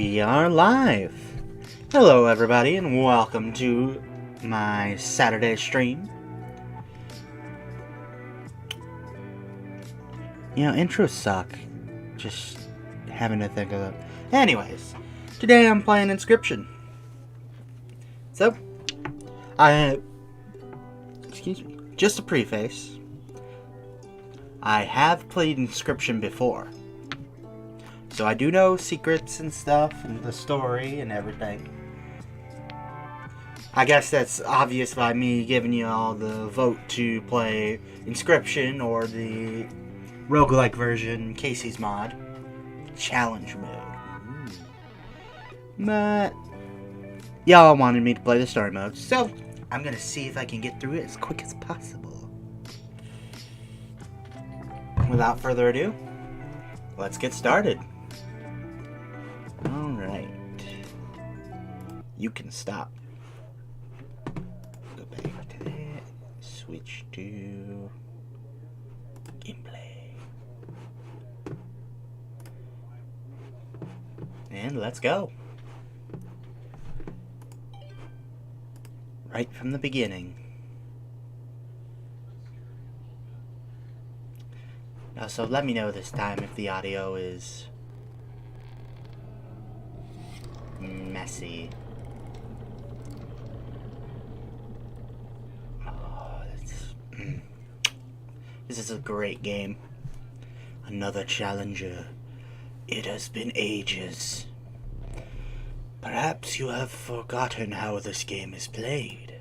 We are live! Hello everybody and welcome to my Saturday stream. You know, intros suck. Just having to think of it. Anyways, today I'm playing Inscryption. So, excuse me, just a preface. I have played Inscryption before. So I do know secrets and stuff, and the story and everything. I guess that's obvious by me giving you all the vote to play Inscryption or the roguelike version, Casey's mod. Challenge mode. But y'all wanted me to play the story mode, so I'm gonna see if I can get through it as quick as possible. Without further ado, let's get started. Alright. You can stop. Go back to that. Switch to gameplay. And let's go. Right from the beginning. Now, so let me know this time if the audio is messy. Oh, this is a great game. Another challenger. It has been ages. Perhaps you have forgotten how this game is played.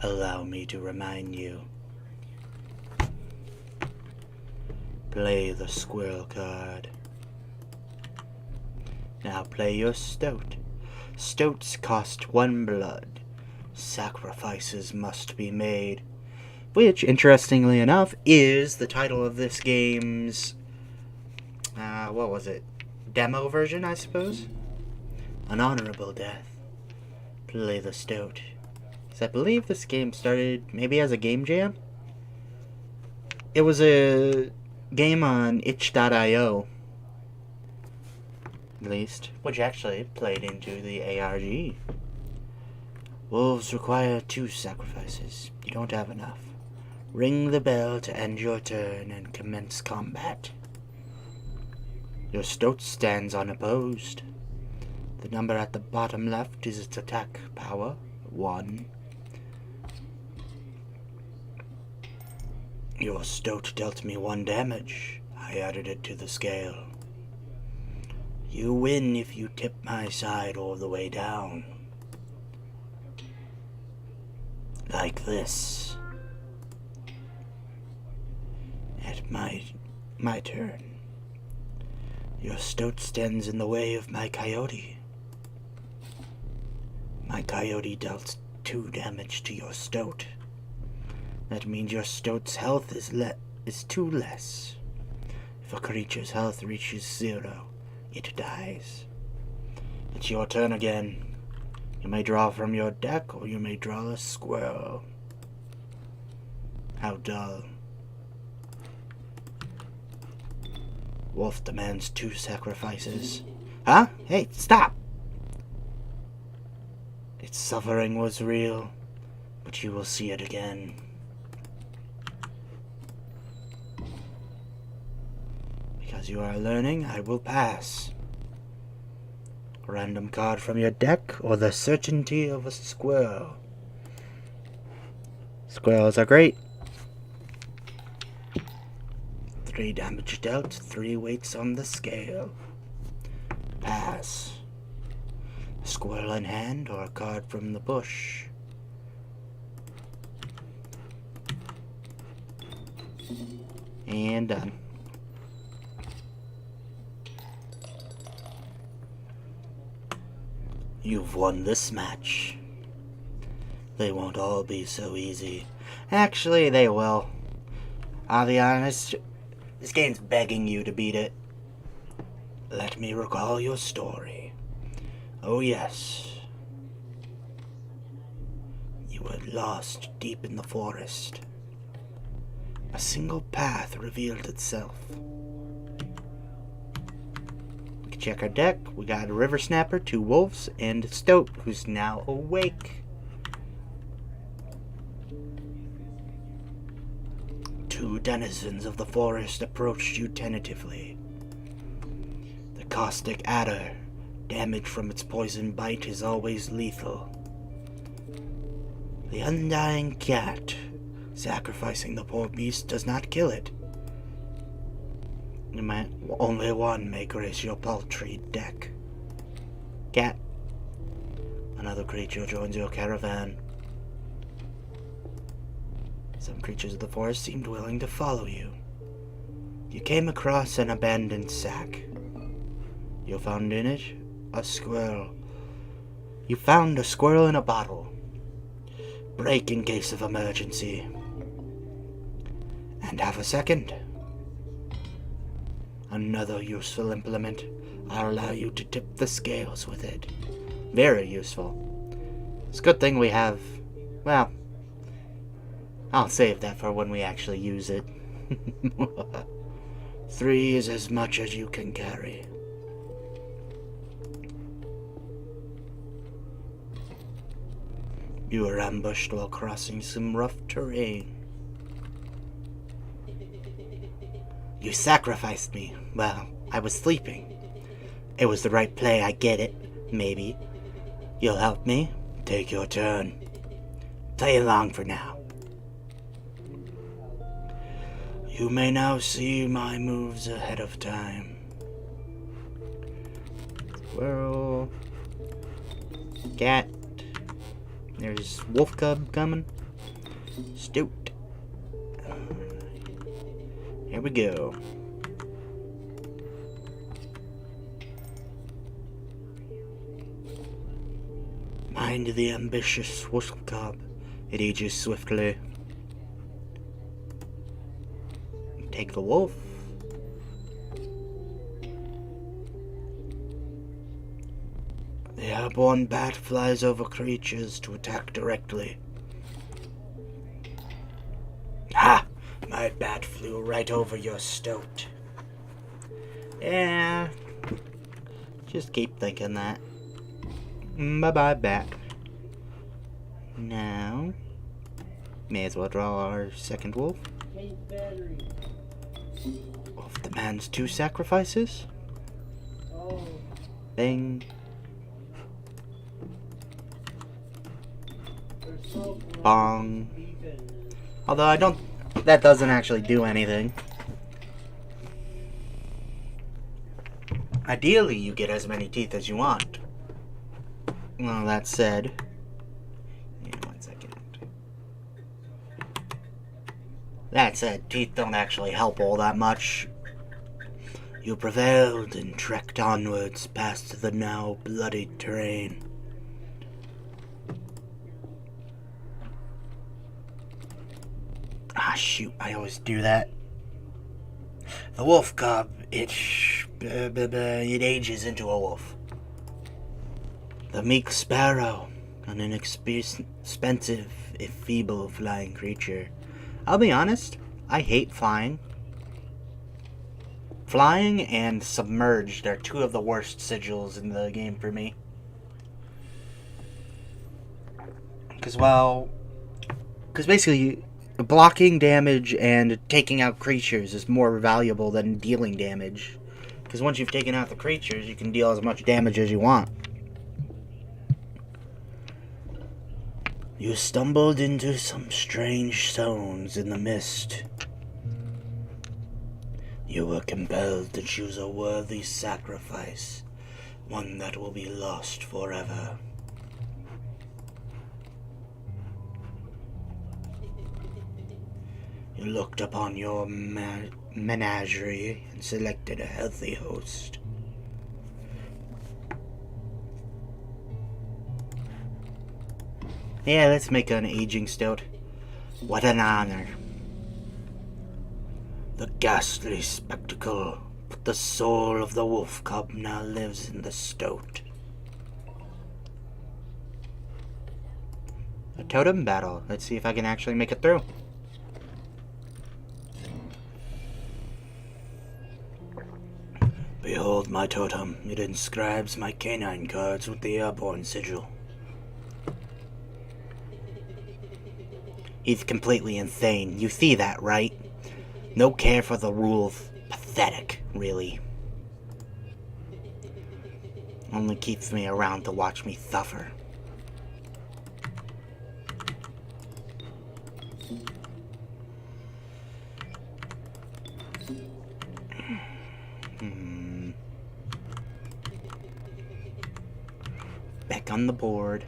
Allow me to remind you. Play the squirrel card. Now play your stoat. Stoats cost 1 blood. Sacrifices must be made. Which, interestingly enough, is the title of this game's, what was it? Demo version, I suppose? An honorable death. Play the stoat. Because I believe this game started maybe as a game jam? It was a game on itch.io. At least, which actually played into the ARG. Wolves require 2 sacrifices. You don't have enough. Ring the bell to end your turn and commence combat. Your stoat stands unopposed. The number at the bottom left is its attack power, 1. Your stoat dealt me 1 damage. I added it to the scale. You win if you tip my side all the way down. Like this. At my turn. Your stoat stands in the way of my coyote. My coyote dealt 2 damage to your stoat. That means your stoat's health is 2 less. If a creature's health reaches 0, it dies. It's your turn again. You may draw from your deck, or you may draw a squirrel. How dull. Wolf demands 2 sacrifices. Huh? Hey, stop! Its suffering was real, but you will see it again. Because you are learning, I will pass. Random card from your deck, or the certainty of a squirrel. Squirrels are great. 3 damage dealt, 3 weights on the scale. Pass. A squirrel in hand, or a card from the bush. And done. You've won this match. They won't all be so easy. Actually, they will. I'll be honest, this game's begging you to beat it. Let me recall your story. Oh yes. You were lost deep in the forest. A single path revealed itself. Quick check our deck. We got a River Snapper, 2 wolves, and a Stoat, who's now awake. 2 denizens of the forest approached you tentatively. The caustic adder, damage from its poison bite, is always lethal. The undying cat, sacrificing the poor beast does not kill it. Only one may grace your paltry deck. Cat. Another creature joins your caravan. Some creatures of the forest seemed willing to follow you. You came across an abandoned sack. You found in it a squirrel. You found a squirrel in a bottle. Break in case of emergency. And have a second. Another useful implement. I'll allow you to tip the scales with it. Very useful. It's a good thing we have... Well, I'll save that for when we actually use it. 3 is as much as you can carry. You were ambushed while crossing some rough terrain. You sacrificed me. Well, I was sleeping. It was the right play, I get it. Maybe. You'll help me? Take your turn. Play along for now. You may now see my moves ahead of time. Squirrel. Cat. There's wolf cub coming. Stoat. Here we go. Mind the ambitious wolf cub. It ages swiftly. Take the wolf. The airborne bat flies over creatures to attack directly. Ha! My bat flew right over your stoat. Yeah. Just keep thinking that. Bye-bye, bat. Now, may as well draw our second wolf. Wolf demands 2 sacrifices. Bang. Bong. Although I don't... That doesn't actually do anything. Ideally, you get as many teeth as you want. Well, that said... One second. That said, teeth don't actually help all that much. You prevailed and trekked onwards past the now bloodied terrain. Ah, shoot, I always do that. The wolf cub, it ages into a wolf. The meek sparrow, an inexpensive, if feeble, flying creature. I'll be honest, I hate flying. Flying and submerged are 2 of the worst sigils in the game for me. Because basically, blocking damage and taking out creatures is more valuable than dealing damage. Because once you've taken out the creatures, you can deal as much damage as you want. You stumbled into some strange zones in the mist. You were compelled to choose a worthy sacrifice, one that will be lost forever. You looked upon your menagerie and selected a healthy host. Yeah, let's make an aging stoat. What an honor. The ghastly spectacle, but the soul of the wolf cub now lives in the stoat. A totem battle. Let's see if I can actually make it through. Behold my totem. It inscribes my canine cards with the airborne sigil. He's completely insane. You see that, right? No care for the rules. Pathetic, really. Only keeps me around to watch me suffer. Back on the board.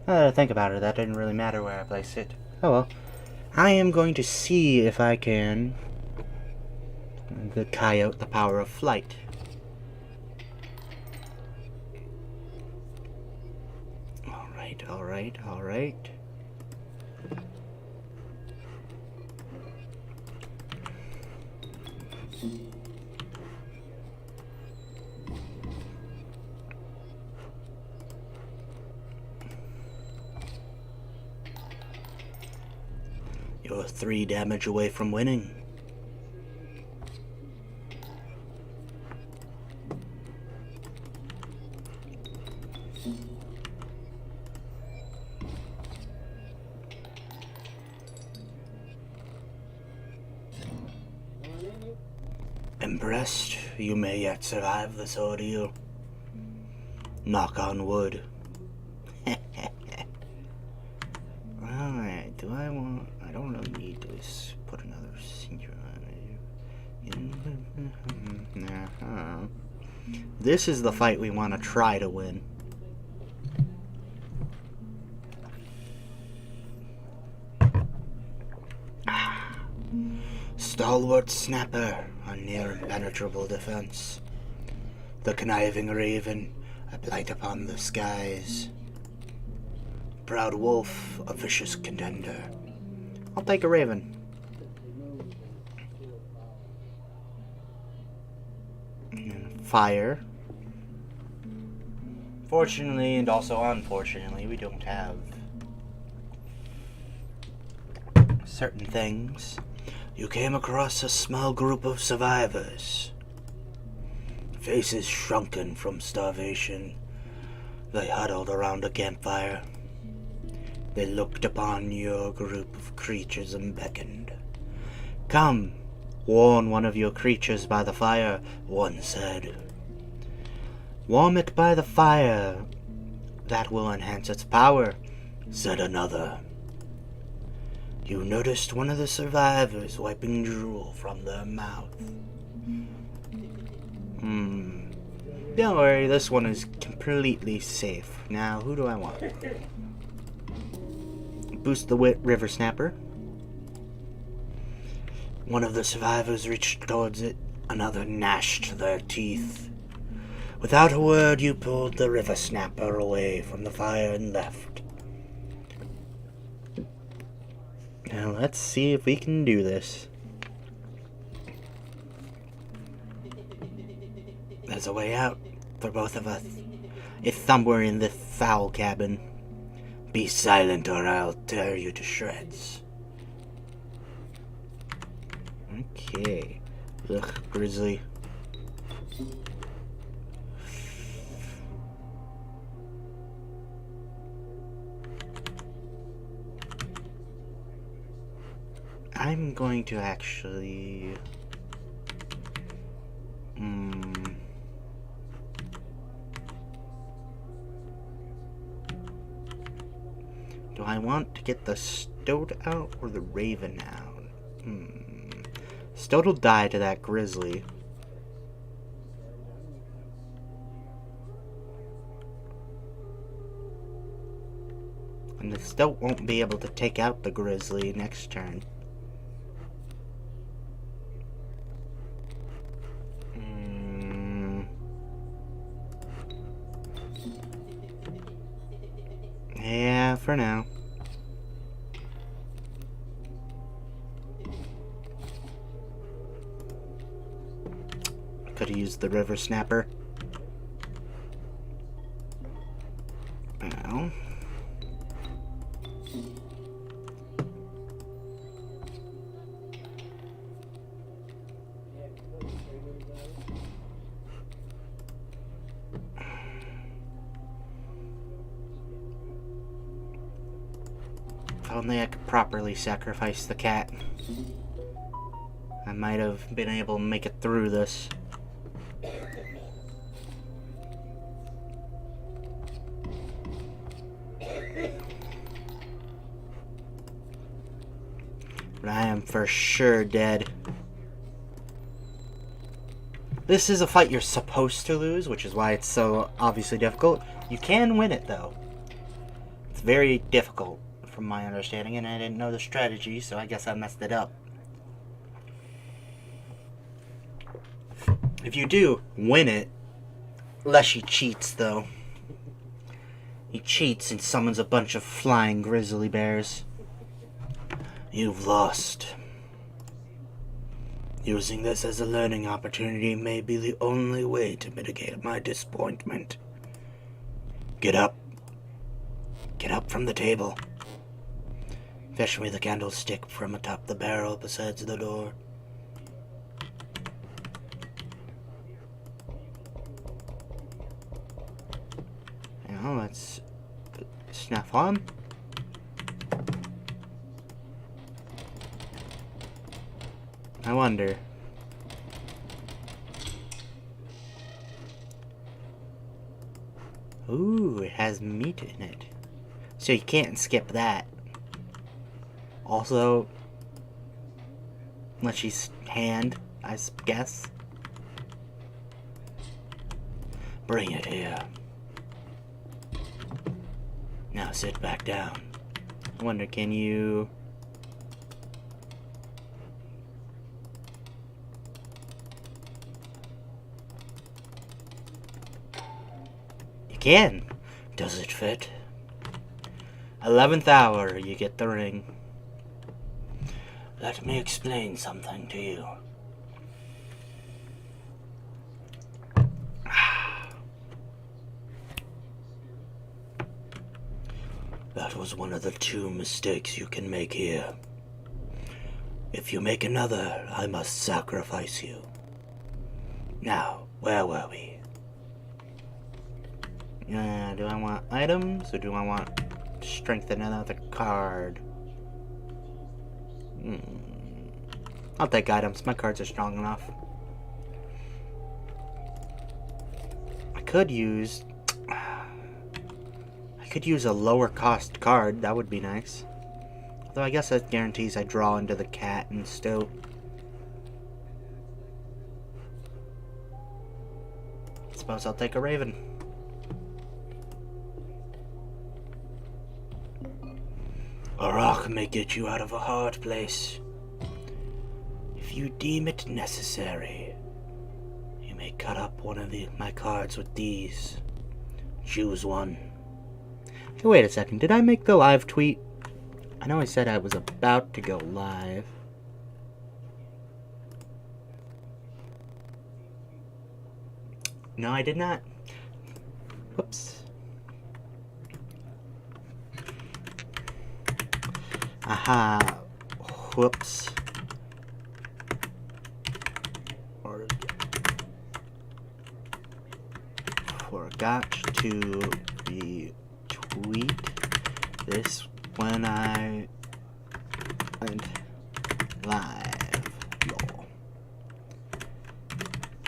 Think about it, that didn't really matter where I place it. Oh well. I am going to see if I can the coyote the power of flight. Alright. You're 3 damage away from winning. Impressed? You may yet survive this ordeal. Knock on wood. Alright, I don't really need to put another senior on it. This is the fight we want to try to win. Stalwart snapper, a near impenetrable defense. The conniving raven, a blight upon the skies. Proud wolf, a vicious contender. I'll take a raven. Fire. Fortunately and also unfortunately, we don't have certain things. You came across a small group of survivors. Faces shrunken from starvation, they huddled around a campfire. They looked upon your group of creatures and beckoned. Come, warm one of your creatures by the fire, one said. Warm it by the fire, that will enhance its power, said another. You noticed one of the survivors wiping drool from their mouth. Don't worry, this one is completely safe. Now, who do I want? Boost the river snapper. One of the survivors reached towards it. Another gnashed their teeth. Without a word, you pulled the river snapper away from the fire and left. Now let's see if we can do this. There's a way out for both of us. It's somewhere in this foul cabin. Be silent or I'll tear you to shreds. Okay. Ugh, grizzly. I'm going to actually... Do I want to get the stoat out or the raven out? Stoat will die to that grizzly. And the stoat won't be able to take out the grizzly next turn. Yeah, for now. Could have used the river snapper. Well. only I could properly sacrifice the cat. I might have been able to make it through this. But I am for sure dead. This is a fight you're supposed to lose, which is why it's so obviously difficult. You can win it, though. It's very difficult, from my understanding, and I didn't know the strategy, so I guess I messed it up. If you do win it, unless he cheats, though. He cheats and summons a bunch of flying grizzly bears. You've lost. Using this as a learning opportunity may be the only way to mitigate my disappointment. Get up. Get up from the table. Fetch me the candlestick from atop the barrel beside the door. Now let's snuff on. I wonder. Ooh, it has meat in it. So you can't skip that. Also, unless she's hand, I guess. Bring it here. Now sit back down. I wonder, can you... You can. Does it fit? 11th hour, you get the ring. Let me explain something to you. That was one of the 2 mistakes you can make here. If you make another, I must sacrifice you. Now, where were we? Do I want items, or do I want strengthen another card? I'll take items. My cards are strong enough. I could use a lower cost card. That would be nice. Although I guess that guarantees I draw into the cat and stoat. Suppose I'll take a raven. A rock may get you out of a hard place. If you deem it necessary, you may cut up one of my cards with these. Choose one. Hey, wait a second. Did I make the live tweet? I know I said I was about to go live. No, I did not. Whoops. Aha. Whoops. Forgot to retweet this when I went live. Lol.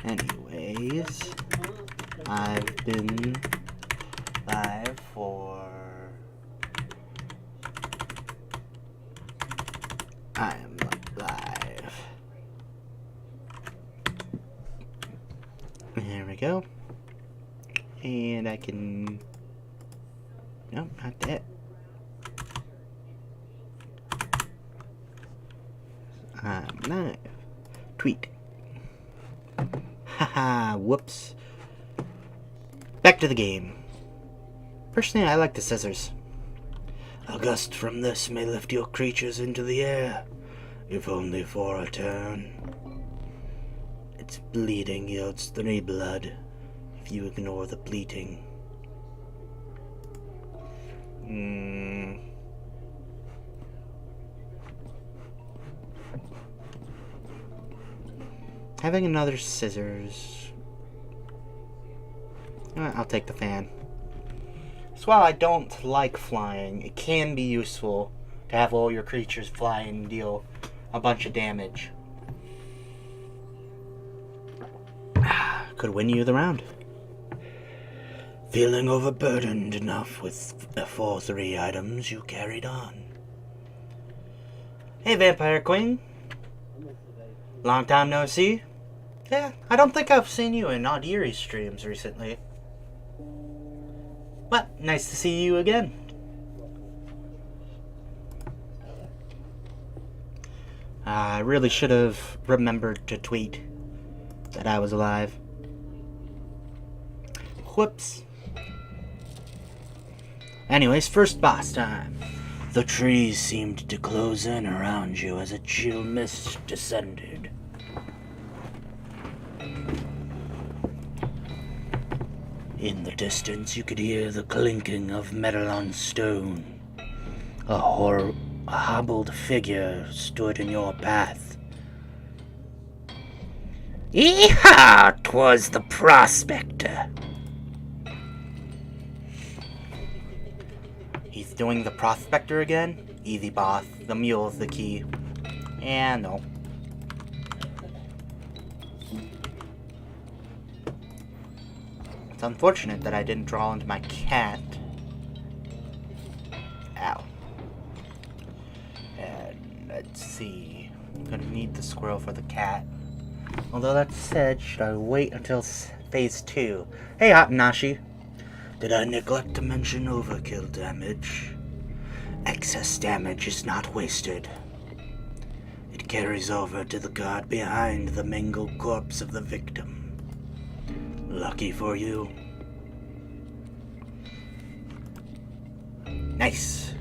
Anyways, I've been live for... I'm live. There we go. And I can... Nope, not that. I'm live. Tweet. Haha, whoops. Back to the game. Personally, I like the scissors. A gust from this may lift your creatures into the air, if only for a turn. Its bleeding yields 3 blood, if you ignore the bleating. Having another scissors. I'll take the fan. So while I don't like flying, it can be useful to have all your creatures fly and deal a bunch of damage. Could win you the round. Feeling overburdened enough with the 4-3 items, you carried on. Hey, Vampire Queen. Long time no see. Yeah, I don't think I've seen you in Odd Eerie streams recently. But, nice to see you again. I really should have remembered to tweet that I was alive. Whoops. Anyways, first boss time. The trees seemed to close in around you as a chill mist descended. In the distance, you could hear the clinking of metal on stone. A hobbled figure stood in your path. Yeehaw! 'Twas the prospector. He's doing the prospector again? Easy, boss. The mule's the key. And no. It's unfortunate that I didn't draw into my cat. Ow. And let's see. I'm gonna need the squirrel for the cat. Although that said, should I wait until phase 2? Hey, Hotnashi. Did I neglect to mention overkill damage? Excess damage is not wasted. It carries over to the guard behind the mangled corpse of the victim. Lucky for you. Nice.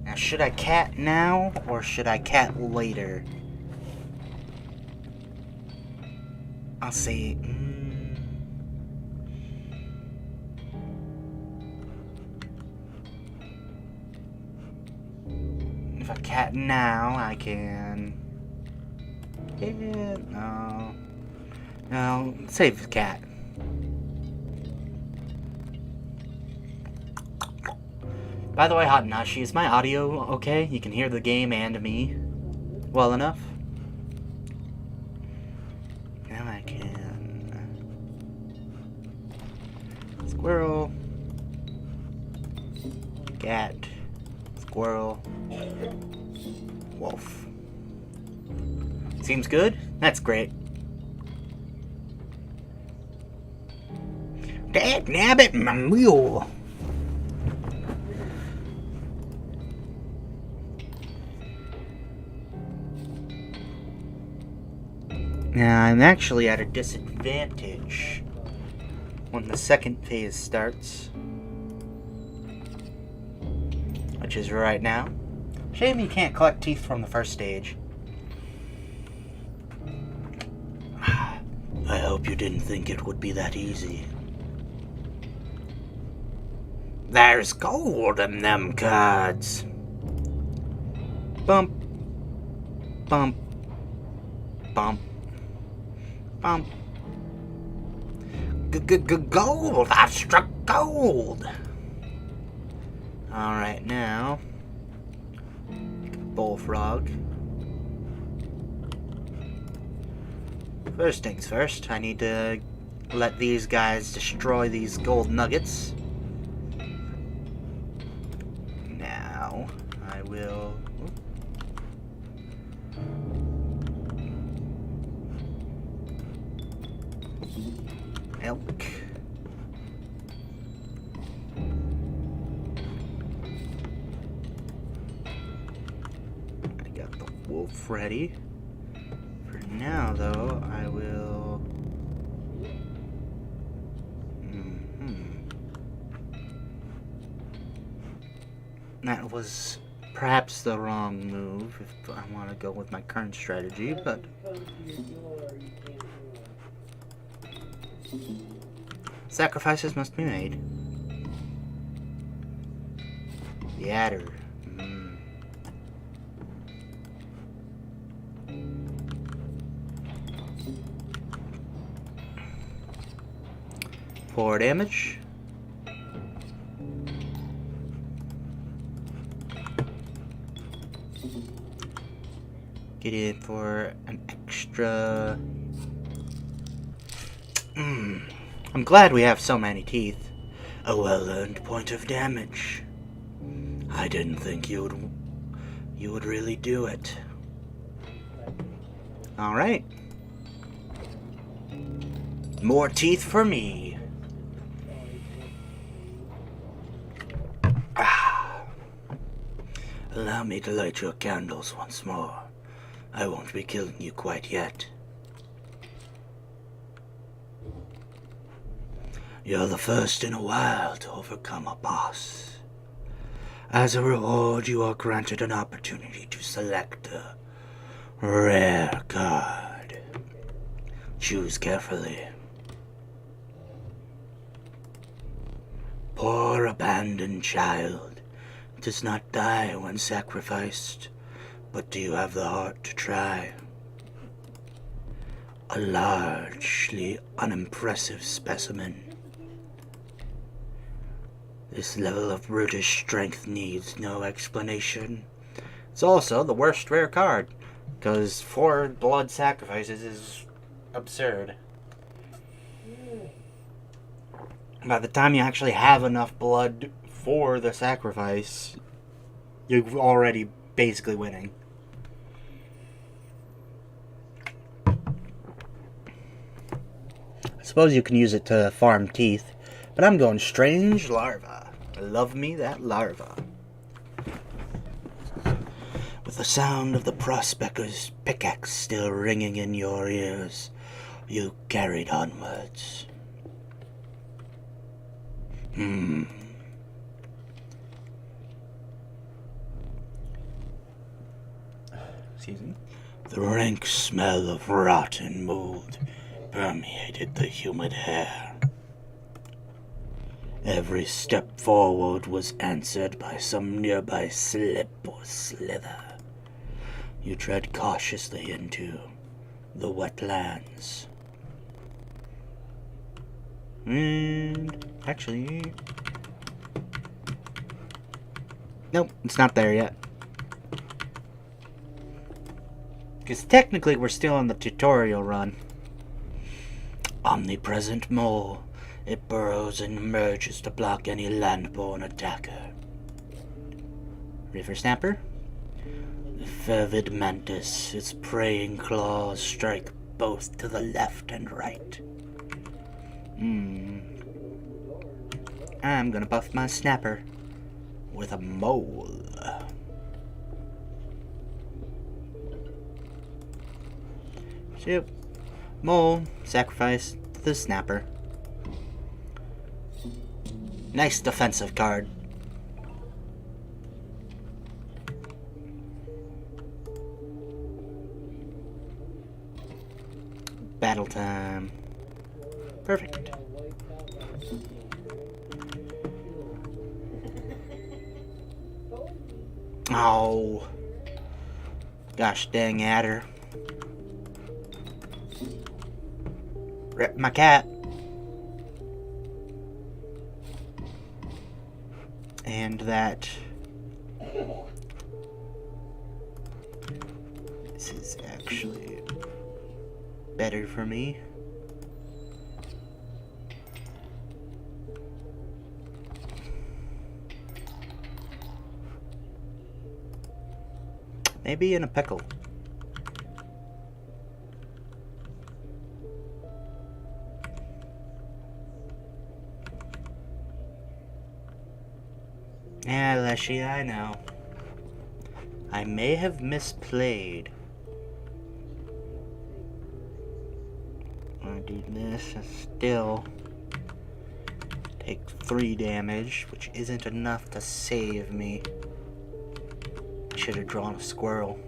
Now, should I cat now, or should I cat later? I'll say... If I cat now, I can... Yeah, no. No, save the cat. By the way, Hotnashi, is my audio okay? You can hear the game and me well enough? Now I can... Squirrel. Cat. Squirrel. Wolf. Seems good? That's great. Dagnabbit, my mule. Now, I'm actually at a disadvantage when the second phase starts, which is right now. Shame you can't collect teeth from the first stage. I hope you didn't think it would be that easy. There's gold in them cards. Bump. Bump. Bump. Bump. Gold! I've struck gold! Alright, now... Bullfrog. First things first, I need to let these guys destroy these gold nuggets. Now, I will... Elk. I got the wolf ready. For now, though, I will... That was perhaps the wrong move if I want to go with my current strategy, but... Sacrifices must be made. The adder. Four damage. Get in for an extra... I'm glad we have so many teeth. A well-earned point of damage. I didn't think you would really do it. Alright. More teeth for me. Allow me to light your candles once more. I won't be killing you quite yet. You're the first in a while to overcome a boss. As a reward, you are granted an opportunity to select a rare card. Choose carefully. Poor abandoned child does not die when sacrificed, but do you have the heart to try? A largely unimpressive specimen. This level of brutish strength needs no explanation. It's also the worst rare card, because 4 blood sacrifices is absurd. By the time you actually have enough blood for the sacrifice, you're already basically winning. I suppose you can use it to farm teeth, but I'm going strange larva. Love me that larva. With the sound of the prospector's pickaxe still ringing in your ears, you carried onwards. Excuse me. The rank smell of rotten mold permeated the humid air. Every step forward was answered by some nearby slip or slither. You tread cautiously into the wetlands. And actually... nope, it's not there yet. Because technically we're still on the tutorial run. Omnipresent mole. It burrows and emerges to block any landborne attacker. River snapper. The fervid mantis, its preying claws strike both to the left and right. I'm gonna buff my snapper with a mole. So, mole, sacrifice the snapper. Nice defensive card. Battle time. Perfect. Oh. Gosh dang adder. Rip my cat. And that this is actually better for me. Maybe in a pickle. Yeah, Leshy, I know. I may have misplayed. I do this and still take 3 damage, which isn't enough to save me. Should have drawn a squirrel.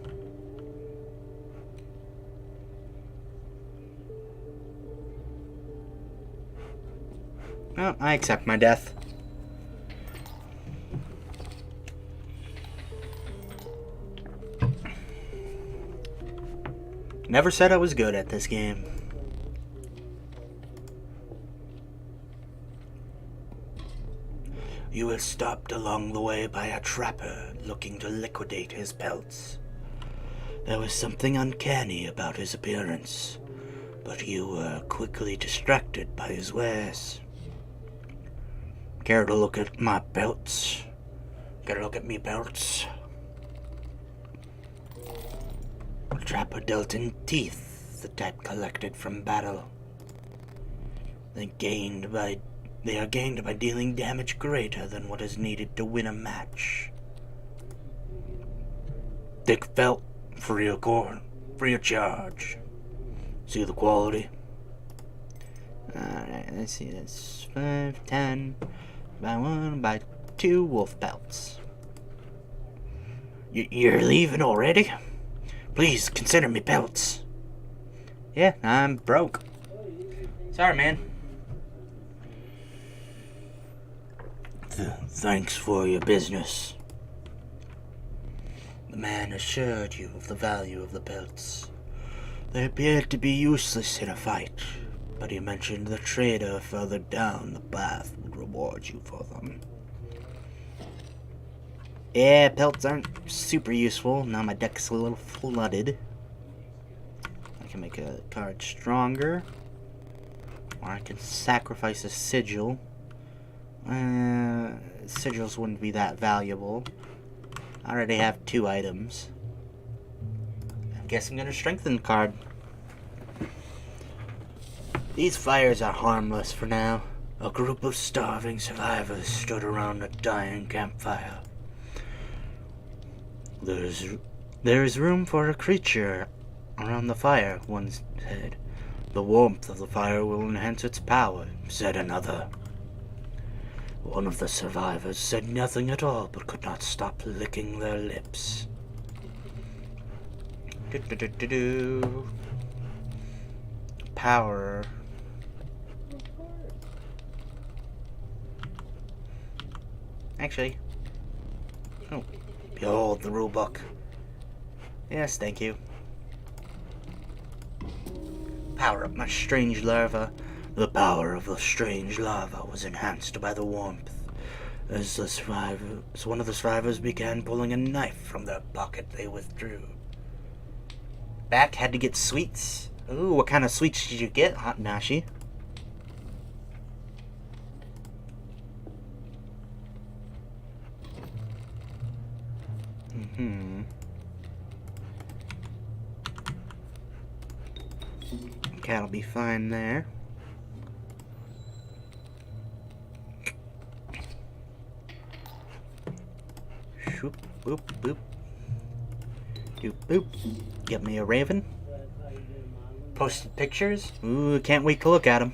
Well, I accept my death. Never said I was good at this game. You were stopped along the way by a trapper looking to liquidate his pelts. There was something uncanny about his appearance, but you were quickly distracted by his wares. Care to look at my belts? Care to look at me belts? A trapper dealt in teeth, the type collected from battle. They are gained by dealing damage greater than what is needed to win a match. Thick felt, free of corn, free of charge. See the quality? Alright, let's see, that's 5, 10, by 1, by 2 wolf pelts. You're leaving already? Please consider me pelts. Yeah, I'm broke. Sorry, man. Thanks for your business. The man assured you of the value of the pelts. They appeared to be useless in a fight, but he mentioned the trader further down the path would reward you for them. Yeah, pelts aren't super useful. Now my deck's a little flooded. I can make a card stronger. Or I can sacrifice a sigil. Sigils wouldn't be that valuable. I already have 2 items. I guess I'm gonna strengthen the card. These fires are harmless for now. A group of starving survivors stood around a dying campfire. There is room for a creature around the fire, one said. The warmth of the fire will enhance its power, said another. One of the survivors said nothing at all, but could not stop licking their lips. Power. Actually. Oh. Behold the rulebook. Yes, thank you. Power up my strange larva. The power of the strange larva was enhanced by the warmth. As one of the survivors began pulling a knife from their pocket, they withdrew. Back had to get sweets. Ooh, what kind of sweets did you get, Hot Nashi? Cat'll be fine there. Shoop, boop, boop. Doop, boop. Get me a raven. Posted pictures. Ooh, can't wait to look at them.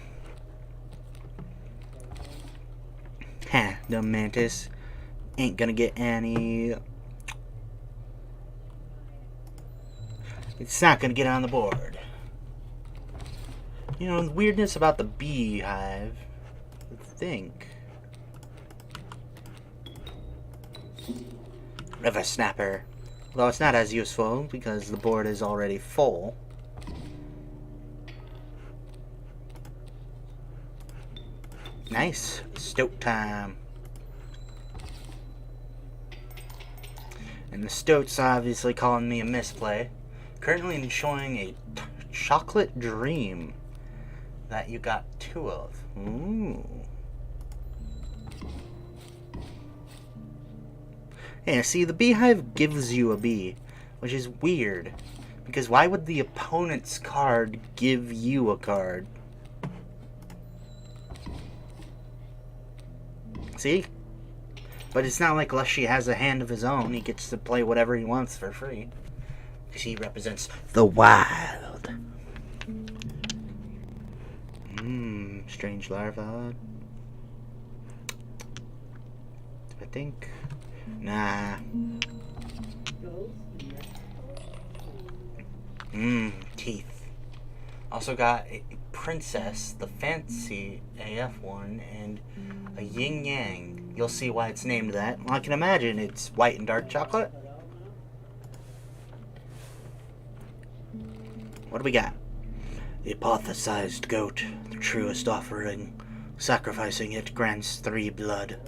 Ha, dumb mantis. Ain't gonna get any. It's not gonna get on the board. You know, the weirdness about the beehive, I think. River Snapper. Though it's not as useful because the board is already full. Nice. Stoat time. And the Stoat's obviously calling me a misplay. Currently enjoying a chocolate dream that you got 2 of. Ooh. Yeah, see, the beehive gives you a bee, which is weird. Because why would the opponent's card give you a card? See? But it's not like Lushy has a hand of his own. He gets to play whatever he wants for free. Because he represents the wild. Strange larva. I think. Nah. Teeth. Also got a princess, the fancy AF one, and a yin yang. You'll see why it's named that. Well, I can imagine it's white and dark chocolate. What do we got? The apothecized goat, the truest offering. Sacrificing it grants 3 blood.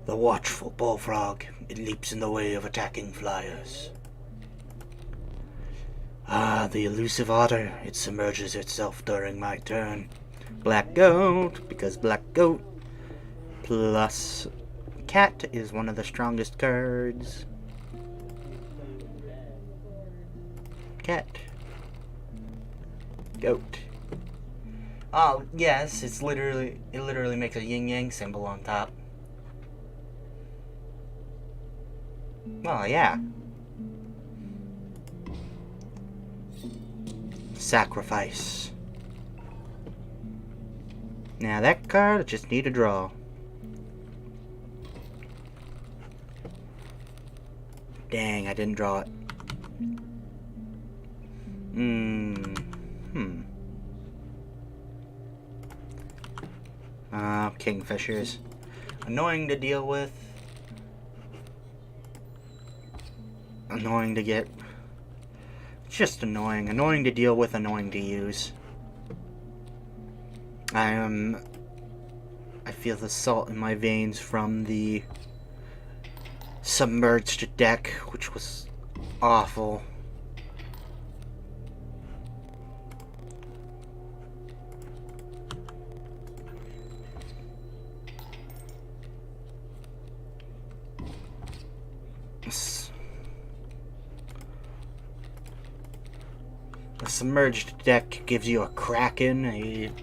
The watchful bullfrog, it leaps in the way of attacking flyers. Ah, the elusive otter, it submerges itself during my turn. Black goat, because black goat plus cat is one of the strongest cards. Cat. Goat. Oh, yes, it literally makes a yin-yang symbol on top. Well, yeah. Sacrifice. Now that card, I just need a draw. Dang, I didn't draw it. Kingfishers. Annoying to deal with. Annoying to get. Just annoying. Annoying to deal with, annoying to use. I feel the salt in my veins from the submerged deck, which was awful. The submerged deck gives you a Kraken,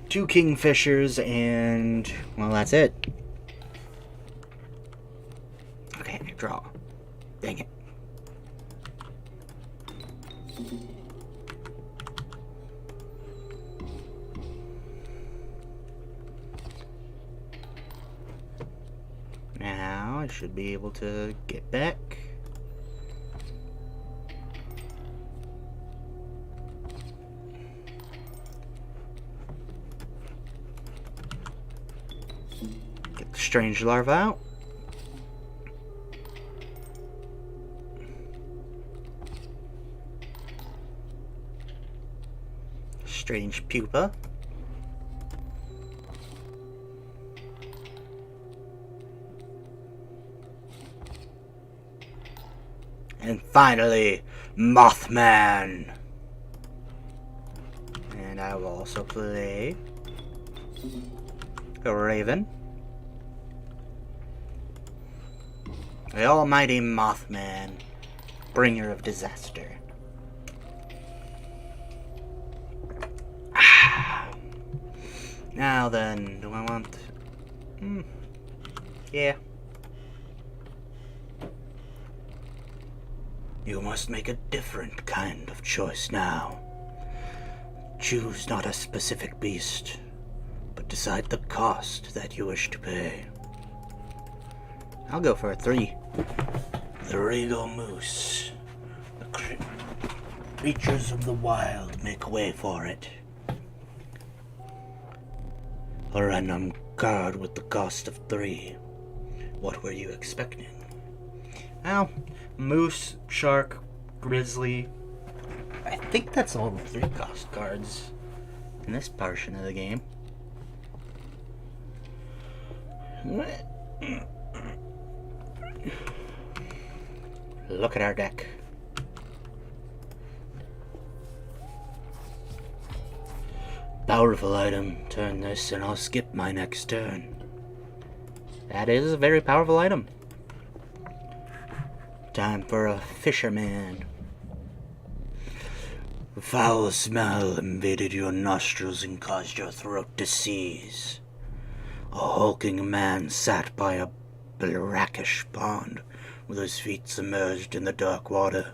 two Kingfishers, and, well, that's it. Okay, draw. Dang it. Now I should be able to get back. Get the strange larva out. Strange pupa. And finally, Mothman. And I will also play a Raven. The almighty Mothman, bringer of disaster. Now then, do I want... yeah. You must make a different kind of choice now. Choose not a specific beast, but decide the cost that you wish to pay. I'll go for a 3. The regal moose. The creatures of the wild make way for it. A random card with the cost of 3. What were you expecting? Well, moose, shark, grizzly. I think that's all the 3 cost cards in this portion of the game. Look at our deck. Powerful item. Turn this and I'll skip my next turn. That is a very powerful item. Time for a fisherman. A foul smell invaded your nostrils and caused your throat to seize. A hulking man sat by a brackish pond with his feet submerged in the dark water.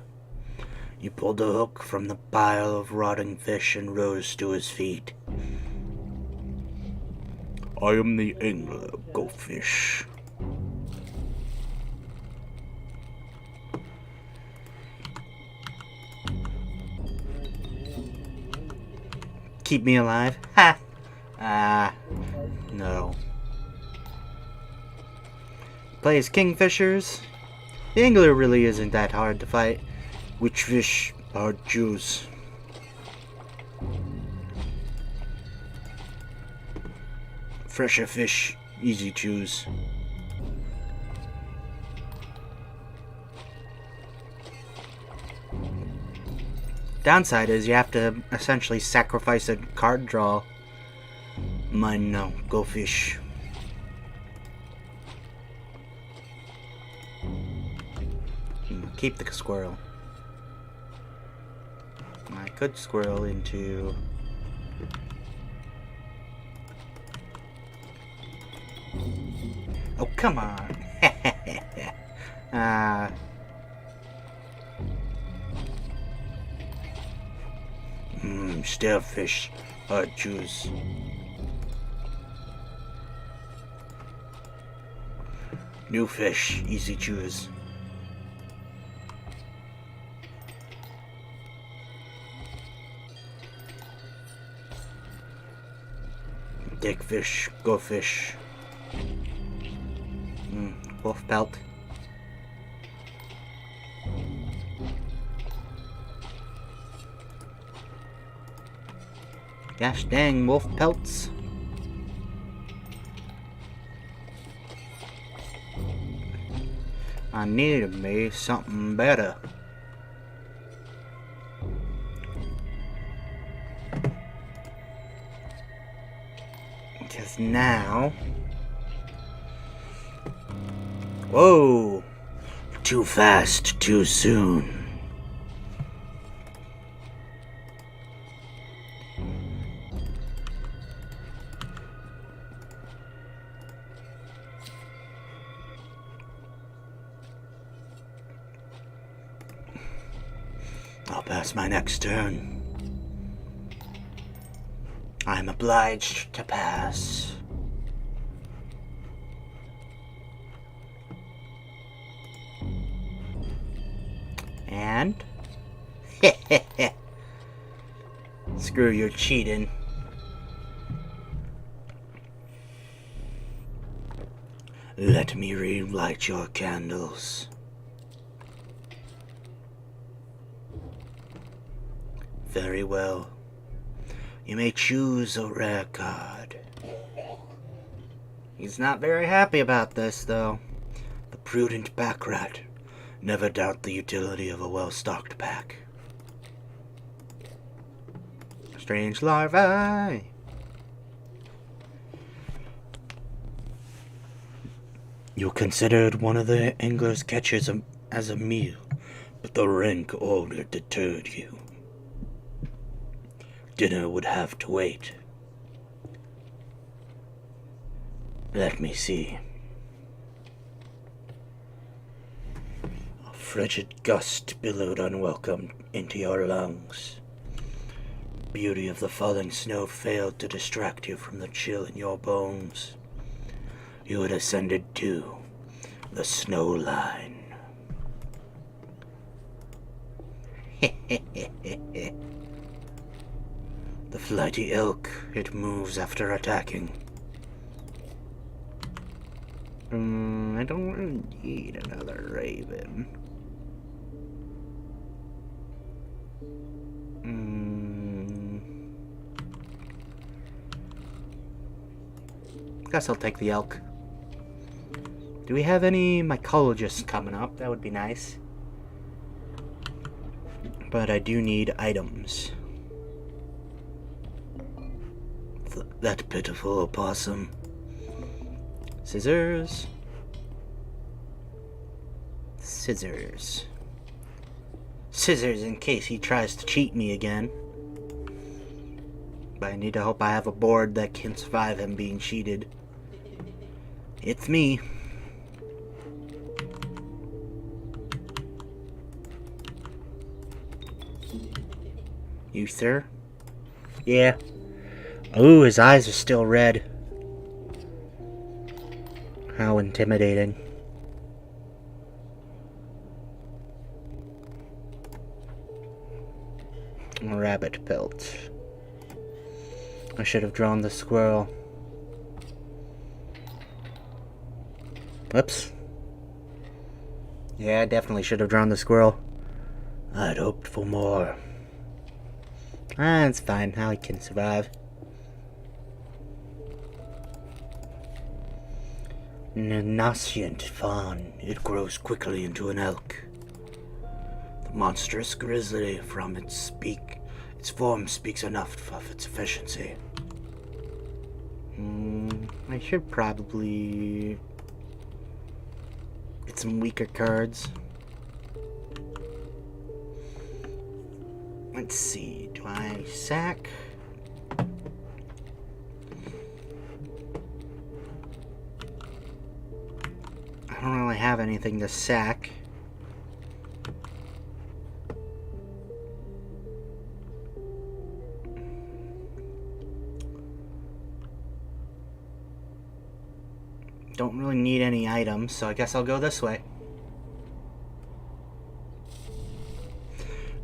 He pulled a hook from the pile of rotting fish and rose to his feet. I am the angler, goldfish. Keep me alive? Ha! No. Plays Kingfishers. The angler really isn't that hard to fight. Which fish are choose? Fresher fish, easy choose. Downside is you have to essentially sacrifice a card draw. Mine now. Go fish. Keep the squirrel. I could squirrel into... Oh, come on. Starfish. Hard choose. New fish. Easy choose. Take fish. Go fish. Wolf pelt. Gosh dang, wolf pelts. I needed me something better. Because now... Whoa! Too fast, too soon. I'll pass my next turn. I'm obliged to pass. And? Screw your cheating. Let me relight your candles. Very well. You may choose a rare card. He's not very happy about this, though. The prudent pack rat. Never doubt the utility of a well-stocked pack. Strange larvae. You considered one of the angler's catches as a meal, but the rank odor deterred you. Dinner would have to wait. Let me see. A frigid gust billowed unwelcome into your lungs. Beauty of the falling snow failed to distract you from the chill in your bones. You had ascended to the snow line. The flighty elk, it moves after attacking. I don't really need another raven. Guess I'll take the elk. Do we have any mycologists coming up? That would be nice. But I do need items. That pitiful opossum. Scissors. Scissors. Scissors in case he tries to cheat me again. But I need to hope I have a board that can survive him being cheated. It's me. You, sir? Yeah. Ooh, his eyes are still red. How intimidating. Rabbit pelt. I should have drawn the squirrel. Whoops. Yeah, I definitely should have drawn the squirrel. I'd hoped for more. Ah, it's fine. Now I can survive. Nascent fawn. It grows quickly into an elk. The Monstrous grizzly from its form speaks enough of its efficiency. I should probably get some weaker cards. Let's see, do I sack? I don't really have anything to sack. Don't really need any items, so I guess I'll go this way.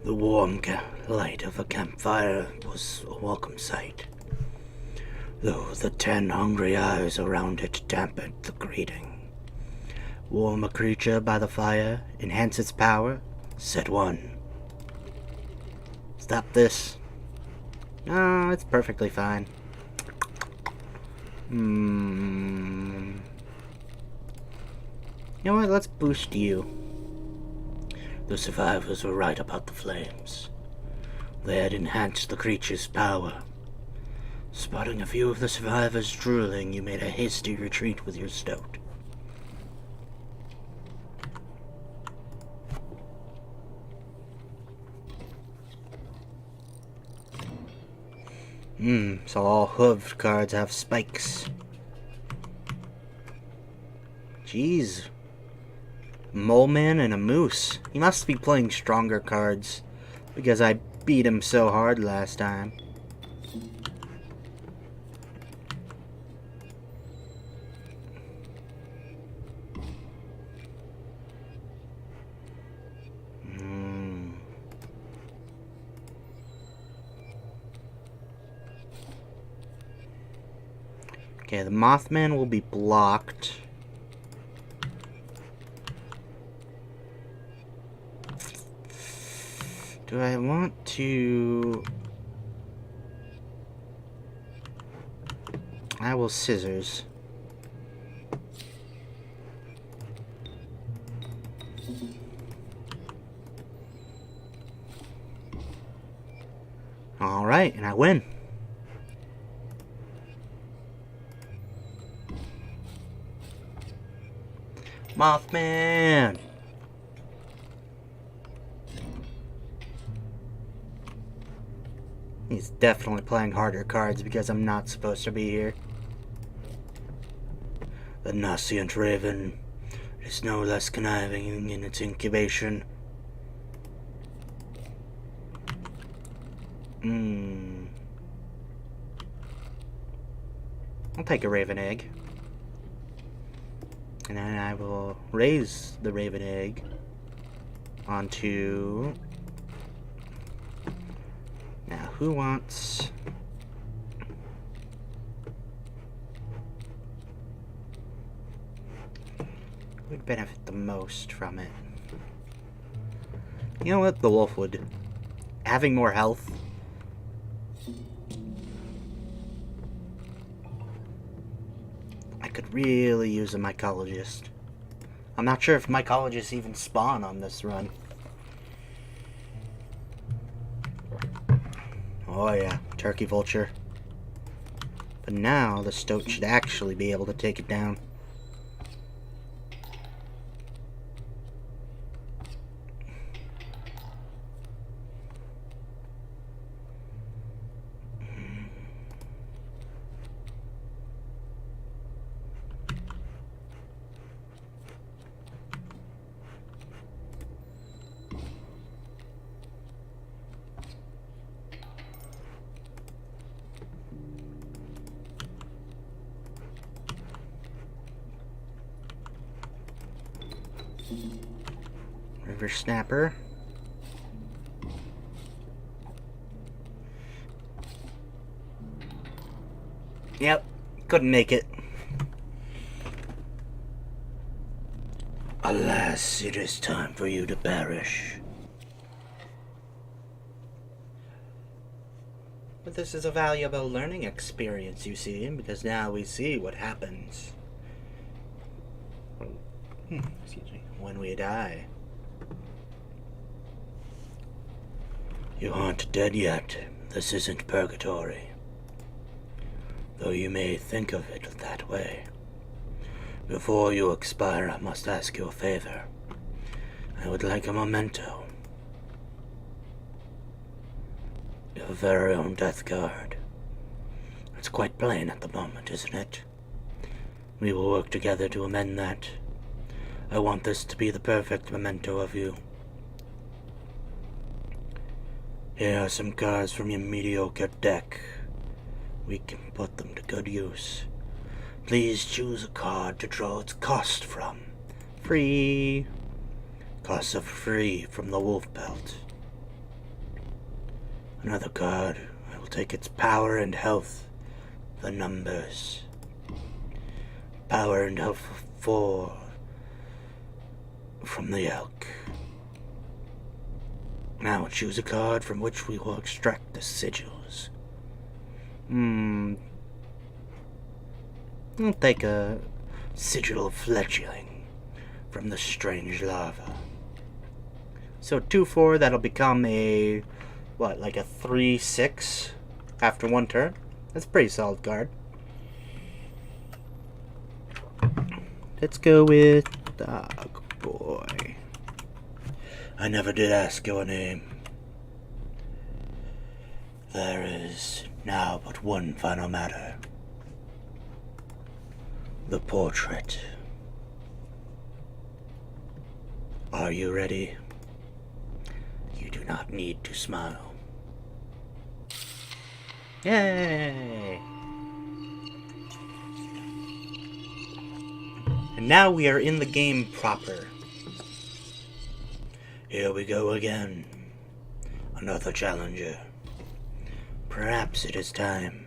The warm light of a campfire was a welcome sight, though the 10 hungry eyes around it dampened the greeting. Warm a creature by the fire, enhance its power, set 1. Stop this. No, it's perfectly fine. You know what, let's boost you. The survivors were right about the flames. They had enhanced the creature's power. Spotting a few of the survivors drooling, you made a hasty retreat with your stoat. So all hooved cards have spikes. Jeez. Mole Man and a moose. He must be playing stronger cards, because I beat him so hard last time. Okay, the Mothman will be blocked. Do I want to... I will scissors. Alright, and I win. Mothman! He's definitely playing harder cards because I'm not supposed to be here. The nascent raven is no less conniving in its incubation. I'll take a raven egg. And then I will raise the raven egg onto... Now, who wants... Who would benefit the most from it? You know what? The wolf would. Having more health. I could really use a mycologist. I'm not sure if mycologists even spawn on this run. Oh yeah, turkey vulture. But now the stoat should actually be able to take it down. River snapper. Yep, couldn't make it. Alas, it is time for you to perish. But this is a valuable learning experience, you see, because now we see what happens. Excuse me. When we die. You aren't dead yet. This isn't purgatory. Though you may think of it that way. Before you expire, I must ask you a favor. I would like a memento. Your very own death card. It's quite plain at the moment, isn't it? We will work together to amend that. I want this to be the perfect memento of you. Here are some cards from your mediocre deck. We can put them to good use. Please choose a card to draw its cost from. Free. Cost of free from the wolf belt. Another card. I will take its power and health. The numbers. Power and health 4 from the elk. Now choose a card from which we will extract the sigils. I'll take a sigil of fledgling from the strange larva. So 2/4, that'll become a, like a 3/6 after one turn? That's a pretty solid card. Let's go with Dogboy. I never did ask your name. There is now but one final matter. The portrait. Are you ready? You do not need to smile. Yay! And now we are in the game proper. Here we go again. Another challenger. Perhaps it is time.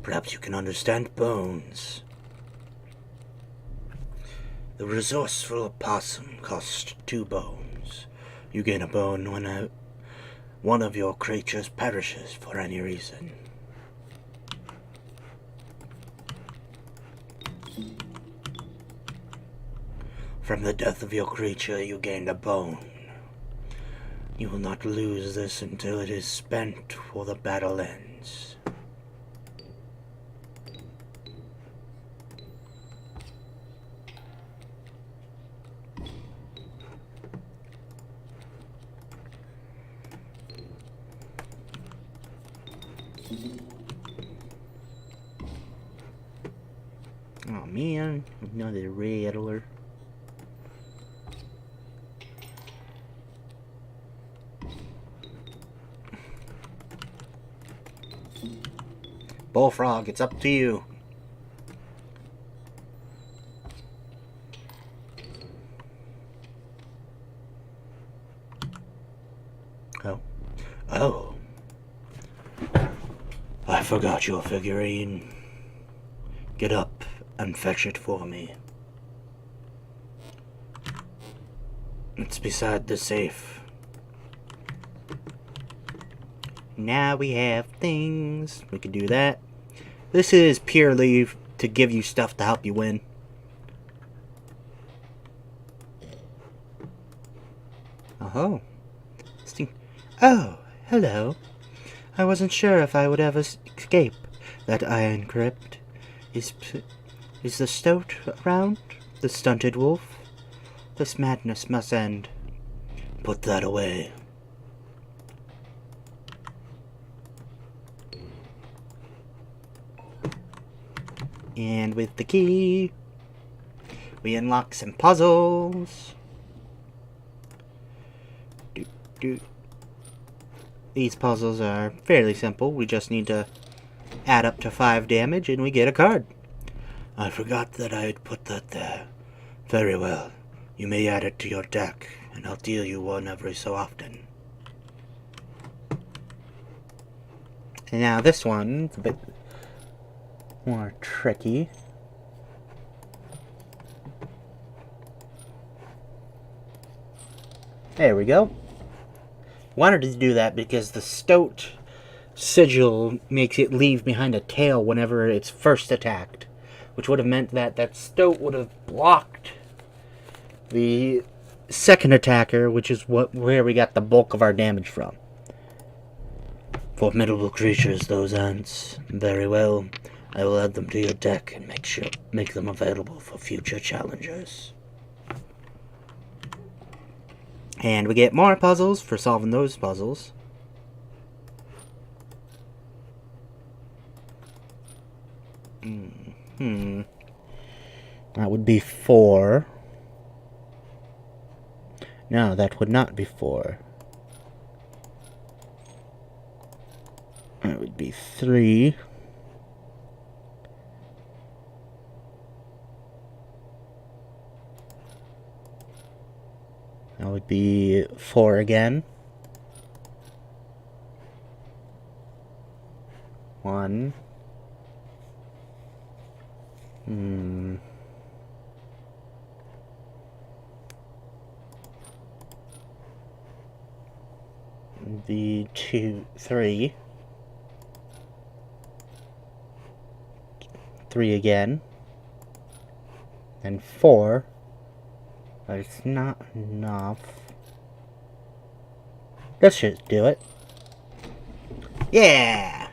Perhaps you can understand bones. The resourceful opossum costs 2 bones. You gain a bone when one of your creatures perishes for any reason. From the death of your creature, you gained a bone. You will not lose this until it is spent or the battle ends. Oh man, another rattler. Bullfrog, it's up to you. Oh. I forgot your figurine. Get up and fetch it for me. It's beside the safe. Now we have things. We can do that. This is purely to give you stuff to help you win. Oh. Oh, hello. I wasn't sure if I would ever escape that iron crypt. Is the stoat around? The stunted wolf? This madness must end. Put that away. And with the key, we unlock some puzzles. These puzzles are fairly simple. We just need to add up to 5 damage and we get a card. I forgot that I had put that there. Very well. You may add it to your deck, and I'll deal you one every so often. And now this one's a bit more tricky. There we go. Wanted to do that because the stoat sigil makes it leave behind a tail whenever it's first attacked, which would have meant that that stoat would have blocked the second attacker, which is where we got the bulk of our damage from. Formidable creatures, those ants. Very well. I will add them to your deck and make them available for future challengers. And we get more puzzles for solving those puzzles. That would be 4. No, that would not be 4. That would be 3. That would be 4 again. 1. The 2, 3. 3 again. And 4. But it's not enough. This should do it. Yeah!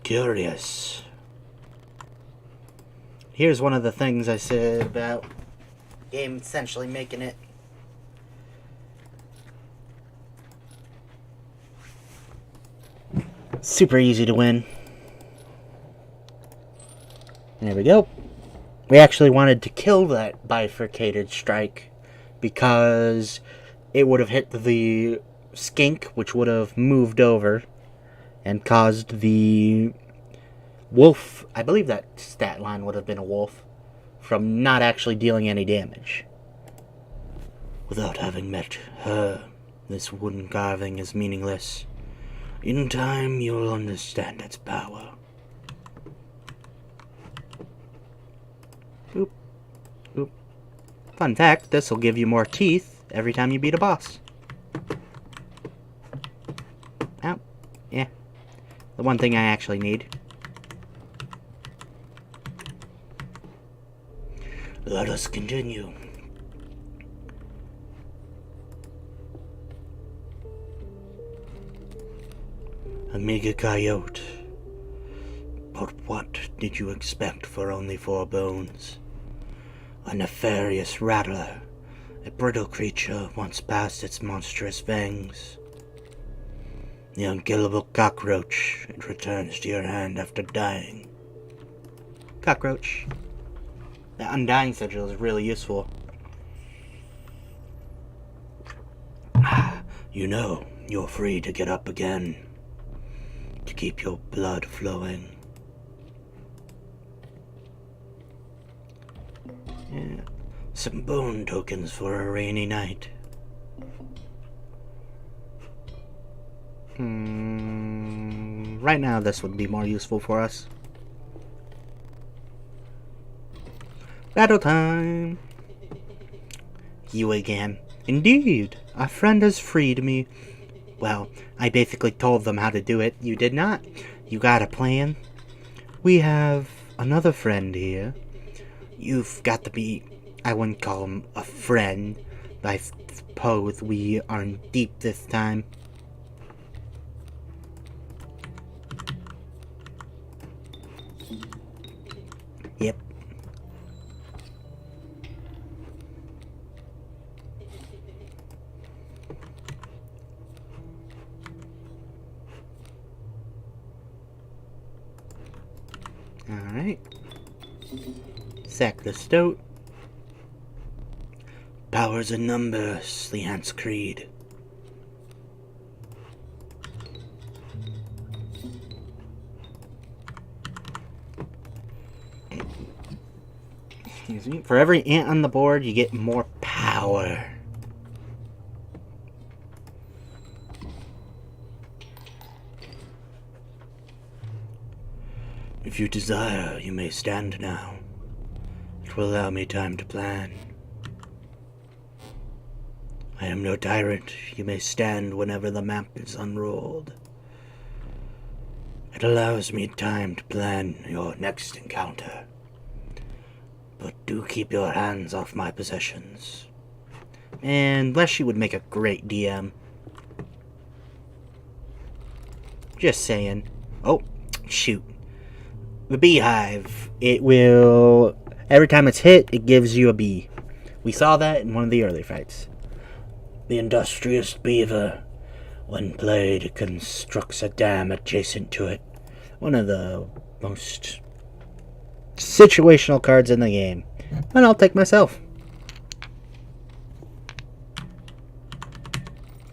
Curious. Here's one of the things I said about game essentially making it super easy to win. There we go. We actually wanted to kill that bifurcated strike because it would have hit the skink, which would have moved over and caused the wolf, I believe that stat line would have been a wolf, from not actually dealing any damage. Without having met her, this wooden carving is meaningless. In time, you'll understand its power. Boop. Boop. Fun fact, this will give you more teeth every time you beat a boss. Oh, yeah. The one thing I actually need. Let us continue. Amiga Coyote. But what did you expect for only 4 bones? A nefarious rattler, a brittle creature once past its monstrous fangs. The unkillable cockroach, it returns to your hand after dying. Cockroach. The undying sigil is really useful. You know, you're free to get up again. To keep your blood flowing. Yeah. Some bone tokens for a rainy night. Right now this would be more useful for us. Battle time! You again. Indeed, a friend has freed me. Well, I basically told them how to do it. You did not. You got a plan? We have another friend here. You've got to be, I wouldn't call him a friend, but I suppose we are in deep this time. Yep. Alright. Sack the stoat. Powers in numbers, the ant's creed. Excuse me. For every ant on the board, you get more power. If you desire, you may stand now. It will allow me time to plan. I am no tyrant. You may stand whenever the map is unrolled. It allows me time to plan your next encounter. But do keep your hands off my possessions. And Leshy would make a great DM. Just saying. Oh, shoot. The beehive. It will... Every time it's hit, it gives you a bee. We saw that in one of the early fights. The industrious beaver. When played, it constructs a dam adjacent to it. One of the most situational cards in the game. And I'll take myself.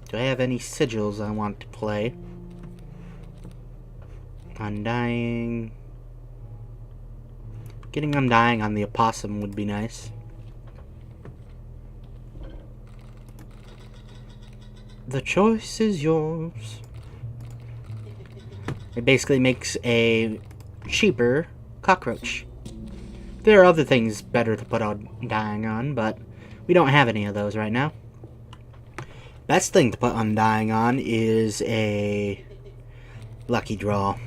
Do I have any sigils I want to play? Undying. Getting Undying on the opossum would be nice. The choice is yours. It basically makes a cheaper cockroach. There are other things better to put Undying on, but we don't have any of those right now. Best thing to put Undying on is a lucky draw.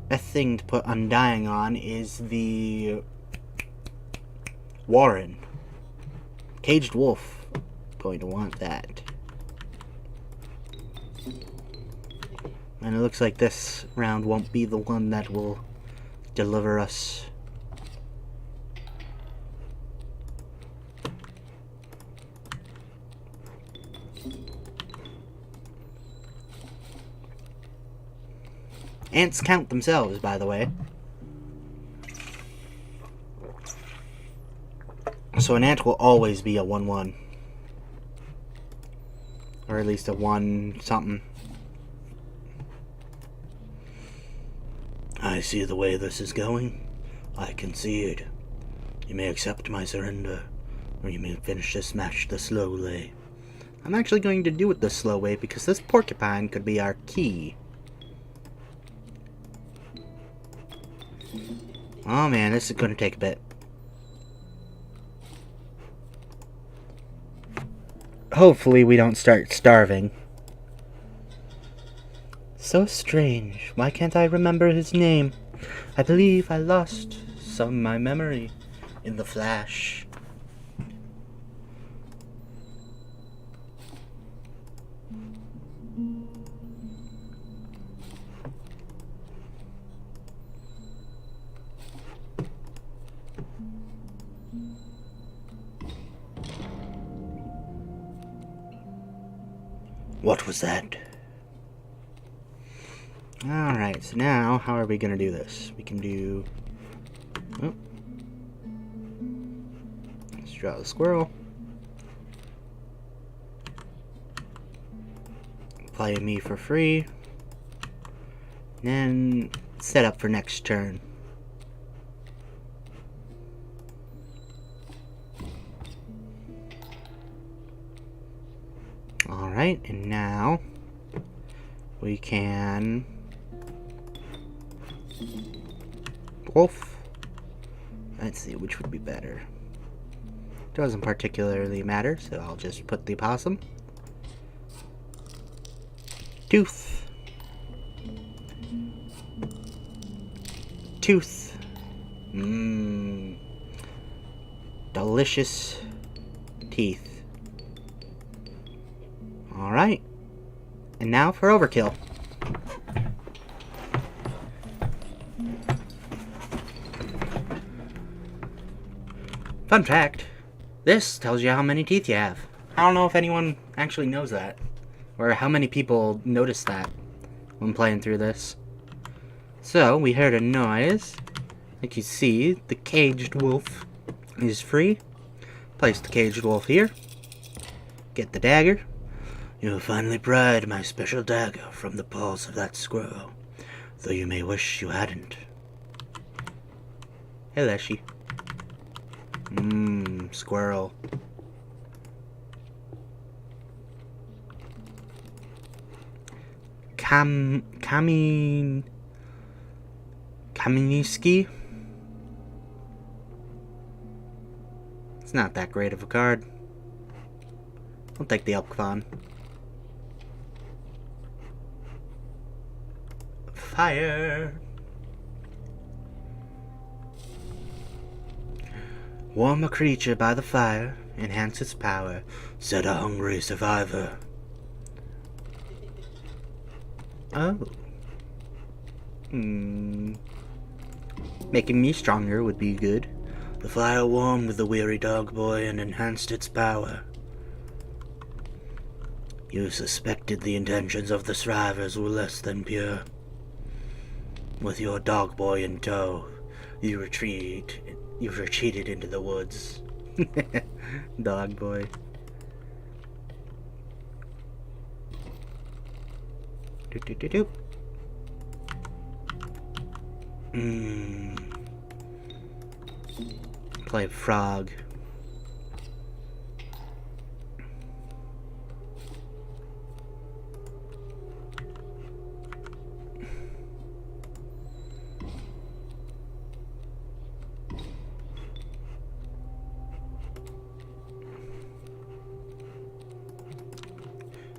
Best thing to put Undying on is the Warren. Caged Wolf. Going to want that. And it looks like this round won't be the one that will deliver us. Ants count themselves, by the way. So an ant will always be a 1-1. Or at least a 1 something. I see the way this is going. I concede. You may accept my surrender, or you may finish this match the slow way. I'm actually going to do it the slow way because this porcupine could be our key. Oh man, this is going to take a bit. Hopefully we don't start starving. So strange. Why can't I remember his name? I believe I lost some of my memory in the flash. What was that? Alright, so now, how are we going to do this? We can do... Oh. Let's draw the squirrel. Play me for free. Then, set up for next turn. Alright, and now we can wolf. Let's see which would be better. Doesn't particularly matter, so I'll just put the opossum. Tooth. Tooth. Mmm. Delicious teeth. Alright. And now for overkill. Fun fact. This tells you how many teeth you have. I don't know if anyone actually knows that. Or how many people notice that when playing through this. So, we heard a noise. Like you see, the caged wolf is free. Place the caged wolf here. Get the dagger. You have finally pried my special dagger from the paws of that squirrel, though you may wish you hadn't. Hey, Leshy. Squirrel. Kaminiski? It's not that great of a card. I'll take the Elkfon. Fire! Warm a creature by the fire, enhance its power, set a hungry survivor. Oh. Making me stronger would be good. The fire warmed the weary Dogboy and enhanced its power. You suspected the intentions of the survivors were less than pure. With your Dogboy in tow, you retreated into the woods. Dogboy. Doop. Play frog.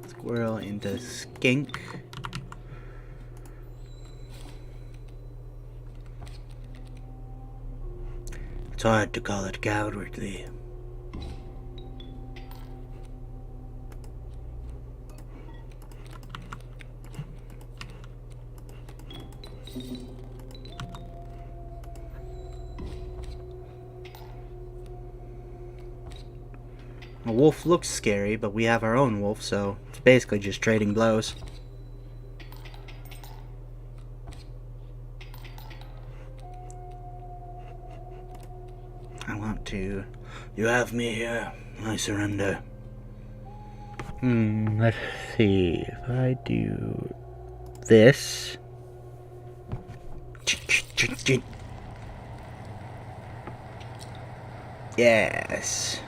Squirrel into skink. It's hard to call it cowardly. A wolf looks scary, but we have our own wolf, so it's basically just trading blows. I want to... You have me here. I surrender. Let's see. If I do this... Yes.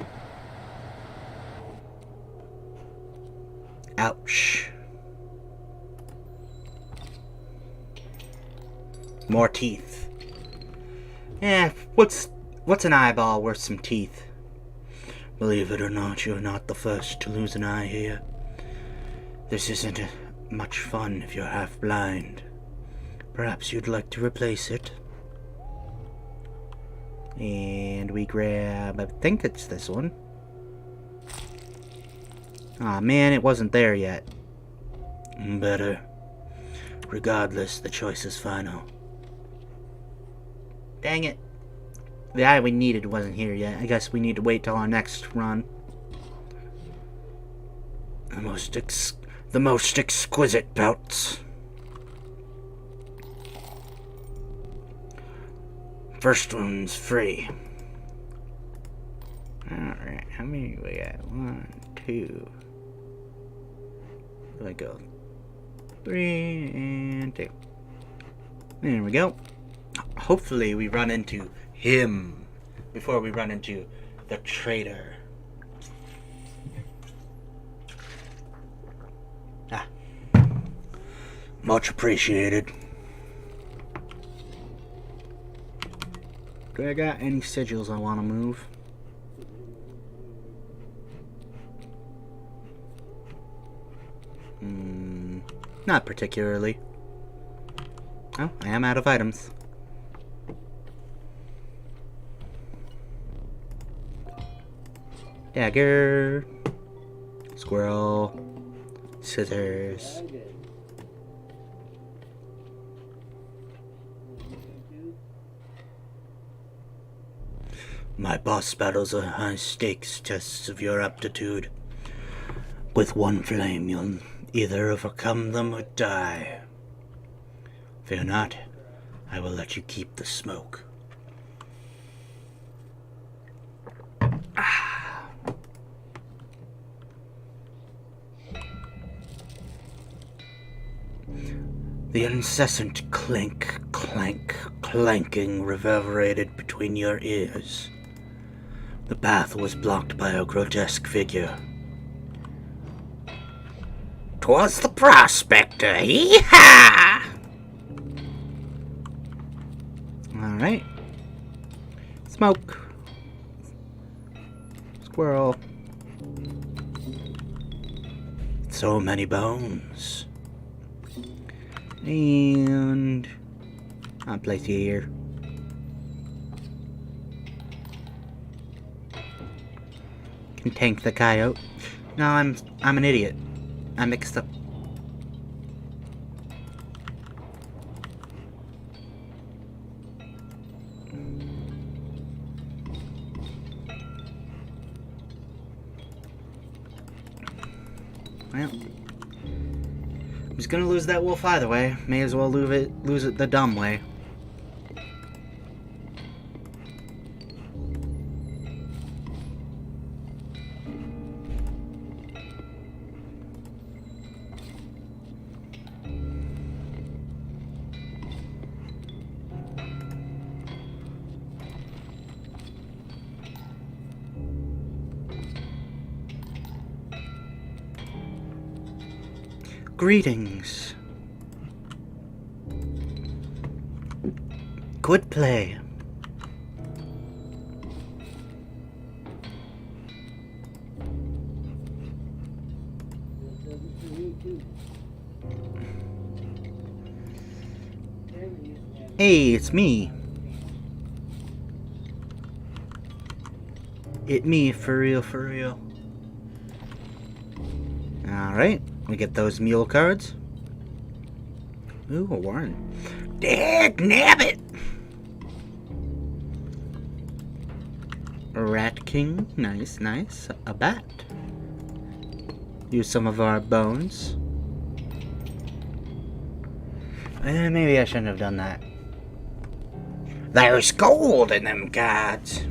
Ouch. More teeth. Eh, what's an eyeball worth some teeth? Believe it or not, you're not the first to lose an eye here. This isn't much fun if you're half blind. Perhaps you'd like to replace it. And we grab, I think it's this one. Aw, man, it wasn't there yet. Better. Regardless, the choice is final. Dang it. The eye we needed wasn't here yet. I guess we need to wait till our next run. The most exquisite belts. First one's free. Alright, how many we got? 1, 2. There we go. 3 and 2. There we go. Hopefully we run into him before we run into the traitor. Ah. Much appreciated. Do I got any sigils I want to move? Not particularly. Oh, I am out of items. Dagger. Squirrel. Scissors. My boss battles are high-stakes tests of your aptitude. With one flame, you'll either overcome them or die. Fear not, I will let you keep the smoke. The incessant clink, clank, clanking reverberated between your ears. The path was blocked by a grotesque figure. 'Twas the prospector, hee-ha! Alright. Smoke. Squirrel. So many bones. And I'll place you here. Can tank the coyote. No, I'm an idiot. I mixed up. Well, I'm just gonna lose that wolf either way. May as well lose it the dumb way. Greetings. Good play. Hey, it's me. It me, for real, for real. Alright, we get those mule cards. Ooh, a warren. Dagnabbit! Rat King, nice, nice. A bat. Use some of our bones. Maybe I shouldn't have done that. There's gold in them cards.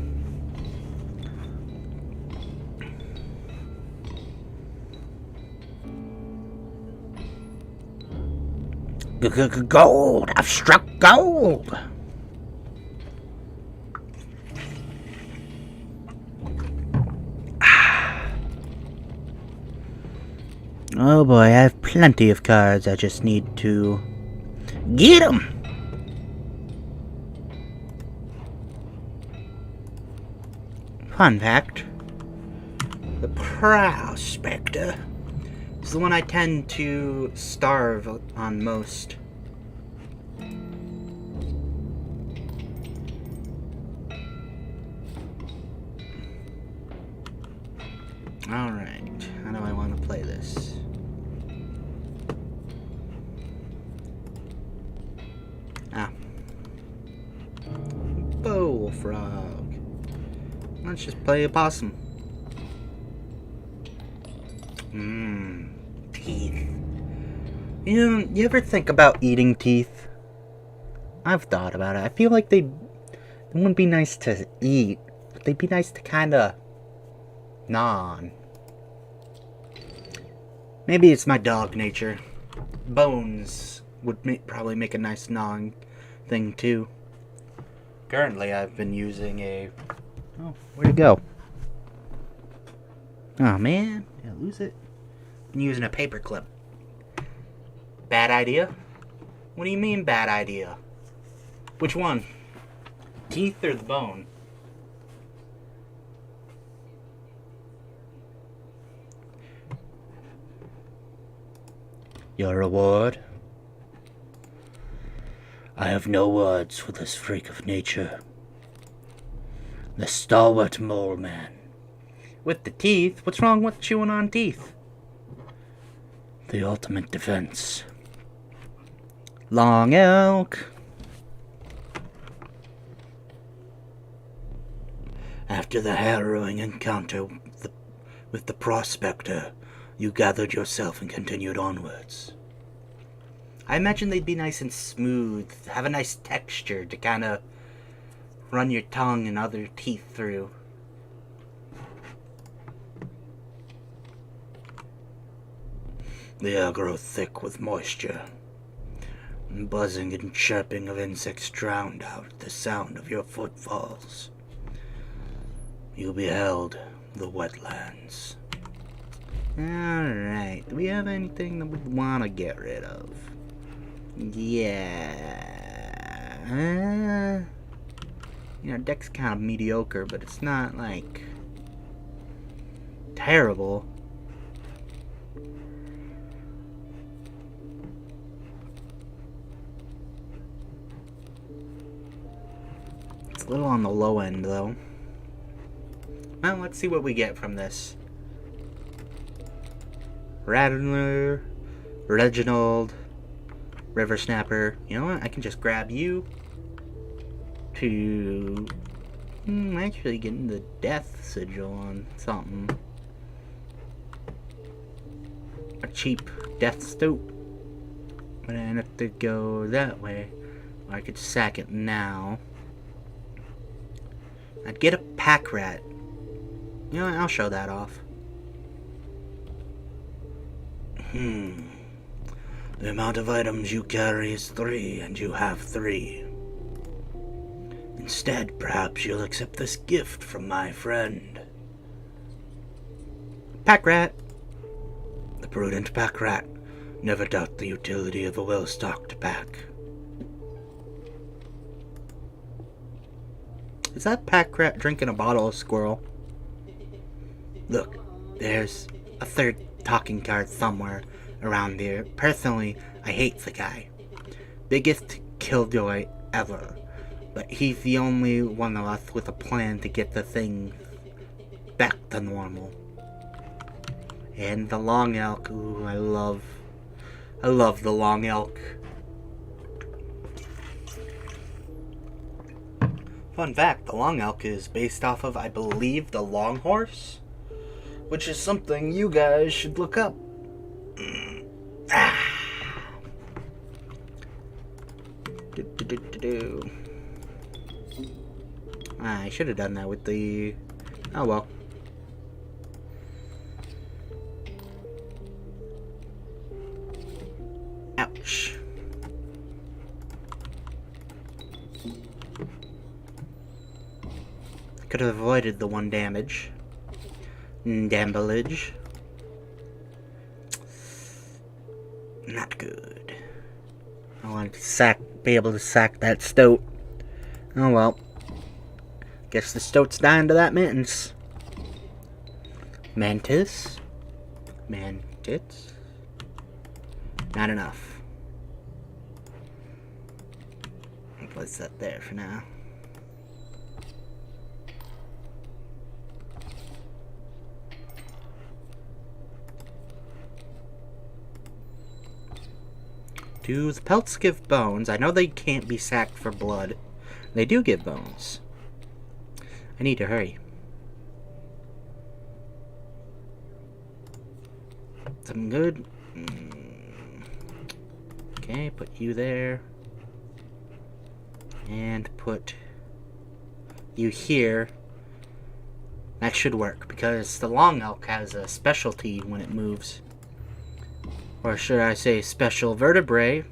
Gold! I've struck gold! Oh boy, I have plenty of cards. I just need to get them. Fun fact: the prospector is the one I tend to starve on most. Alright, how do I want to play this? Bullfrog. Let's just play a possum. Teeth. You ever think about eating teeth? I've thought about it. I feel like they wouldn't be nice to eat, but they'd be nice to kinda gnaw on. Maybe it's my dog nature. Bones would probably make a nice gnawing thing too. Currently, I've been using a... Oh, where'd it go? Oh man, did I lose it? I'm using a paper clip. Bad idea? What do you mean bad idea? Which one? Teeth or the bone? Your reward? I have no words for this freak of nature. The stalwart mole man. With the teeth? What's wrong with chewing on teeth? The ultimate defense. Long elk. After the harrowing encounter with the prospector, you gathered yourself and continued onwards. I imagine they'd be nice and smooth, have a nice texture to kind of run your tongue and other teeth through. The air grows thick with moisture. Buzzing and chirping of insects drowned out the sound of your footfalls. You beheld the wetlands. Alright, do we have anything that we want to get rid of? Yeah. Our deck's kind of mediocre, but it's not, like, terrible. It's a little on the low end, though. Well, let's see what we get from this. Rattler, Reginald, River Snapper. You know what? I can just grab you to actually getting the death sigil on something. cheap death stoat. But I have to go that way. Or I could sack it now. I'd get a pack rat. You know what? I'll show that off. The amount of items you carry is 3, and you have 3. Instead, perhaps you'll accept this gift from my friend. Pack rat. The prudent pack rat. Never doubt the utility of a well-stocked pack. Is that pack rat drinking a bottle of squirrel? Look, there's a third talking card somewhere around here. Personally, I hate the guy. Biggest killjoy ever. But he's the only one of us with a plan to get the thing back to normal. And the long elk, ooh, I love the long elk. Fun fact, the long elk is based off of, I believe, the long horse, which is something you guys should look up. I should have done that with the... Oh well. Ouch. Could have avoided the 1 damage. Damblage. Not good. I wanted to be able to sack that stoat. Oh well. Guess the stoat's dying to that mantis. Mantis? Mantis? Not enough. I'll place that there for now. Do the pelts give bones? I know they can't be sacked for blood. They do give bones. I need to hurry. Something good? Okay, put you there. And put you here. That should work, because the long elk has a specialty when it moves. Or should I say special vertebrae.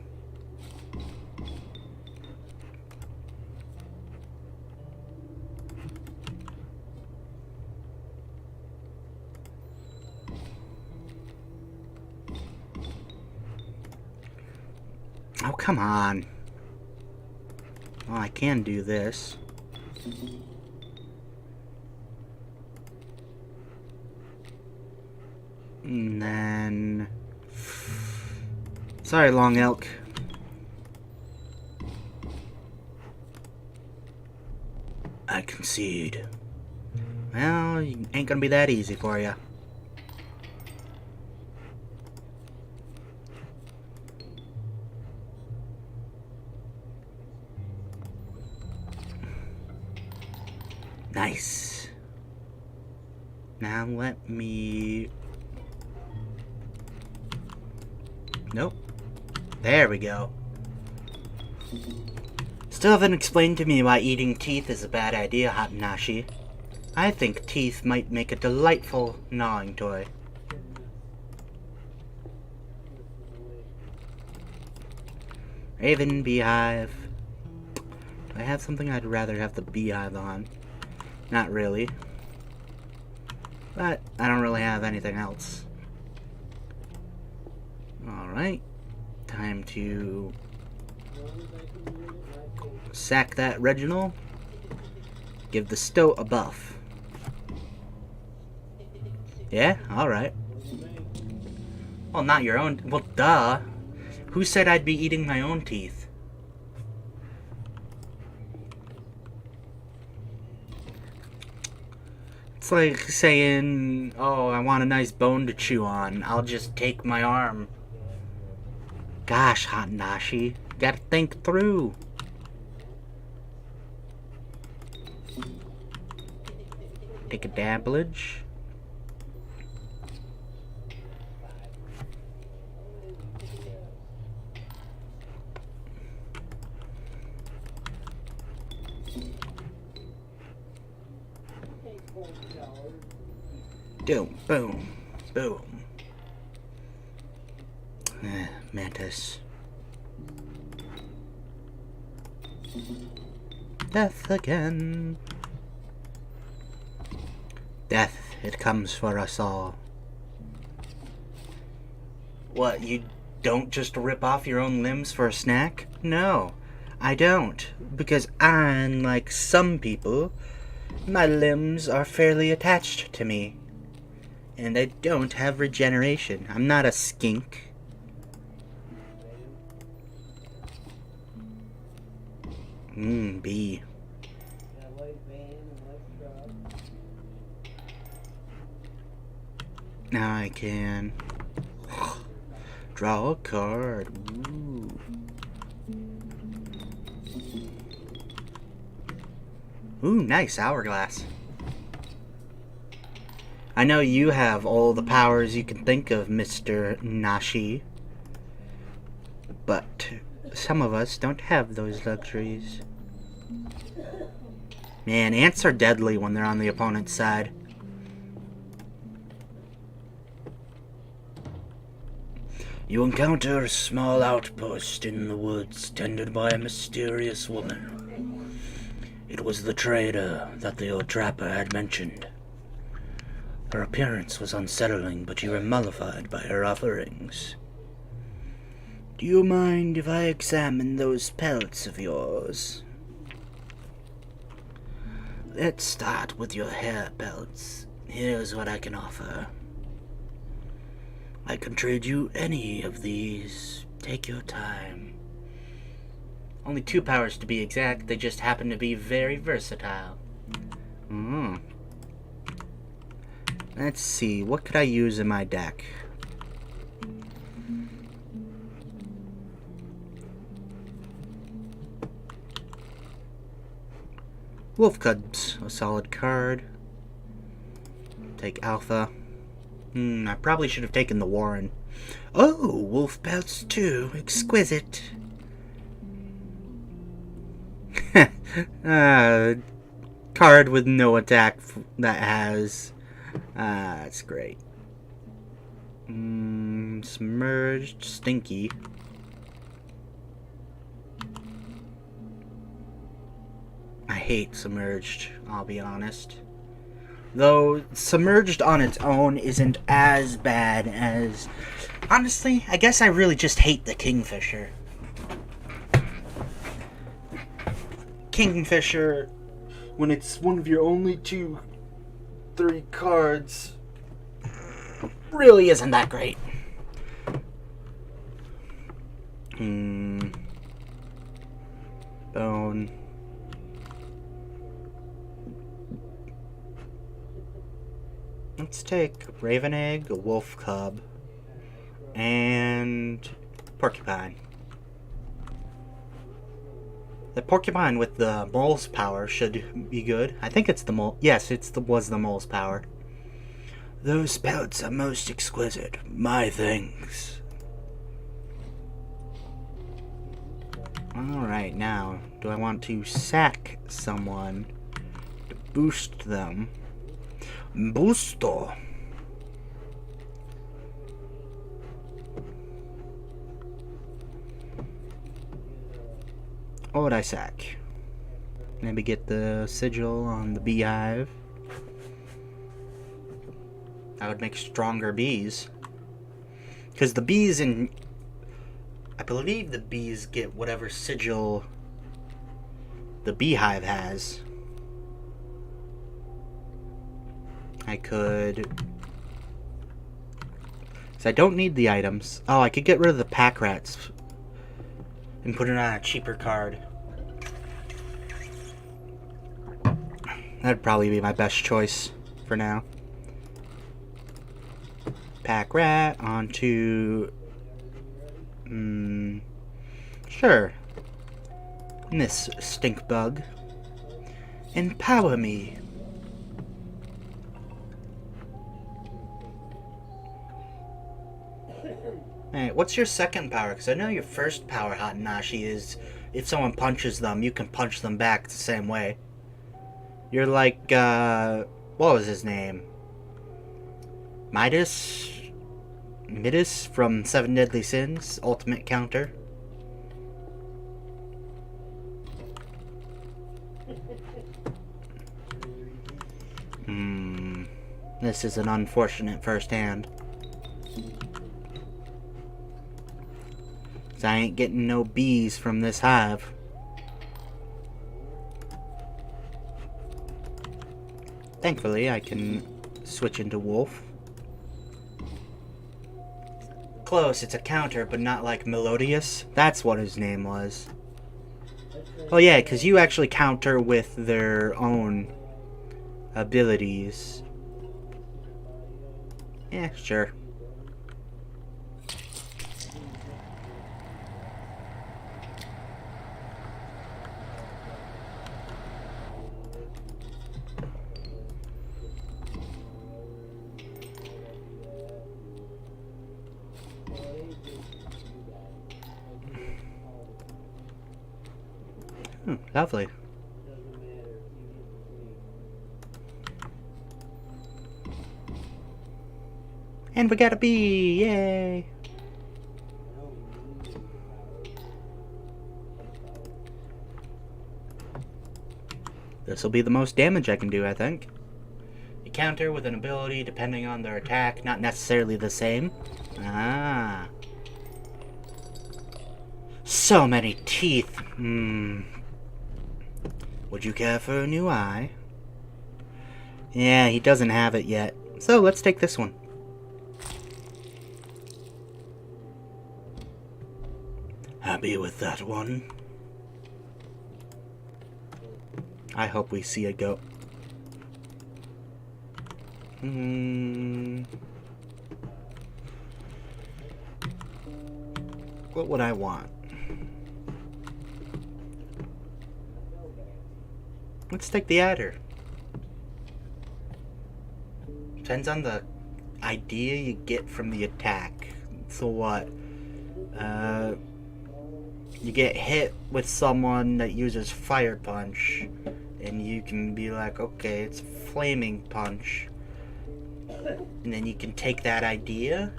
Oh, come on. Well, I can do this. And then... Sorry, long elk. I concede. Well, it ain't gonna be that easy for you. Nice. Now let me... Nope. There we go. Still haven't explained to me why eating teeth is a bad idea, Hatanashi. I think teeth might make a delightful gnawing toy. Raven, beehive. Do I have something I'd rather have the beehive on? Not really. But I don't really have anything else. Alright. Time to sack that Reginald. Give the stoat a buff. Yeah? Alright. Well, not your own. Well, duh. Who said I'd be eating my own teeth? It's like saying, oh, I want a nice bone to chew on. I'll just take my arm. Gosh, Hatanashi. Gotta think through. Take a dabblage. Boom, boom, boom. Mantis. Death again. Death, it comes for us all. What, you don't just rip off your own limbs for a snack? No, I don't. Because unlike some people, my limbs are fairly attached to me. And I don't have regeneration. I'm not a skink. B. Now I can draw a card. Ooh, nice hourglass. I know you have all the powers you can think of, Mr. Nashi. But some of us don't have those luxuries. Man, ants are deadly when they're on the opponent's side. You encounter a small outpost in the woods tended by a mysterious woman. It was the trader that the old trapper had mentioned. Her appearance was unsettling, but you were mollified by her offerings. Do you mind if I examine those pelts of yours? Let's start with your hair pelts. Here's what I can offer. I can trade you any of these. Take your time. Only 2 powers to be exact. They just happen to be very versatile. Let's see. What could I use in my deck? Wolf Cubs, a solid card. Take Alpha. I probably should have taken the Warren. Oh, Wolf Pelts too. Exquisite. Card with no attack that has... that's great. Submerged, Stinky. I hate Submerged, I'll be honest. Though, Submerged on its own isn't as bad as... Honestly, I guess I really just hate the Kingfisher. Kingfisher, when it's one of your only 2, 3 cards, really isn't that great. Bone. Let's take Raven Egg, a Wolf Cub, and Porcupine. The Porcupine with the mole's power should be good. I think it's the mole. Yes, was the mole's power. Those pelts are most exquisite. My things. Alright, now, do I want to sack someone to boost them? Boosto. What would I sack? Maybe get the sigil on the beehive. That would make stronger bees. Because the bees in... I believe the bees get whatever sigil the beehive has. I could... So I don't need the items. Oh, I could get rid of the pack rats and put it on a cheaper card. That'd probably be my best choice for now. Pack rat onto... sure. Miss Stink Bug. Empower me. Alright, what's your second power? Because I know your first power, Hatanashi, is if someone punches them, you can punch them back the same way. You're like, what was his name? Midas from Seven Deadly Sins, ultimate counter. This is an unfortunate first hand. So I ain't getting no bees from this hive. Thankfully, I can switch into wolf. Close, it's a counter, but not like Melodious. That's what his name was. Oh yeah, because you actually counter with their own abilities. Yeah, sure. Lovely. And we got a bee! Yay! This will be the most damage I can do, I think. You counter with an ability depending on their attack, not necessarily the same. Ah. So many teeth. Would you care for a new eye? Yeah, he doesn't have it yet. So let's take this one. Happy with that one? I hope we see a goat. What would I want? Let's take the adder. Depends on the idea you get from the attack. So what? You get hit with someone that uses fire punch, and you can be like, okay, it's flaming punch. And then you can take that idea.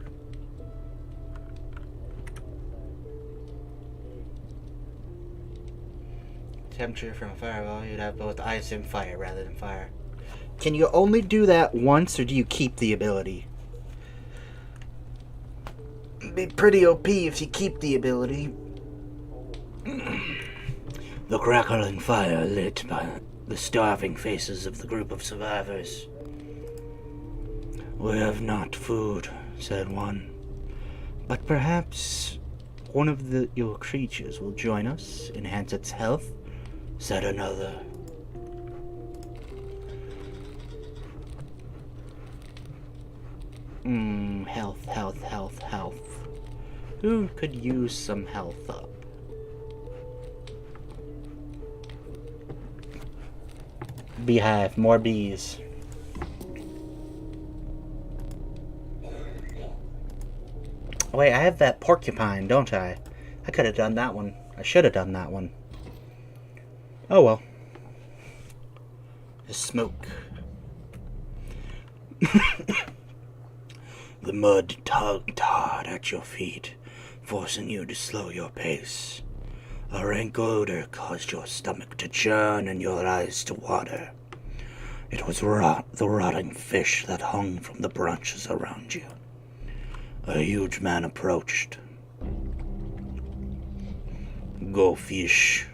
Temperature from a fireball, you'd have both ice and fire rather than fire. Can you only do that once, or do you keep the ability? It'd be pretty OP if you keep the ability. The crackling fire lit by the starving faces of the group of survivors. We have not food, said one. But perhaps one of your creatures will join us, enhance its health, said another. Health. Who could use some health up? Beehive, more bees. Wait, I have that porcupine, don't I? I could have done that one. I should have done that one. Oh well. The smoke. The mud tugged hard at your feet, forcing you to slow your pace. A rank odor caused your stomach to churn and your eyes to water. It was the rotting fish that hung from the branches around you. A huge man approached. Go fish.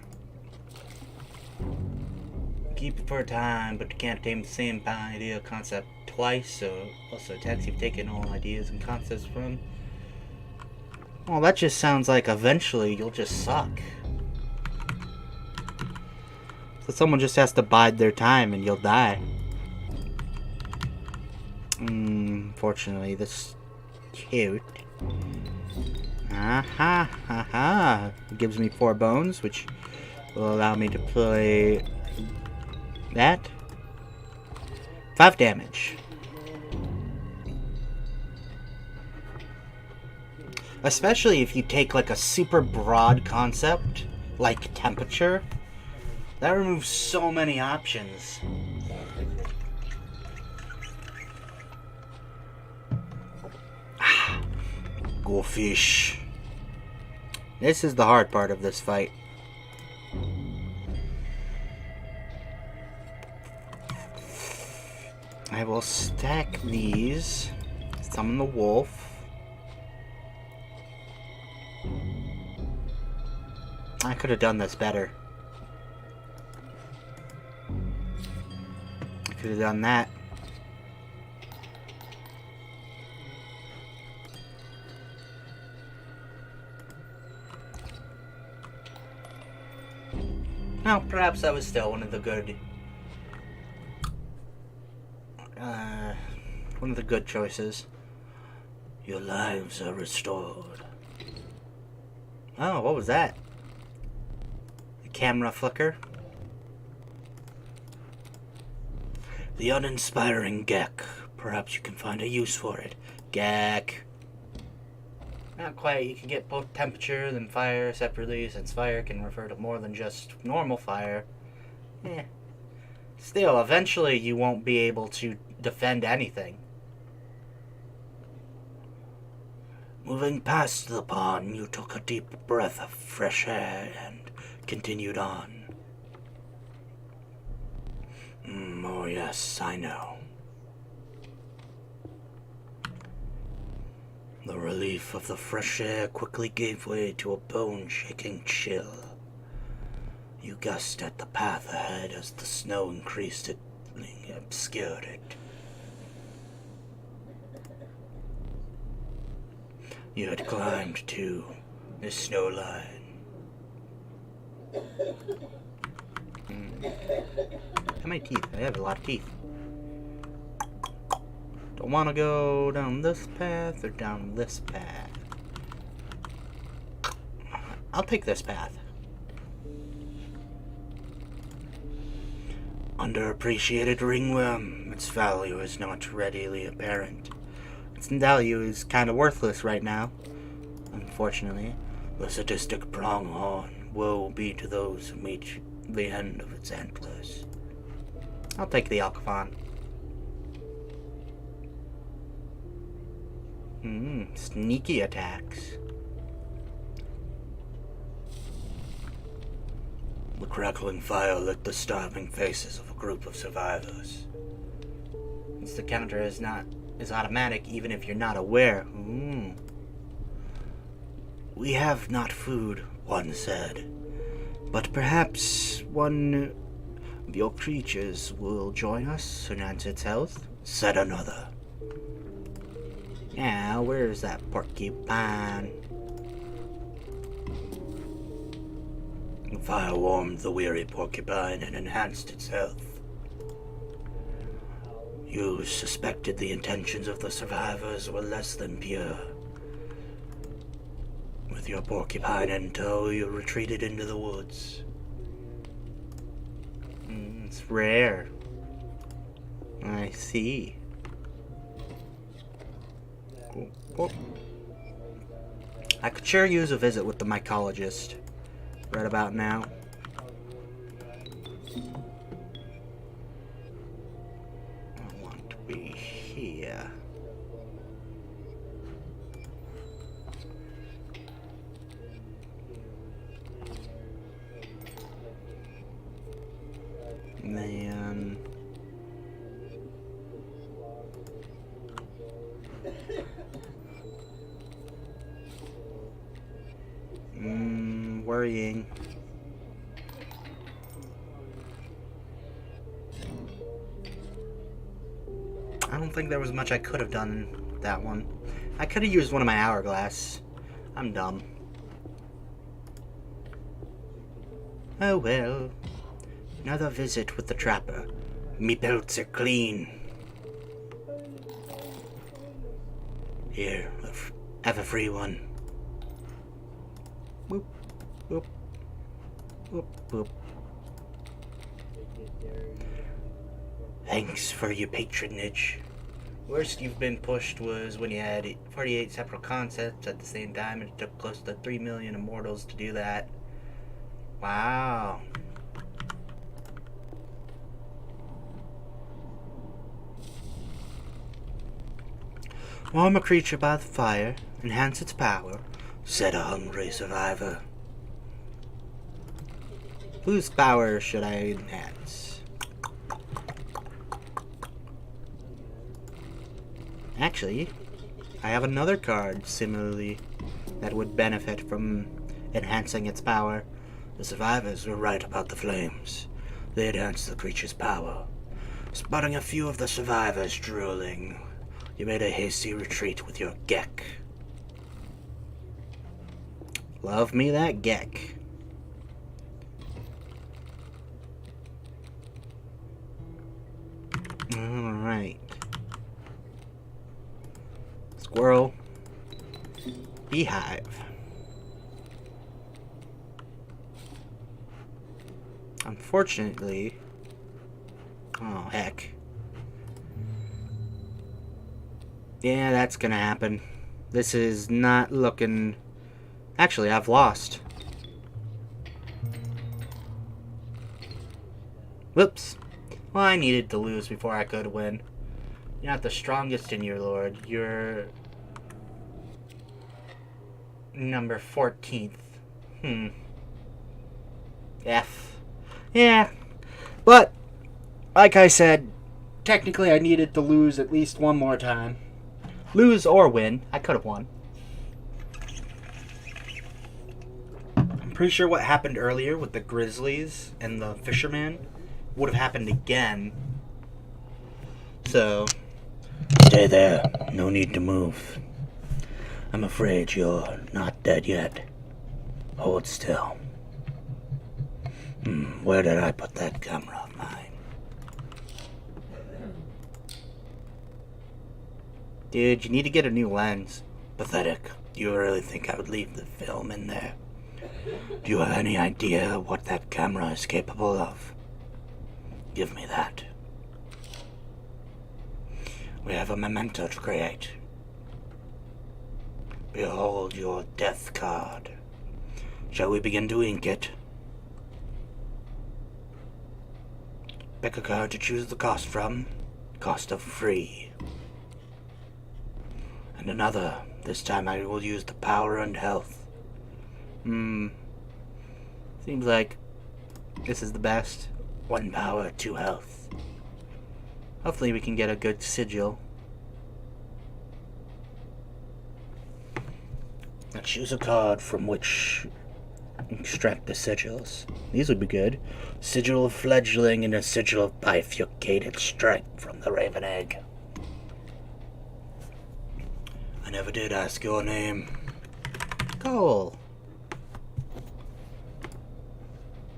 Keep it for a time, but you can't tame the same idea or concept twice, so also attacks you've taken all ideas and concepts from. Well, that just sounds like eventually you'll just suck. So someone just has to bide their time and you'll die. Fortunately, this is cute. It gives me 4 bones, which will allow me to play that. 5 damage. Especially if you take like a super broad concept, like temperature. That removes so many options. Go fish. This is the hard part of this fight. I will stack these. Summon the wolf. I could have done this better. I could have done that. Well, perhaps that was still one of the good choices. Your lives are restored. Oh, what was that? The camera flicker? The uninspiring Gek. Perhaps you can find a use for it. Gek. Not quite. You can get both temperature and fire separately, since fire can refer to more than just normal fire. Still, eventually you won't be able to defend anything. Moving past the pond, you took a deep breath of fresh air and continued on. Oh yes, I know. The relief of the fresh air quickly gave way to a bone-shaking chill. You guessed at the path ahead as the snow increased it, obscured it. You had climbed to the snow line. How many teeth? I have a lot of teeth. Don't want to go down this path or down this path. I'll take this path. Underappreciated ringworm. Its value is not readily apparent. Its value is kind of worthless right now, unfortunately. The sadistic pronghorn. Woe be to those who meet the end of its antlers. I'll take the Alcafon. Sneaky attacks. The crackling fire lit the starving faces of a group of survivors. Since the counter is automatic even if you're not aware. We have not food, one said. But perhaps one of your creatures will join us and enhance its health, said another. Now, where's that porcupine? The fire warmed the weary porcupine and enhanced its health. You suspected the intentions of the survivors were less than pure. With your porcupine in tow, you retreated into the woods. It's rare. I see. Oh. I could sure use a visit with the mycologist right about now. I want to be here. Man. Worrying. I don't think there was much I could have done with that one. I could have used one of my hourglass. I'm dumb. Oh well. Another visit with the trapper. Me belts are clean. Here, have a free one. Whoop, whoop, whoop, whoop. Thanks for your patronage. Worst you've been pushed was when you had 48 separate concepts at the same time, and it took close to 3 million immortals to do that. Wow. Warm a creature by the fire, enhance its power, set a hungry survivor. Whose power should I enhance? Actually, I have another card similarly that would benefit from enhancing its power. The survivors were right about the flames. They enhanced the creature's power. Spotting a few of the survivors drooling, you made a hasty retreat with your Gek. Love me that Gek. Alright. Squirrel. Beehive. Unfortunately... Oh, heck. Yeah, that's gonna happen. This is not looking... Actually, I've lost. Whoops. Well, I needed to lose before I could win. You're not the strongest in your lord. You're... number 14th. F. Yeah. But, like I said, technically I needed to lose at least one more time. Lose or win. I could have won. I'm pretty sure what happened earlier with the Grizzlies and the Fisherman would have happened again. So, stay there. No need to move. I'm afraid you're not dead yet. Hold still. Where did I put that camera of mine? Dude, you need to get a new lens. Pathetic. Do you really think I would leave the film in there? Do you have any idea what that camera is capable of? Give me that. We have a memento to create. Behold your death card. Shall we begin to ink it? Pick a card to choose the cost from. Cost of free. And another. This time I will use the power and health. Seems like this is the best. 1 power, 2 health. Hopefully we can get a good sigil. Now choose a card from which extract the sigils. These would be good. Sigil of Fledgling and a sigil of bifurcated strength from the Raven Egg. I never did ask your name. Cole.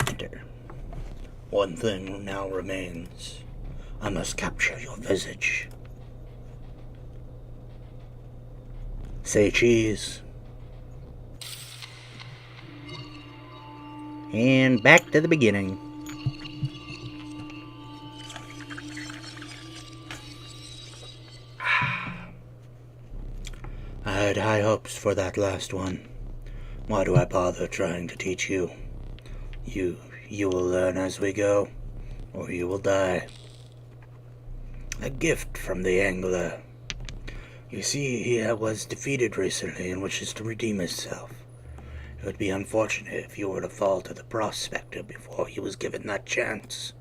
Enter. One thing now remains. I must capture your visage. Say cheese. And back to the beginning. I had high hopes for that last one. Why do I bother trying to teach you? You will learn as we go, or you will die. A gift from the angler. You see, he was defeated recently and wishes to redeem himself. It would be unfortunate if you were to fall to the prospector before he was given that chance.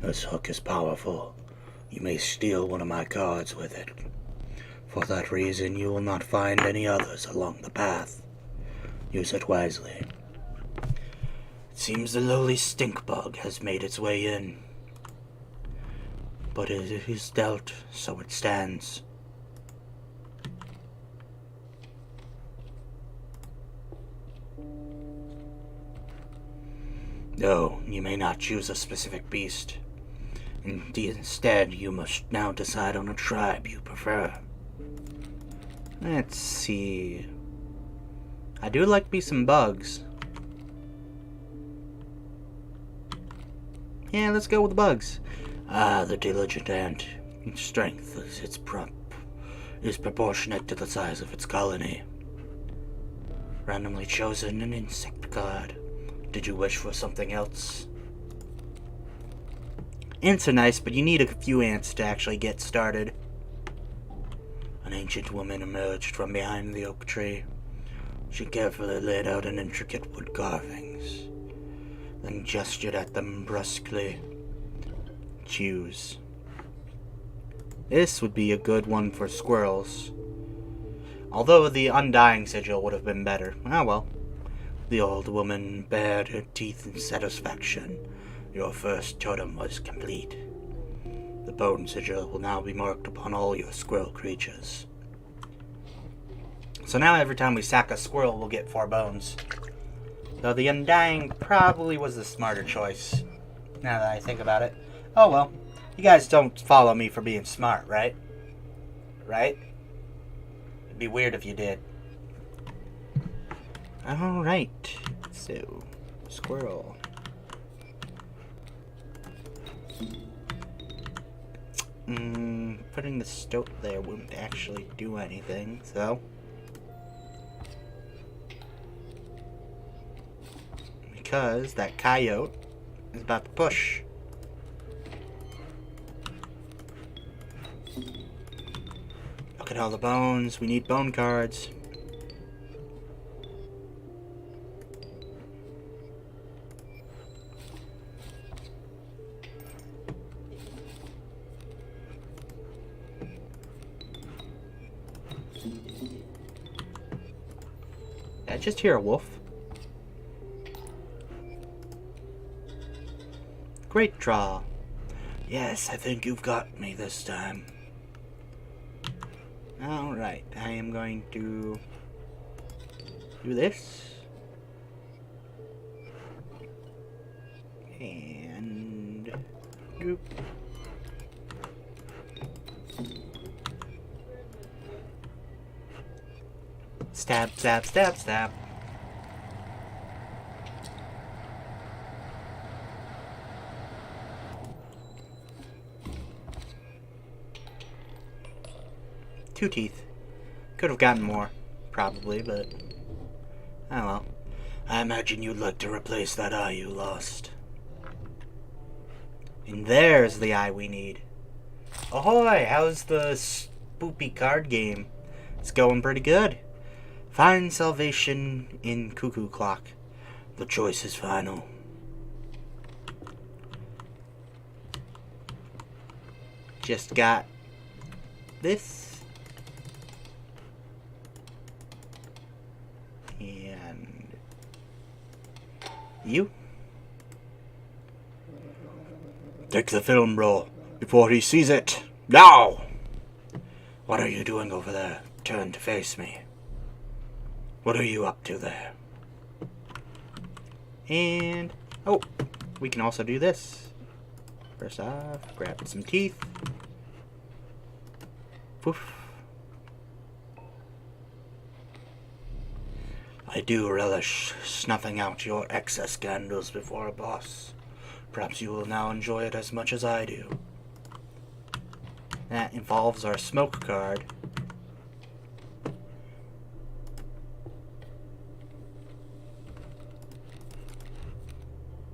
This hook is powerful. You may steal one of my cards with it. For that reason, you will not find any others along the path. Use it wisely. It seems the lowly stink bug has made its way in. But it is dealt, so it stands. No, you may not choose a specific beast. Instead, you must now decide on a tribe you prefer. Let's see. I do like me some bugs. Yeah, let's go with the bugs. The diligent ant. Its strength is proportionate to the size of its colony. Randomly chosen an insect card. Did you wish for something else? Ants are nice, but you need a few ants to actually get started. An ancient woman emerged from behind the oak tree. She carefully laid out an intricate wood carvings, then gestured at them brusquely. Choose. This would be a good one for squirrels. Although the undying sigil would have been better. Ah well. The old woman bared her teeth in satisfaction. Your first totem was complete. The bone sigil will now be marked upon all your squirrel creatures. So now every time we sack a squirrel, we'll get 4 bones. Though the undying probably was the smarter choice, now that I think about it. Oh well. You guys don't follow me for being smart, right? Right? It'd be weird if you did. Alright. So, squirrel. Putting the stoat there wouldn't actually do anything, so. Because that coyote is about to push. Look at all the bones. We need bone cards. I just hear a wolf. Great draw. Yes, I think you've got me this time. Alright, I am going to do this. And doop. Stab, stab, stab, stab. Two teeth. Could have gotten more, probably, but oh well. I imagine you'd like to replace that eye you lost. And there's the eye we need. Ahoy! How's the spoopy card game? It's going pretty good. Find salvation in Cuckoo Clock. The choice is final. Just got this. And you. Take the film roll before he sees it. Now! What are you doing over there? Turn to face me. What are you up to there? And, oh, we can also do this. First off, grab some teeth. Poof. I do relish snuffing out your excess candles before a boss. Perhaps you will now enjoy it as much as I do. That involves our smoke card.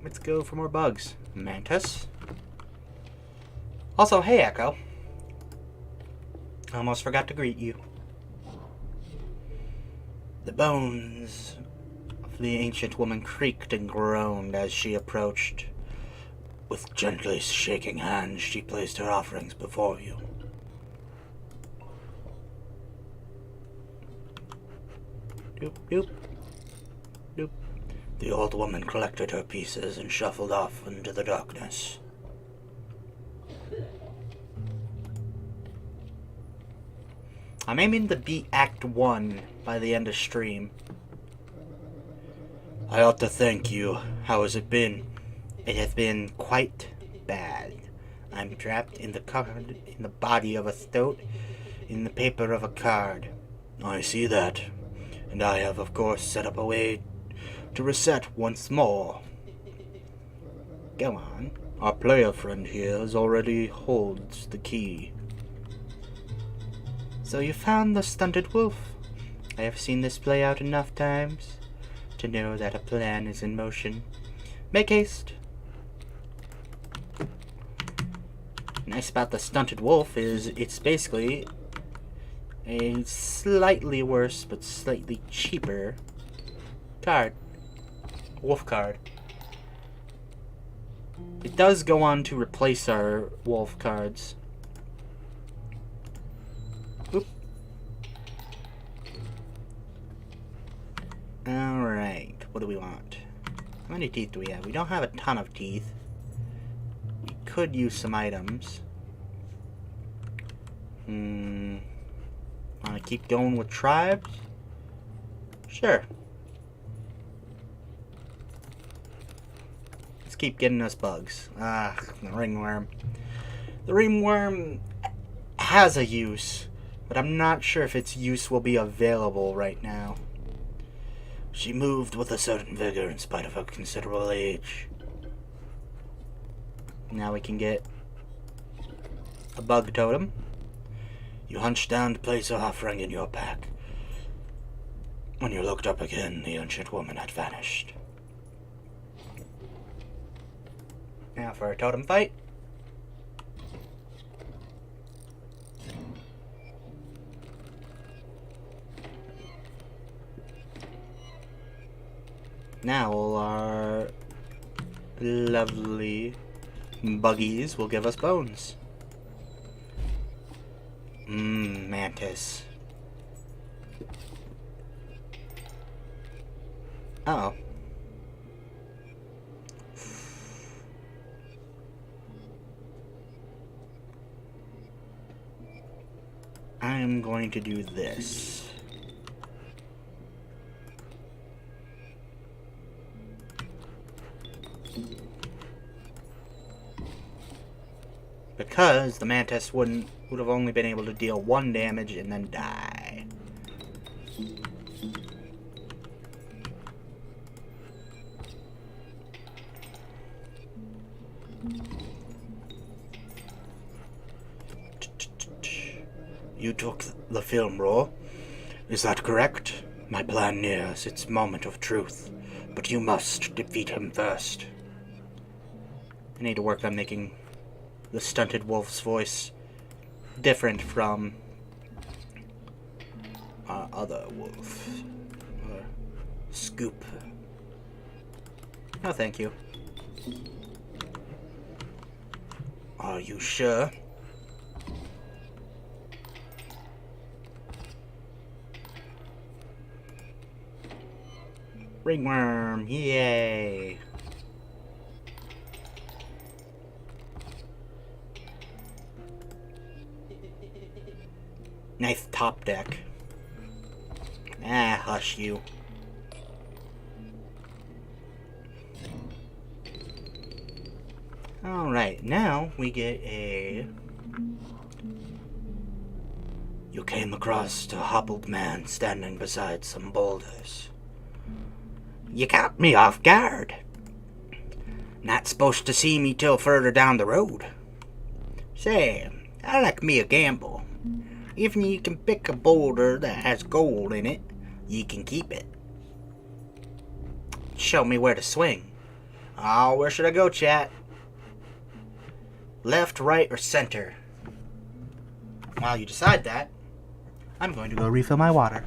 Let's go for more bugs. Mantis. Also, hey Echo. I almost forgot to greet you. The bones of the ancient woman creaked and groaned as she approached. With gently shaking hands, she placed her offerings before you. Doop, doop, doop. The old woman collected her pieces and shuffled off into the darkness. I'm aiming to beat Act 1 by the end of stream. I ought to thank you. How has it been? It has been quite bad. I'm trapped in the body of a stoat, in the paper of a card. I see that. And I have, of course, set up a way to reset once more. Go on. Our player friend here already holds the key. So you found the stunted wolf. I have seen this play out enough times to know that a plan is in motion. Make haste. Nice about the stunted wolf is it's basically a slightly worse but slightly cheaper card. Wolf card. It does go on to replace our wolf cards. Oop. Alright, what do we want? How many teeth do we have? We don't have a ton of teeth. We could use some items. Want to keep going with tribes? Sure. Let's keep getting us bugs. Ah, the ringworm. The ringworm has a use, but I'm not sure if its use will be available right now. She moved with a certain vigor in spite of her considerable age. Now we can get a bug totem. You hunched down to place her offering in your pack. When you looked up again, the ancient woman had vanished. Now for a totem fight. Now all our lovely buggies will give us bones. Mantis. Uh-oh. I'm going to do this. Because the mantis would have only been able to deal 1 damage and then die. You took the film role. Is that correct? My plan nears its moment of truth, but you must defeat him first. I need to work on making the stunted wolf's voice different from our other wolf. Scoop. No, thank you. Are you sure? Ringworm, yay! Nice top deck. Ah, hush you. Alright, now we get a... You came across a hobbled man standing beside some boulders. You caught me off guard. Not supposed to see me till further down the road. Say, I like me a gamble. If you can pick a boulder that has gold in it, you can keep it. Show me where to swing. Oh, where should I go, chat? Left, right, or center? While you decide that, I'm going to go refill my water.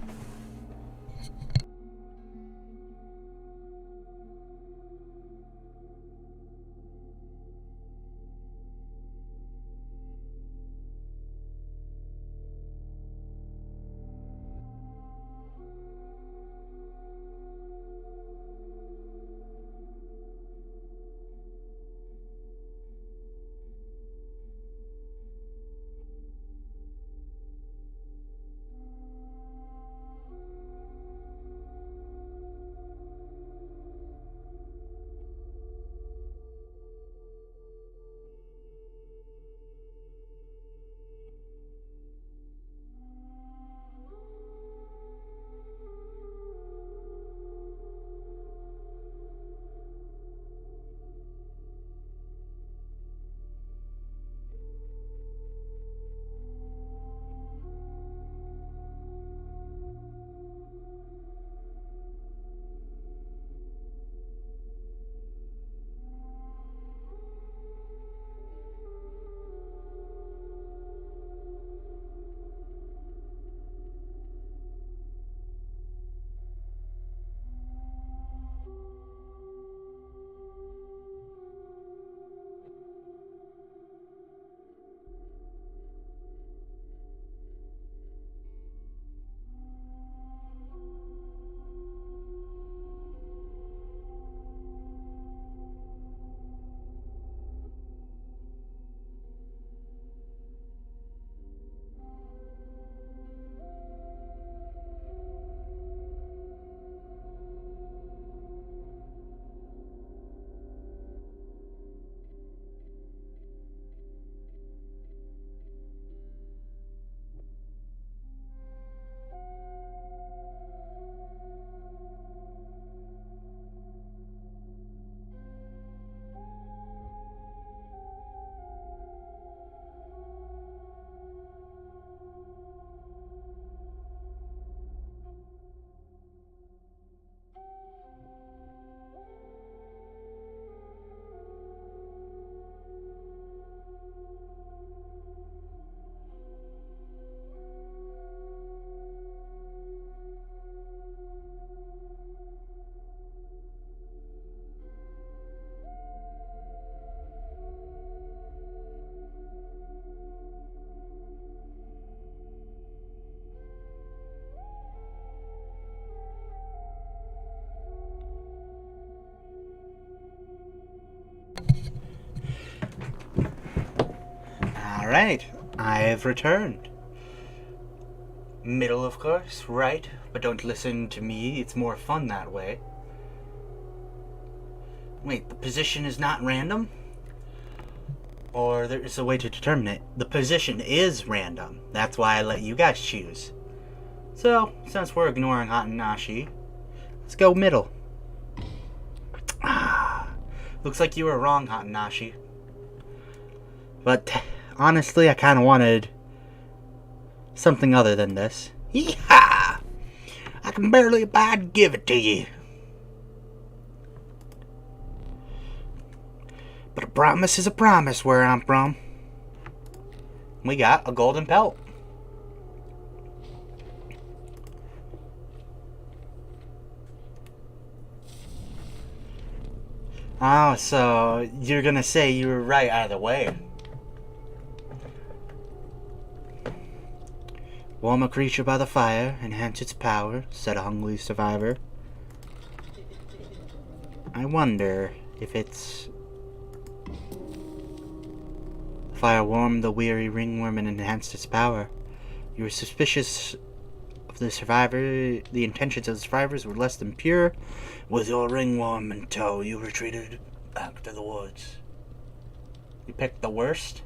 Alright, I have returned. Middle, of course, right? But don't listen to me, it's more fun that way. Wait, the position is not random? Or there is a way to determine it. The position is random. That's why I let you guys choose. So, since we're ignoring Hatanashi, let's go middle. Looks like you were wrong, Hatanashi. But, honestly, I kind of wanted something other than this. Yeehaw! I can barely abide to give it to you. But a promise is a promise where I'm from. We got a golden pelt. Oh, so you're gonna say you were right either way. Warm a creature by the fire, enhance its power, said a hungry survivor. I wonder if it's... Fire warmed the weary ringworm and enhanced its power. You were suspicious of the survivor. The intentions of the survivors were less than pure. With your ringworm in tow, you retreated back to the woods. You picked the worst?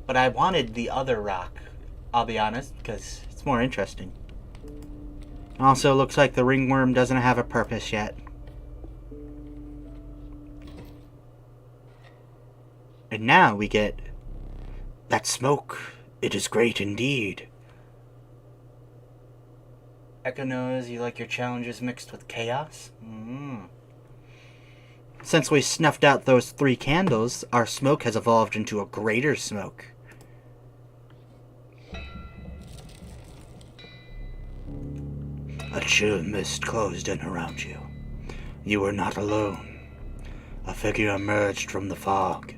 But I wanted the other rock, I'll be honest, because it's more interesting. Also, looks like the ringworm doesn't have a purpose yet. And now we get... That smoke, it is great indeed. Echo knows you like your challenges mixed with chaos? Since we snuffed out those 3 candles, our smoke has evolved into a greater smoke. A chill mist closed in around you. You were not alone. A figure emerged from the fog.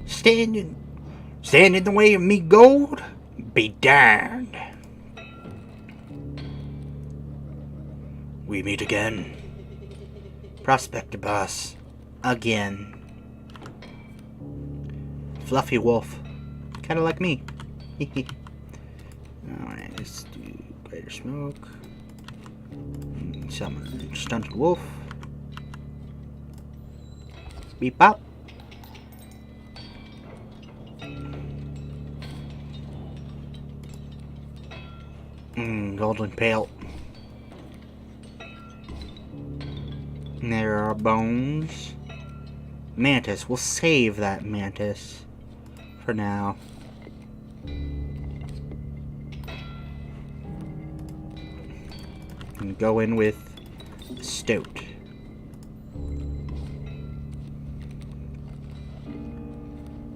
Stand in the way of me gold? Be darned. We meet again. Prospector boss. Again. Fluffy wolf. Kinda like me. Alright, let's do greater smoke. Summon stunted wolf. Beep bop. Golden pale. And there are bones. Mantis. We'll save that mantis for now. And go in with Stoat.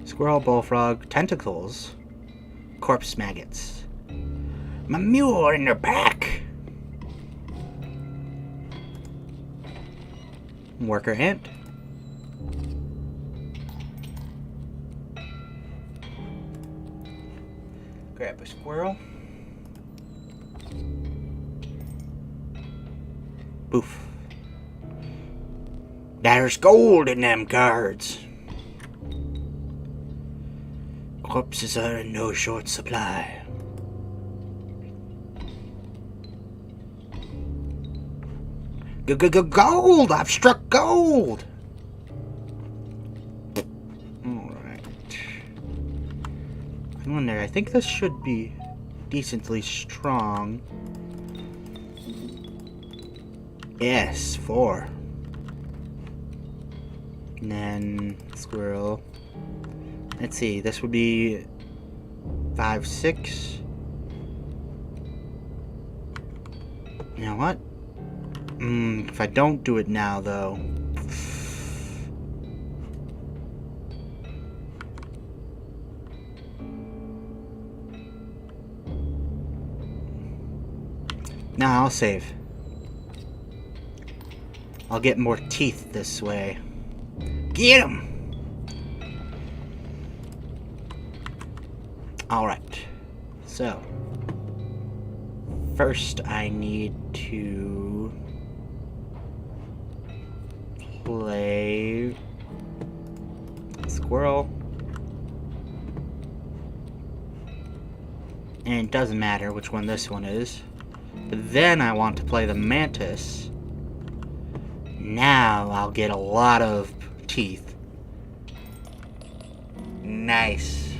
Squirrel, bullfrog, tentacles, corpse maggots. My mule in their pack. Worker ant. Grab a squirrel. Boof. There's gold in them cards. Corpses are in no short supply. Gold! I've struck gold! Alright. I wonder, I think this should be decently strong. Yes, 4. And then squirrel. Let's see, this would be 5, 6. You know what? If I don't do it now, though. Nah, I'll save. I'll get more teeth this way. Get 'em! Alright. So. First, I need to play squirrel. And it doesn't matter which one this one is. But then I want to play the mantis. Now I'll get a lot of teeth. Nice.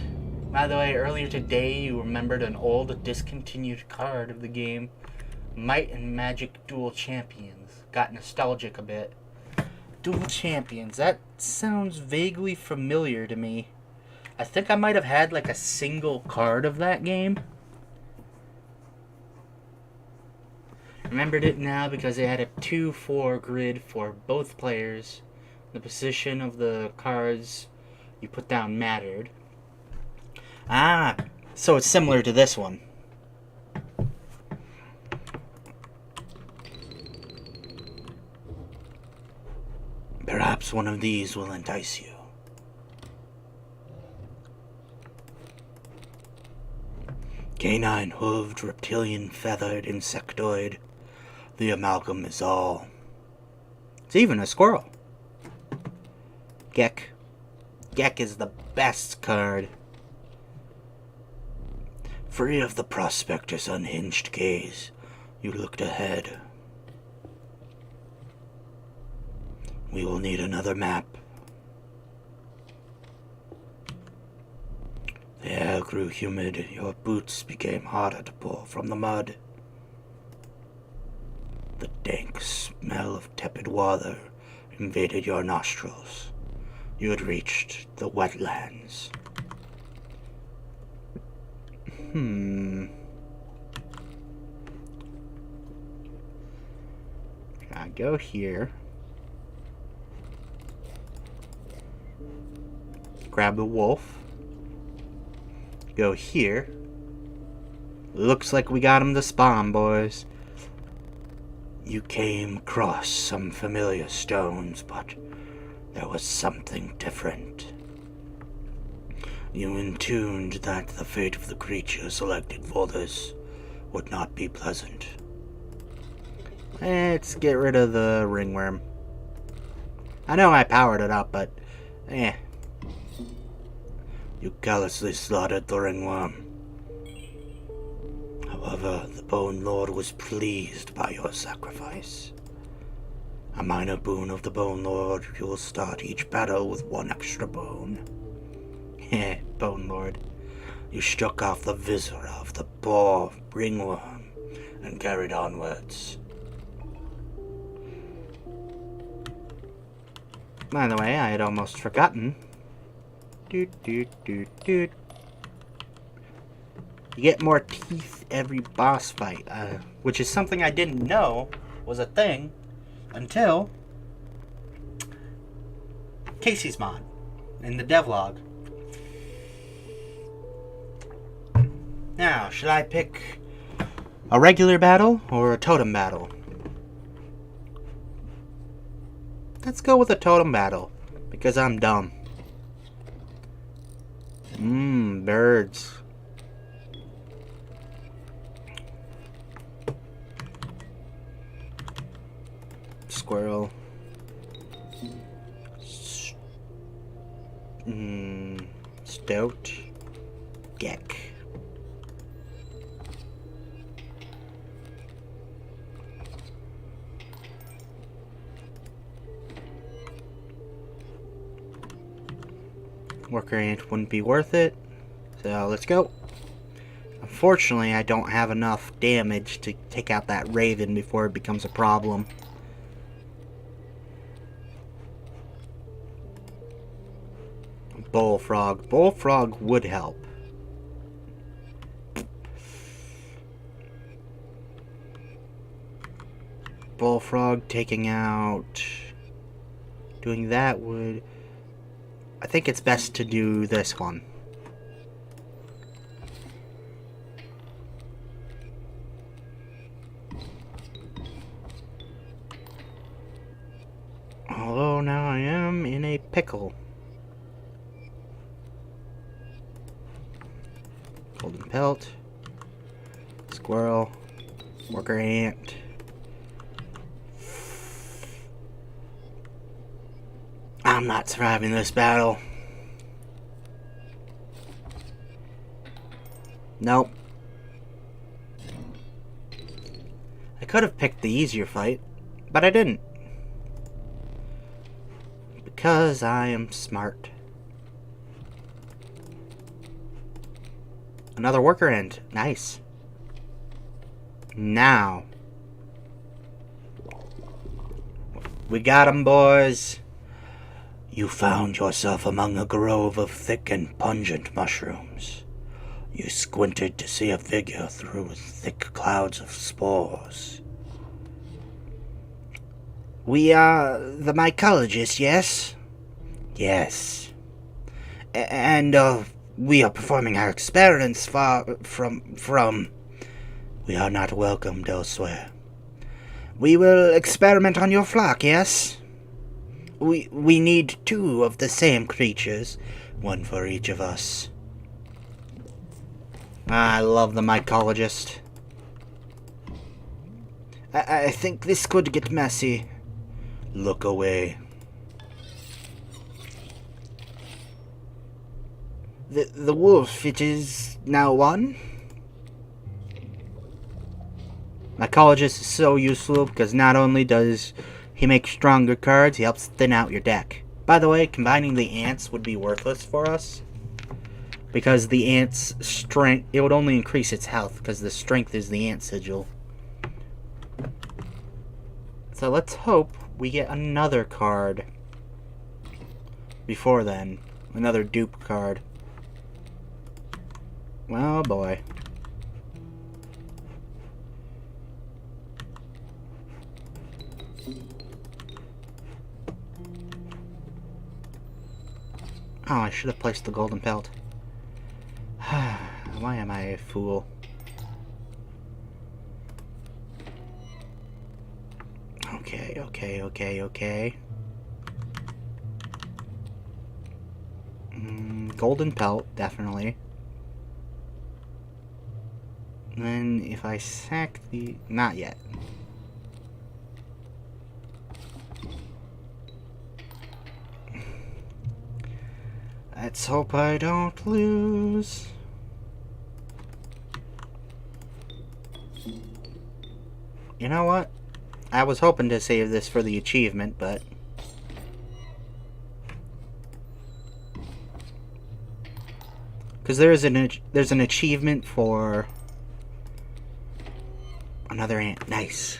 By the way, earlier today you remembered an old discontinued card of the game, Might and Magic Dual Champions. Got nostalgic a bit. Dual Champions, that sounds vaguely familiar to me. I think I might have had like a single card of that game. Remembered it now because it had a 2-4 grid for both players. The position of the cards you put down mattered. Ah, so it's similar to this one. Perhaps one of these will entice you. Canine hooved, reptilian feathered, insectoid. The amalgam is all. It's even a squirrel. Gek. Gek is the best card. Free of the prospector's unhinged gaze, you looked ahead. We will need another map. The air grew humid, your boots became harder to pull from the mud. The dank smell of tepid water invaded your nostrils. You had reached the wetlands. I go here. Grab the wolf. Go here. Looks like we got him to spawn, boys. You came across some familiar stones, but there was something different. You intuned that the fate of the creature selected for this would not be pleasant. Let's get rid of the ringworm. I know I powered it up, but You callously slaughtered the ringworm. However, the Bone Lord was pleased by your sacrifice. A minor boon of the Bone Lord, you will start each battle with 1 extra bone. Bone Lord. You struck off the viscera of the poor ringworm and carried onwards. By the way, I had almost forgotten. You get more teeth every boss fight, which is something I didn't know was a thing until Casey's mod in the devlog. Now, should I pick a regular battle or a totem battle? Let's go with a totem battle, because I'm dumb. Birds. Squirrel. Stoat. Gek. Worker ant wouldn't be worth it, so let's go. Unfortunately, I don't have enough damage to take out that raven before it becomes a problem. Bullfrog. Bullfrog would help. Bullfrog taking out... Doing that would... I think it's best to do this one. Although now I am in a pickle. Golden pelt. Squirrel. Worker ant. I'm not surviving this battle. Nope. I could have picked the easier fight, but I didn't. Because I am smart. Another worker end. Nice. Now. We got 'em, boys. You found yourself among a grove of thick and pungent mushrooms. You squinted to see a figure through thick clouds of spores. We are the mycologists, yes? Yes. And we are performing our experiments far from... We are not welcomed elsewhere. We will experiment on your flock, yes? We need 2 of the same creatures, 1 for each of us. I love the mycologist. I think this could get messy. Look away. The wolf, it is now 1? Mycologist is so useful because not only does he make stronger cards, he helps thin out your deck. By the way, combining the ants would be worthless for us. Because the ant's strength, it would only increase its health because the strength is the ant sigil. So let's hope we get another card before then. Another dupe card. Oh boy. Oh, I should have placed the golden pelt. Why am I a fool? Okay. Golden pelt, definitely. And then if I sack the... Not yet. Let's hope I don't lose. You know what? I was hoping to save this for the achievement, but... Because there's an achievement for... Another ant. Nice.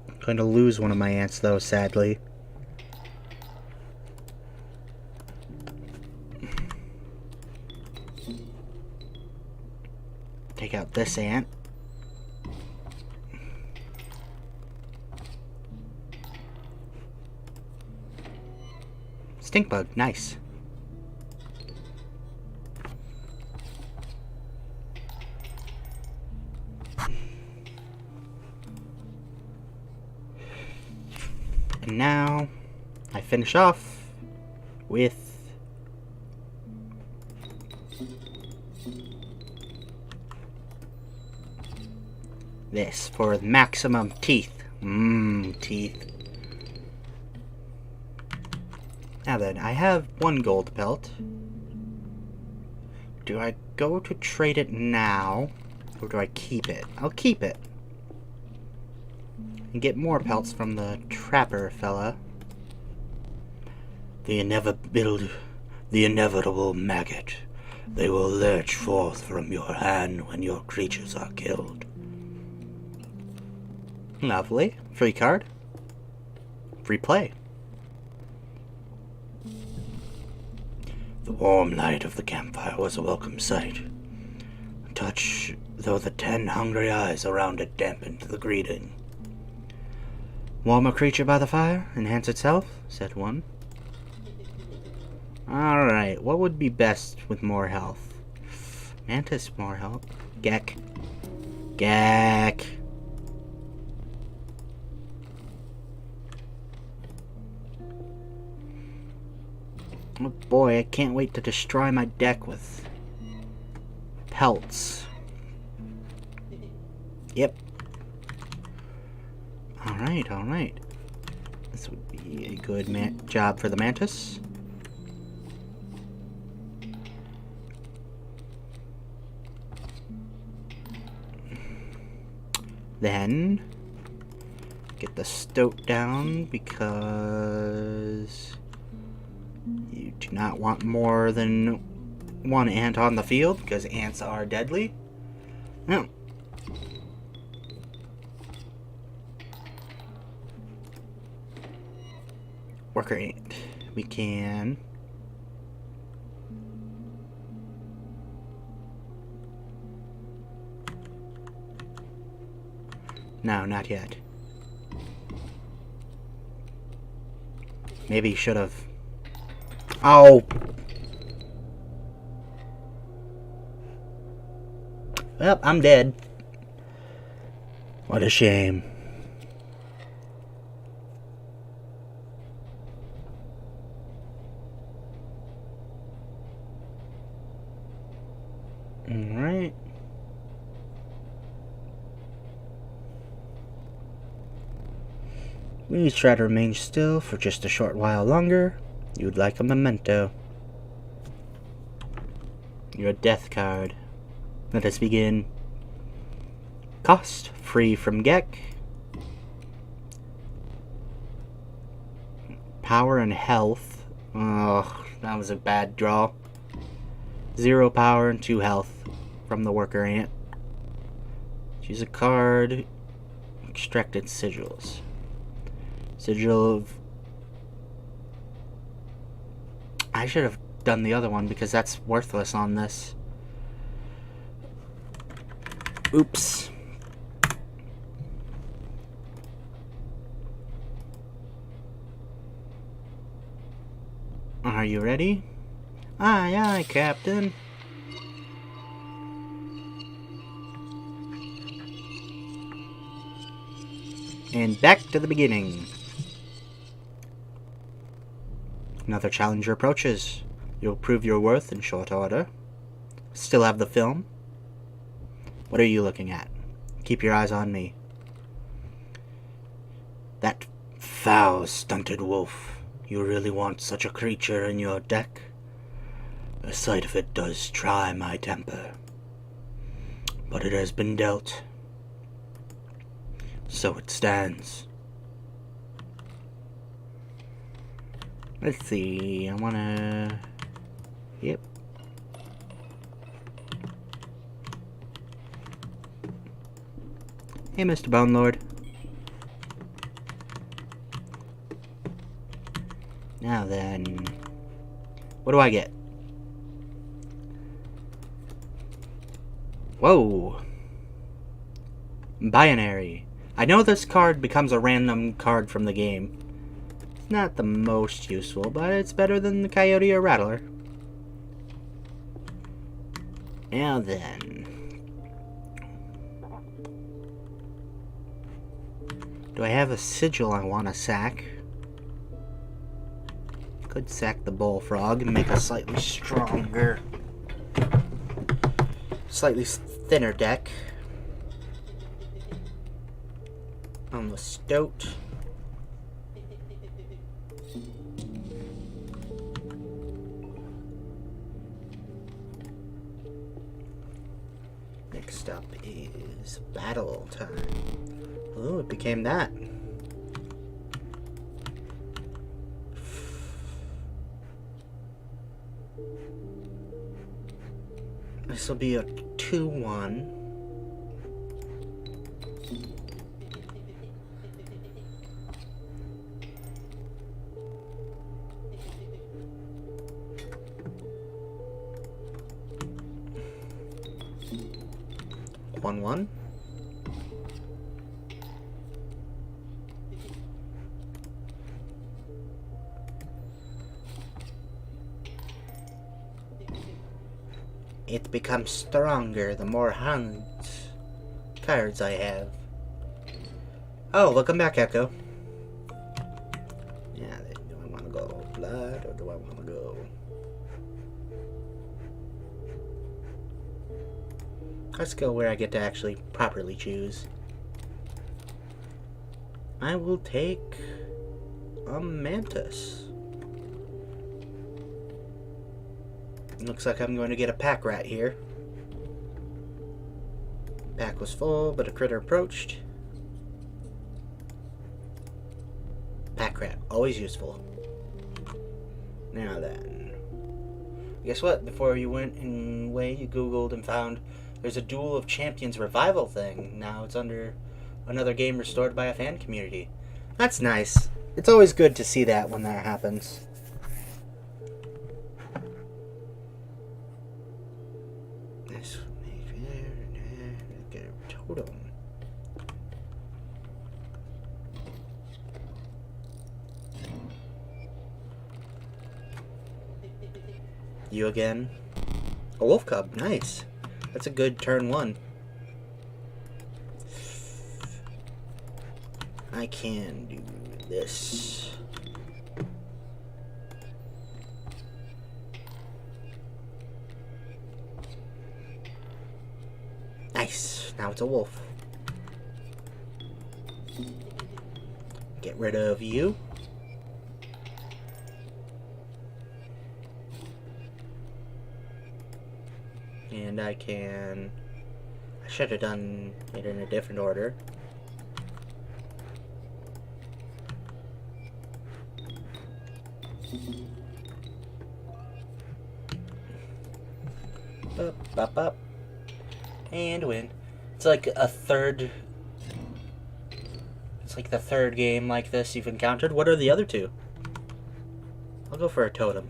I'm going to lose one of my ants, though, sadly. Take out this ant. Stink bug, nice. And now I finish off with this for maximum teeth. Teeth. Now then, I have 1 gold pelt. Do I go to trade it now, or do I keep it? I'll keep it. And get more pelts from the trapper fella. The inevitable maggot. They will lurch forth from your hand when your creatures are killed. Lovely. Free card. Free play. The warm light of the campfire was a welcome sight. A touch, though the 10 hungry eyes around it dampened the greeting. Warm a creature by the fire, enhance itself, said one. Alright, what would be best with more health? Mantis, more health. Gek. Oh boy, I can't wait to destroy my deck with pelts. Yep. Alright. This would be a good job for the mantis. Then get the stoat down because you do not want more than one ant on the field because ants are deadly. No. Worker ant. We can no, not yet. Maybe you should have. Oh! Well, I'm dead. What a shame. Alright. Please try to remain still for just a short while longer. You'd like a memento. Your death card. Let us begin. Cost, free from Gek. Power and health. Oh, that was a bad draw. 0 power and 2 health from the worker ant. Choose a card. Extracted sigils. Sigil of... I should have done the other one because that's worthless on this. Oops. Are you ready? Aye, aye, Captain. And back to the beginning. Another challenger approaches. You'll prove your worth in short order. Still have the film? What are you looking at? Keep your eyes on me. That foul, stunted wolf. You really want such a creature in your deck? The sight of it does try my temper. But it has been dealt. So it stands. Let's see, I wanna... Yep. Hey, Mr. Bone Lord. Now then... What do I get? Whoa! Binary. I know this card becomes a random card from the game. It's not the most useful, but it's better than the Coyote or Rattler. Now then... Do I have a sigil I want to sack? Could sack the bullfrog and make a slightly stronger, slightly thinner deck. On the stoat. Next up is battle time. Oh, it became that. This will be a 2-1. One. It becomes stronger the more cards I have. Oh, welcome back, Echo. Yeah, do I want to go blood or do I want to go? Let's go where I get to actually properly choose. I will take a mantis. Looks like I'm going to get a pack rat here. Pack was full, but a critter approached. Pack rat, always useful. Now then. Guess what? Before you went away, you Googled and found there's a Duel of Champions revival thing. Now it's under another game restored by a fan community. That's nice. It's always good to see that when that happens. This get a totem. You again? A wolf cub, nice. That's a good turn one. I can do this. Nice. Now it's a wolf. Get rid of you. And I should have done it in a different order. Up. And win. It's like the third game like this you've encountered. What are the other two? I'll go for a totem.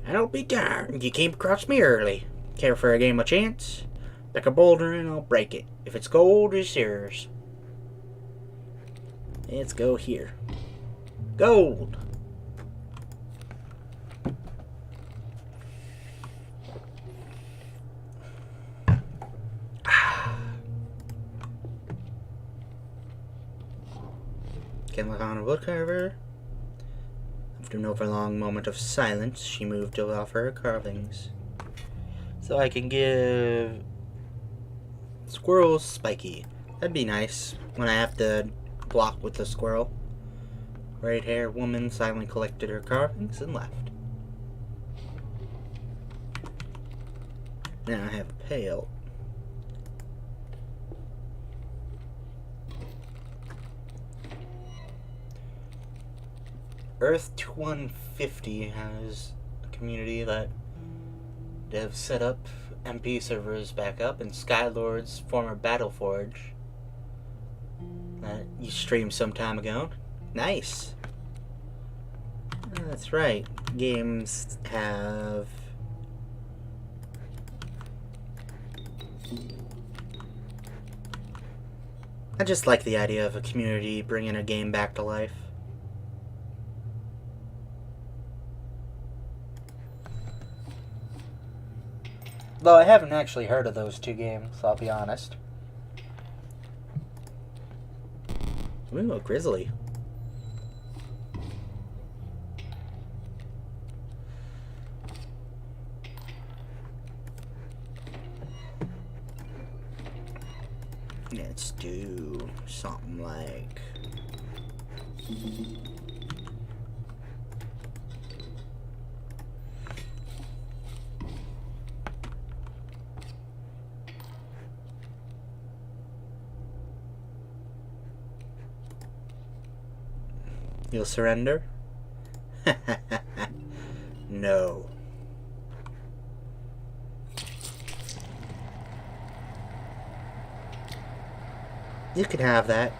And I'll be darned, you came across me early. Care for a game of chance? Pick a boulder and I'll break it. If it's gold, it's yours. Let's go here. Gold! Can look on a woodcarver. After an overlong moment of silence, she moved to offer her carvings. So I can give squirrel spiky. That'd be nice when I have to block with the squirrel. Right-haired woman silently collected her carvings and left. Now I have a pail. Earth 150 has a community that have set up MP servers back up, and Skylord's former Battleforge that you streamed some time ago. Nice. That's right. Games have I just like the idea of a community bringing a game back to life. Though I haven't actually heard of those two games, I'll be honest. Ooh, a grizzly. Let's do something like... You'll surrender? No. You can have that.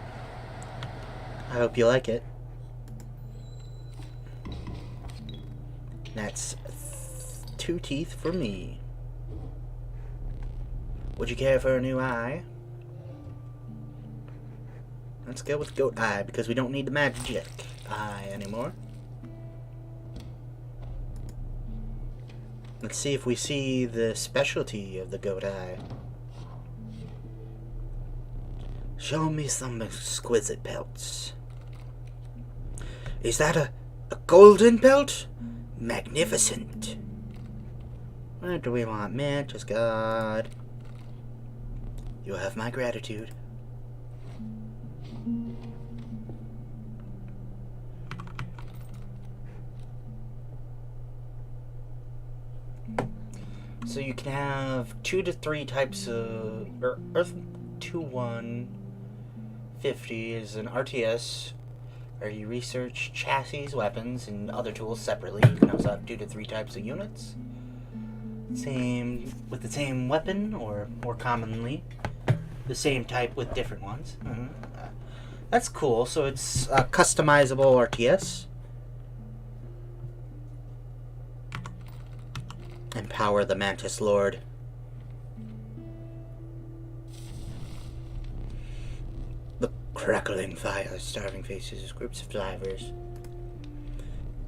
I hope you like it. That's 2 teeth for me. Would you care for a new eye? Let's go with goat eye because we don't need the magic eye anymore. Let's see if we see the specialty of the goat eye. Show me some exquisite pelts. Is that a golden pelt? Magnificent. What do we want? Mantis God. You have my gratitude. So you can have 2 to 3 types of... Earth 2150 is an RTS where you research chassis, weapons, and other tools separately. You can also have 2 to 3 types of units. With the same weapon, or more commonly, the same type with different ones. That's cool. So it's a customizable RTS. Empower the Mantis Lord. The crackling fire, starving faces, groups of divers.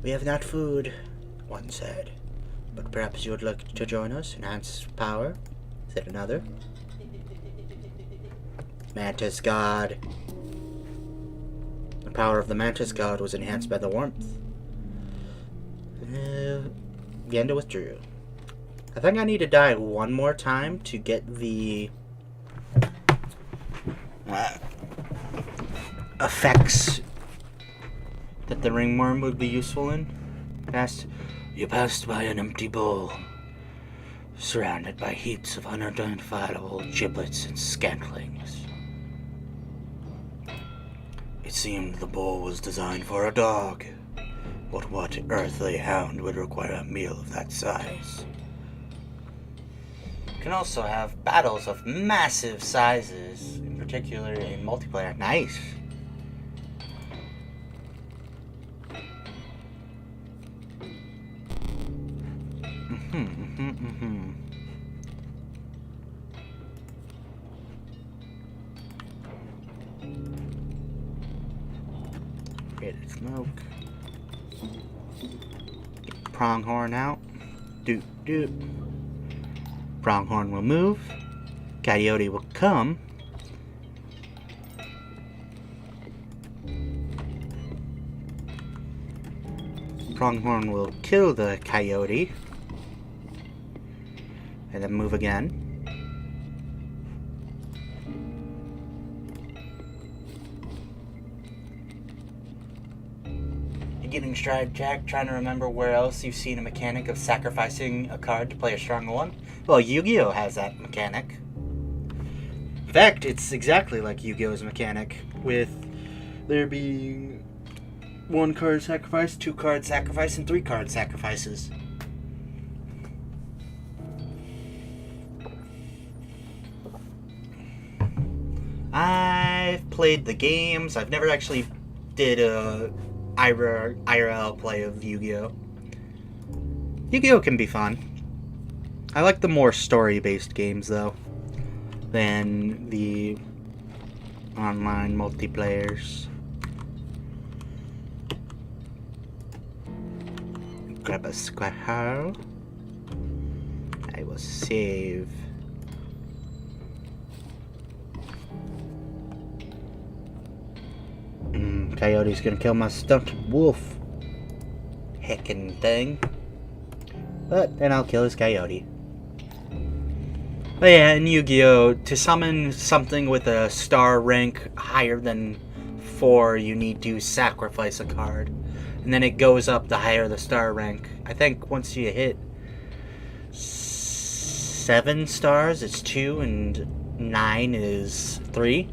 We have not food, one said. But perhaps you would like to join us, enhance power, said another. Mantis God. The power of the Mantis God was enhanced by the warmth. Genda withdrew. I think I need to die one more time to get the effects that the ringworm would be useful in. You passed by an empty bowl, surrounded by heaps of unidentifiable giblets and scantlings. It seemed the bowl was designed for a dog, but what earthly hound would require a meal of that size? You can also have battles of massive sizes, in particular in multiplayer. Nice! Get the smoke. Get pronghorn out. Doot doot. Pronghorn will move. Coyote will come. Pronghorn will kill the coyote. And then move again. You're getting stride jack, trying to remember where else you've seen a mechanic of sacrificing a card to play a stronger one. Well, Yu-Gi-Oh! Has that mechanic. In fact, it's exactly like Yu-Gi-Oh!'s mechanic, with there being 1 card sacrifice, 2 card sacrifice, and 3 card sacrifices. I've played the games. I've never actually did a IRL play of Yu-Gi-Oh! Yu-Gi-Oh! Can be fun. I like the more story-based games, though, than the online multiplayers. Grab a square. I will save. Coyote's gonna kill my stunted wolf. Heckin' thing. But then I'll kill his coyote. But yeah, in Yu-Gi-Oh!, to summon something with a star rank higher than 4, you need to sacrifice a card. And then it goes up the higher the star rank. I think once you hit 7 stars, it's 2, and 9 is 3.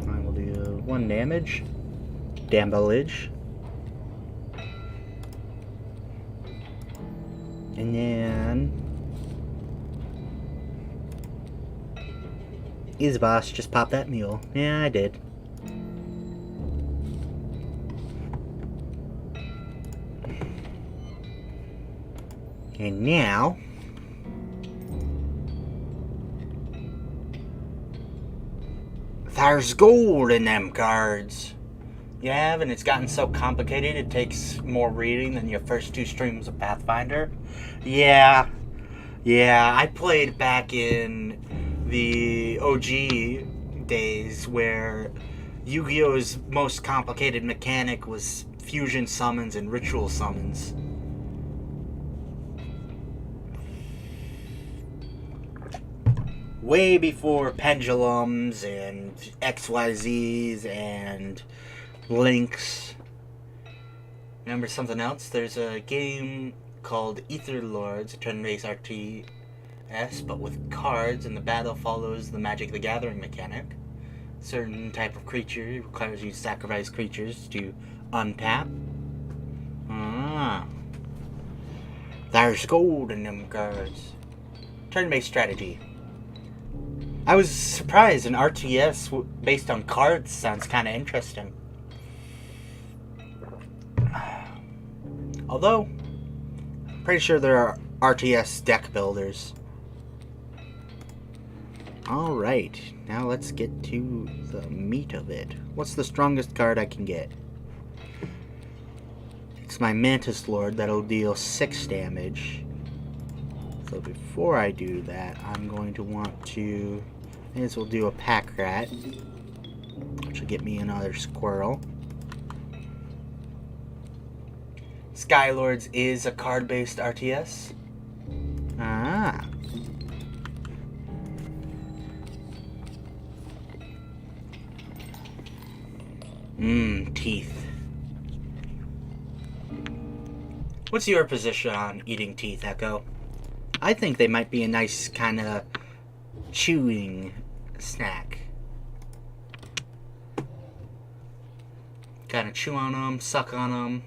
I will do 1 damage. Damage. And then Easy boss, just pop that mule. Yeah, I did. And now there's gold in them cards. You have, and it's gotten so complicated it takes more reading than your first 2 streams of Pathfinder. Yeah, I played back in the OG days where Yu-Gi-Oh's most complicated mechanic was fusion summons and ritual summons. Way before pendulums and XYZs and links. Remember something else? There's a game called Ether Lords, a turn-based RTS, but with cards, and the battle follows the Magic the Gathering mechanic. Certain type of creature requires you to sacrifice creatures to untap. There's gold in them cards. Turn-based strategy. I was surprised an RTS based on cards sounds kind of interesting. Although, I'm pretty sure there are RTS deck builders. Alright, now let's get to the meat of it. What's the strongest card I can get? It's my Mantis Lord that'll deal 6 damage. So before I do that, I'm going to want to... I guess we'll do a pack rat, which will get me another squirrel. Skylords is a card-based RTS. Teeth. What's your position on eating teeth, Echo? I think they might be a nice kind of chewing snack. Kind of chew on them, suck on them.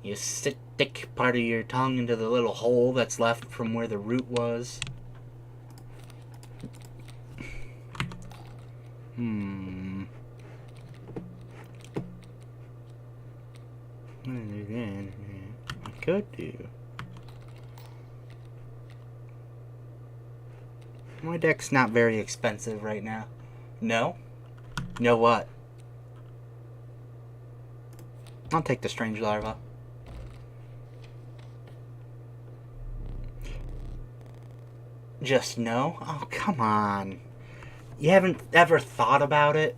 You stick part of your tongue into the little hole that's left from where the root was. I could do. My deck's not very expensive right now. No? No what? I'll take the strange larva. Just no? Oh, come on. You haven't ever thought about it?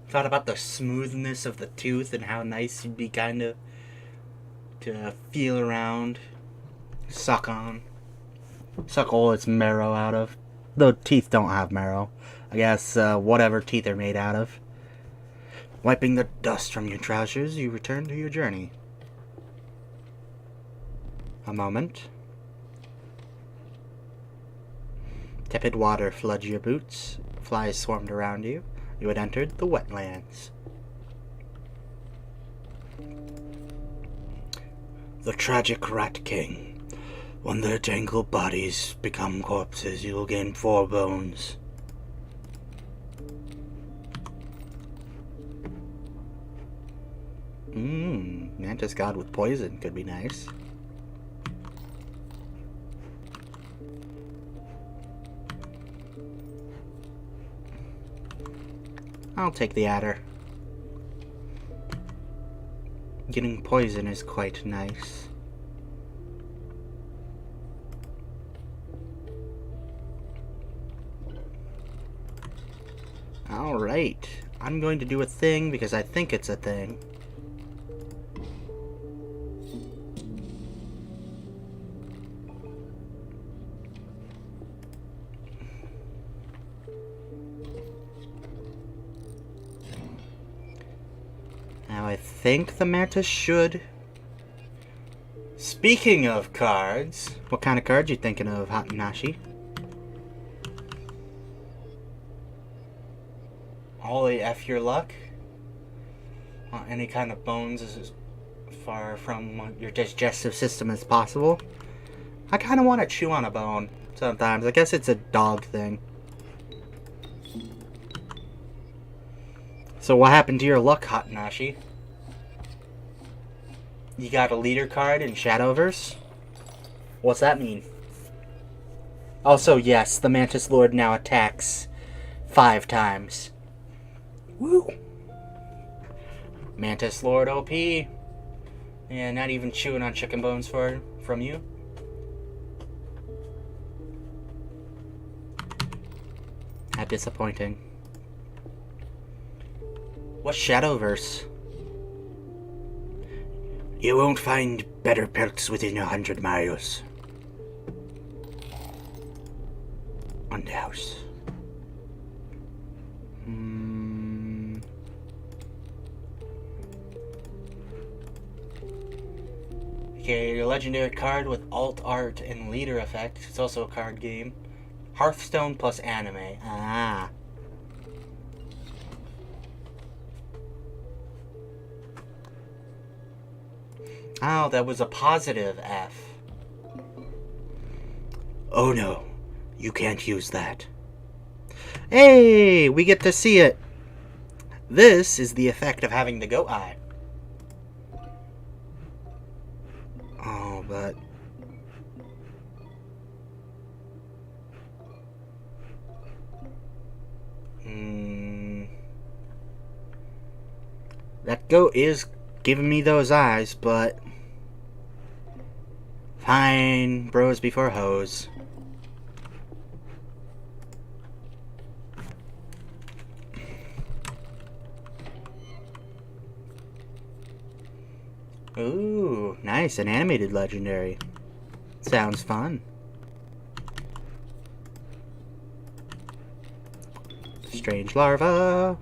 Thought about the smoothness of the tooth and how nice it'd be kind of to feel around, suck on, suck all its marrow out of. Though teeth don't have marrow. I guess whatever teeth are made out of. Wiping the dust from your trousers, you return to your journey. A moment. Tepid water floods your boots. Flies swarmed around you. You had entered the wetlands. The tragic Rat King. When their tangled bodies become corpses, you will gain 4 bones. Mantis God with poison could be nice. I'll take the adder. Getting poison is quite nice. Alright, I'm going to do a thing because I think it's a thing. Now I think the Mantis should. Speaking of cards, what kind of cards you thinking of, Hatanashi? Holy F your luck. Any kind of bones as far from your digestive system as possible. I kind of want to chew on a bone sometimes. I guess it's a dog thing. So what happened to your luck, Hatanashi? You got a leader card in Shadowverse? What's that mean? Also, yes, the Mantis Lord now attacks 5 times. Woo! Mantis Lord OP. Yeah, not even chewing on chicken bones from you. How disappointing. What's Shadowverse? You won't find better perks within 100 miles. On the house. Okay, legendary card with alt art and leader effect. It's also a card game. Hearthstone plus anime. Ah. Oh, that was a positive F. Oh no, you can't use that. Hey, we get to see it. This is the effect of having the goat eye. Oh, but... That goat is giving me those eyes, but... Fine, bros before hoes. Ooh, nice, an animated legendary. Sounds fun. Strange larva.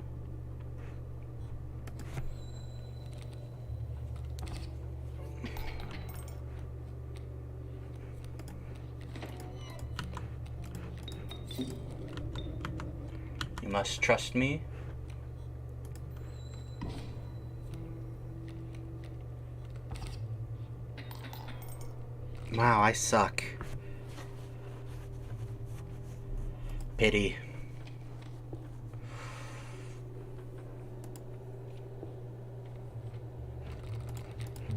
You must trust me. Wow, I suck. Pity.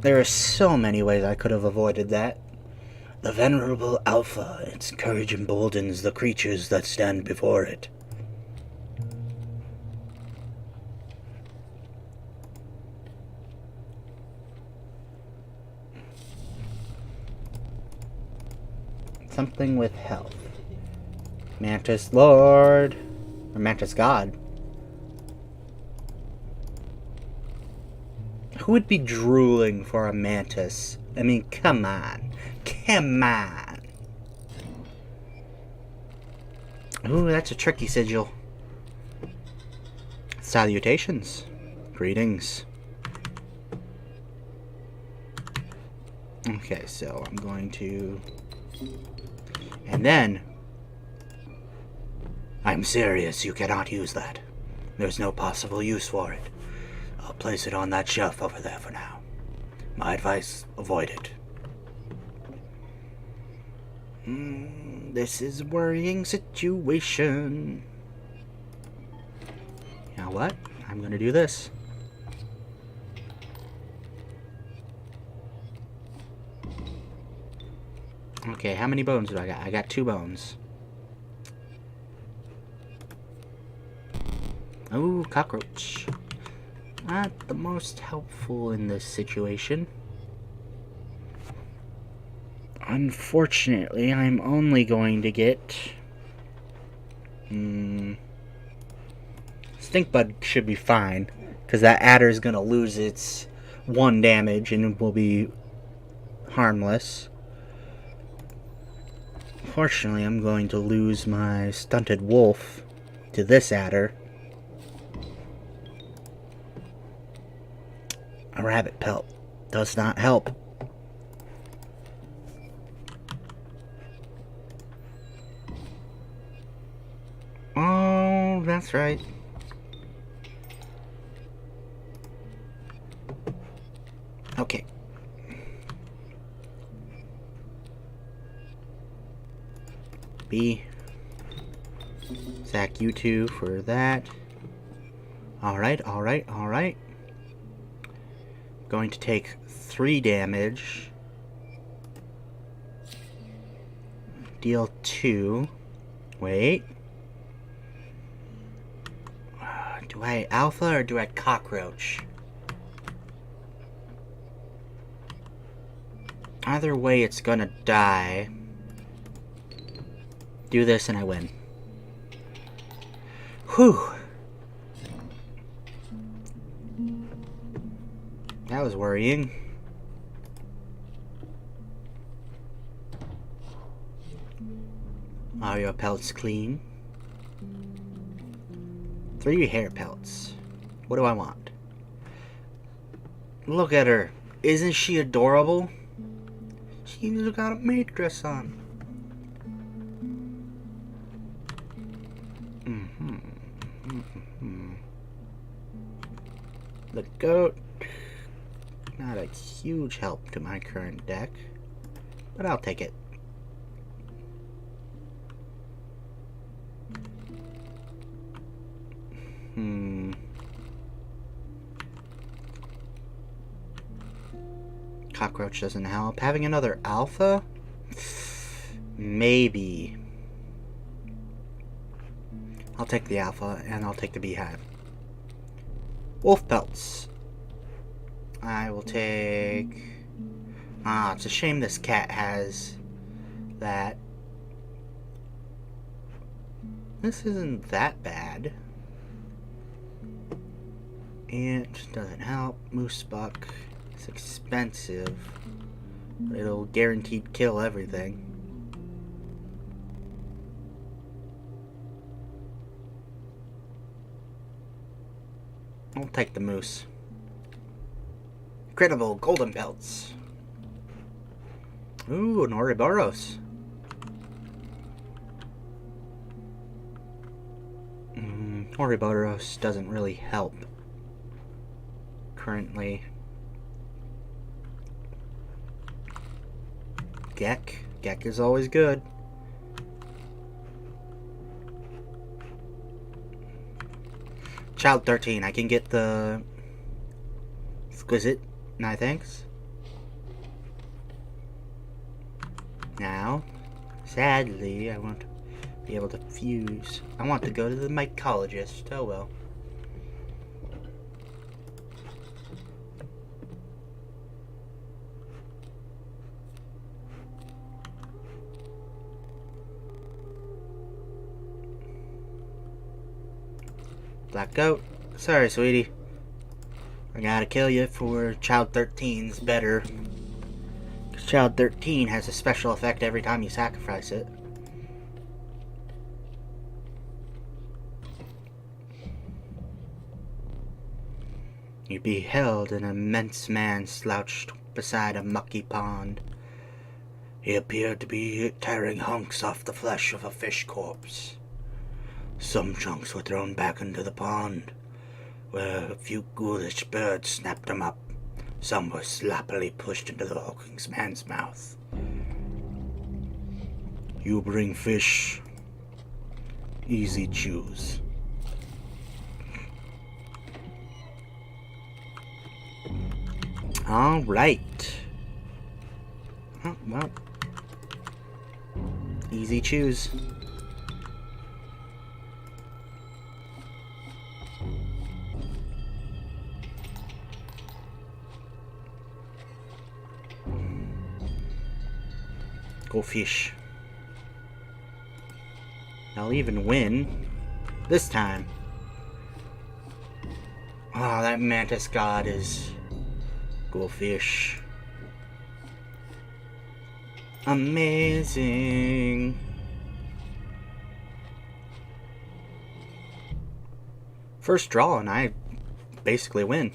There are so many ways I could have avoided that. The venerable Alpha, its courage emboldens the creatures that stand before it. Something with health. Mantis Lord. Or Mantis God. Who would be drooling for a mantis? I mean, come on. Come on. Ooh, that's a tricky sigil. Salutations. Greetings. Okay, so I'm going to... And then... I'm serious, you cannot use that. There's no possible use for it. I'll place it on that shelf over there for now. My advice, avoid it. This is a worrying situation. You know what? I'm gonna do this. Okay, how many bones do I got? I got 2 bones. Oh, cockroach. Not the most helpful in this situation. Unfortunately, I'm only going to get... Stink Bug should be fine, because that adder is going to lose its 1 damage and will be harmless. Fortunately, I'm going to lose my Stunted Wolf to this adder. A rabbit pelt does not help. Oh, that's right. Okay. B. Sack you 2 for that. Alright, alright, alright. Going to take 3 damage. Deal 2. Wait. Do I alpha or do I cockroach? Either way, it's gonna die. Do this and I win. Whew. That was worrying. Are your pelts clean? 3 hair pelts. What do I want? Look at her. Isn't she adorable? He's got a maid dress on. The goat, not a huge help to my current deck, but I'll take it. Cockroach doesn't help. Having another alpha? Maybe. I'll take the alpha, and I'll take the beehive. Wolf pelts. I will take... it's a shame this cat has that. This isn't that bad. It doesn't help. Moose buck. It's expensive, but it'll guaranteed kill everything. I'll take the moose. Credible golden pelts. Ooh, an Ouroboros. Ouroboros doesn't really help currently. Gek is always good. Child 13, I can get the exquisite, no thanks. Now, sadly, I won't be able to fuse. I want to go to the mycologist. Oh well. Black goat. Sorry, sweetie. I gotta kill you for Child 13's better. Because Child 13 has a special effect every time you sacrifice it. You beheld an immense man slouched beside a mucky pond. He appeared to be tearing hunks off the flesh of a fish corpse. Some chunks were thrown back into the pond, where a few ghoulish birds snapped them up. Some were sloppily pushed into the hulking man's mouth. You bring fish. Easy choose. All right. Oh, well. Easy choose. Go fish. I'll even win. This time. Oh, that mantis god is... Go fish. Amazing. First draw and I basically win.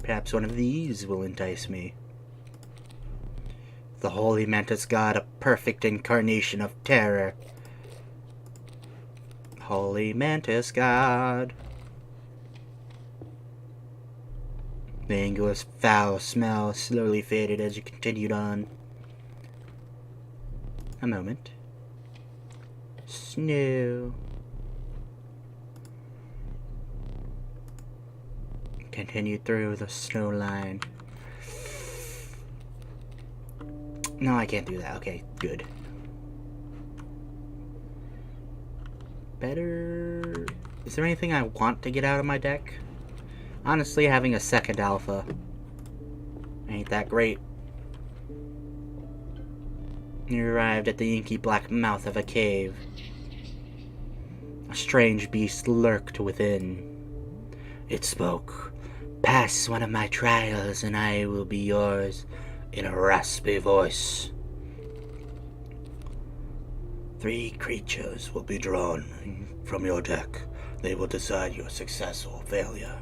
Perhaps one of these will entice me. The holy mantis god, a perfect incarnation of terror. Holy mantis god. The anguous foul smell slowly faded as you continued on. A moment. Snow. Continued through the snow line. No, I can't do that. Okay, good. Better... Is there anything I want to get out of my deck? Honestly, having a second alpha ain't that great. You arrived at the inky black mouth of a cave. A strange beast lurked within. It spoke. Pass one of my trials and I will be yours, in a raspy voice. 3 creatures will be drawn from your deck. They will decide your success or failure.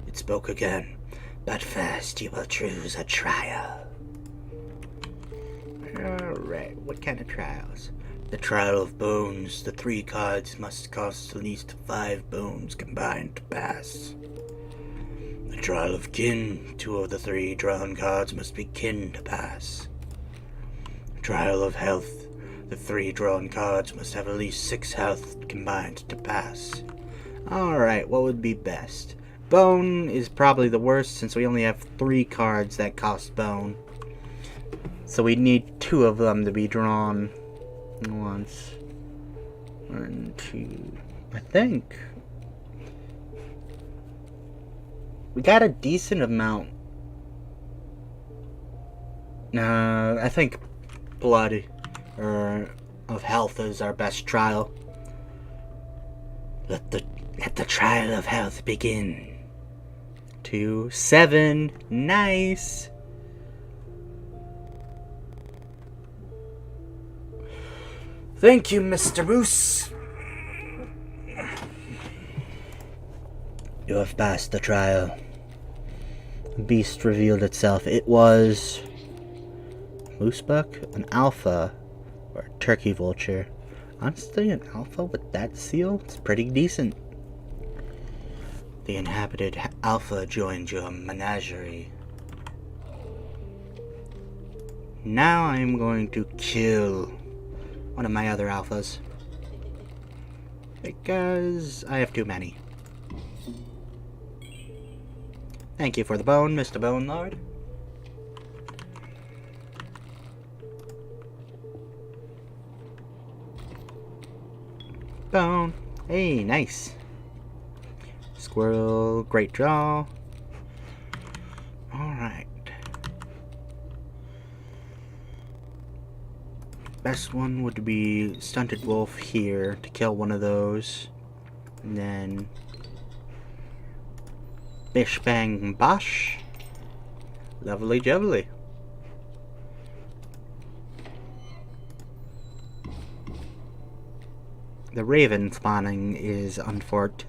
It spoke again. But first you will choose a trial. Alright, what kind of trials? The trial of bones. The 3 cards must cost at least 5 bones combined to pass. The trial of kin. 2 of the 3 drawn cards must be kin to pass. The trial of health. The 3 drawn cards must have at least 6 health combined to pass. Alright, what would be best? Bone is probably the worst since we only have 3 cards that cost bone. So we need 2 of them to be drawn once. 1, 2. I think we got a decent amount. I think blood of health is our best trial. Let the trial of health begin. 2, 7. Nice. Thank you, Mr. Moose. You have passed the trial. The beast revealed itself. It was moosebuck, an alpha, or a turkey vulture. Honestly, an alpha with that seal is pretty decent. The inhabited alpha joined your menagerie. Now I'm going to kill one of my other alphas, because I have too many. Thank you for the bone, Mr. Bone Lord. Bone. Hey, nice. Squirrel, great draw. Alright. Best one would be Stunted Wolf here to kill one of those. And then Bish Bang Bosh. Lovely jubbly. The raven spawning is unforked.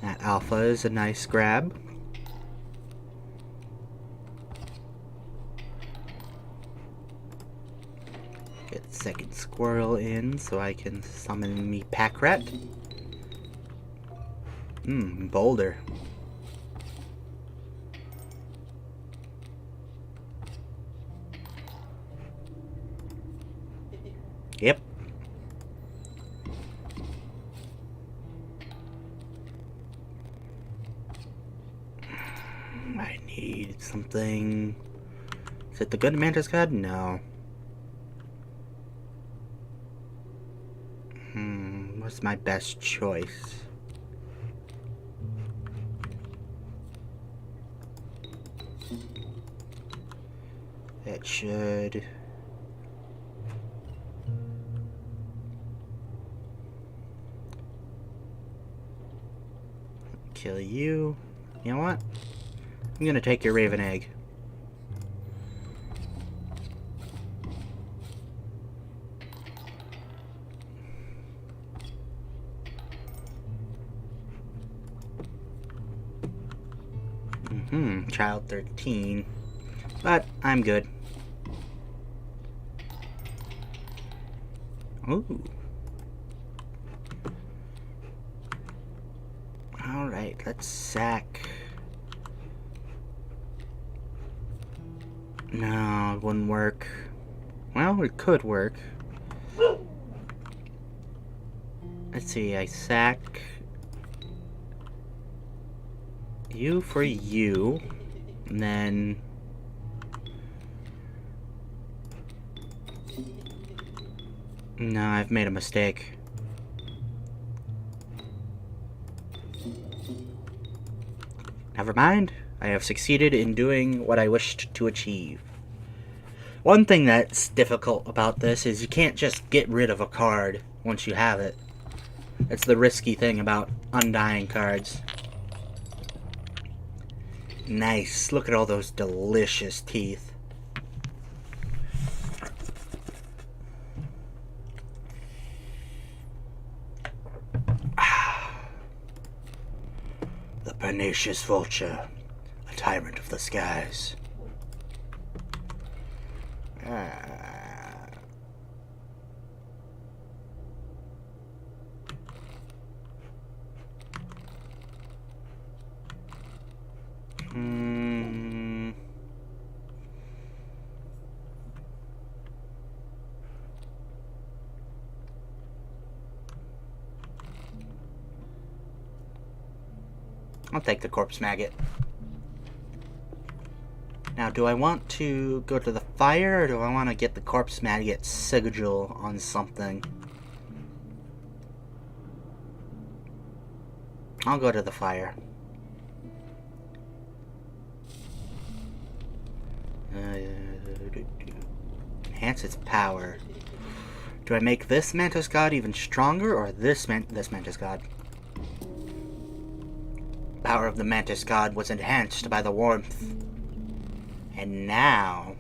That alpha is a nice grab. Get the second squirrel in so I can summon me pack rat. Boulder. Yep. I need something. Is it the good mantis card? No. What's my best choice? It should kill you. You know what? I'm gonna take your raven egg. Child 13. But I'm good. Ooh. Alright, let's sack. No, it wouldn't work. Well, it could work. Let's see, I sack you for you, and then no, I've made a mistake. Never mind. I have succeeded in doing what I wished to achieve. One thing that's difficult about this is you can't just get rid of a card once you have it. That's the risky thing about undying cards. Nice. Look at all those delicious teeth. Carnaceous vulture, a tyrant of the skies. I'll take the corpse maggot. Now, do I want to go to the fire, or do I want to get the corpse maggot sigil on something? I'll go to the fire. Enhance its power. Do I make this Mantis God even stronger, or this Mantis God? Power of the Mantis God was enhanced by the warmth. And now...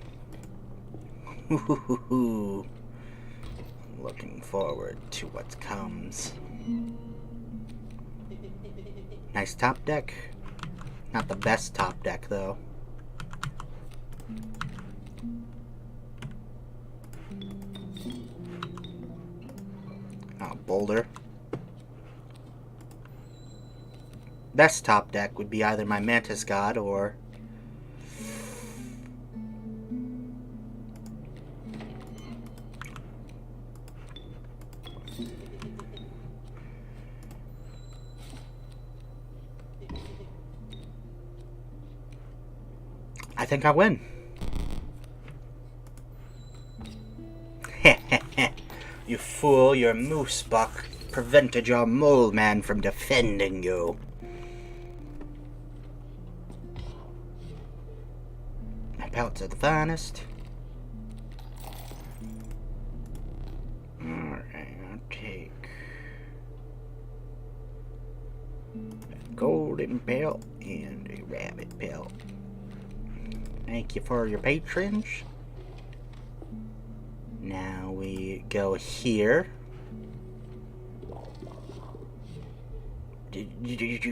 looking forward to what comes. Nice top deck. Not the best top deck, though. Oh, boulder. Best top deck would be either my Mantis God or... I think I win. You fool, your moose buck prevented your mole man from defending you. My pelts are the finest. Alright, I'll take a golden pelt and a rabbit pelt. Thank you for your patronage. Now we go here. Did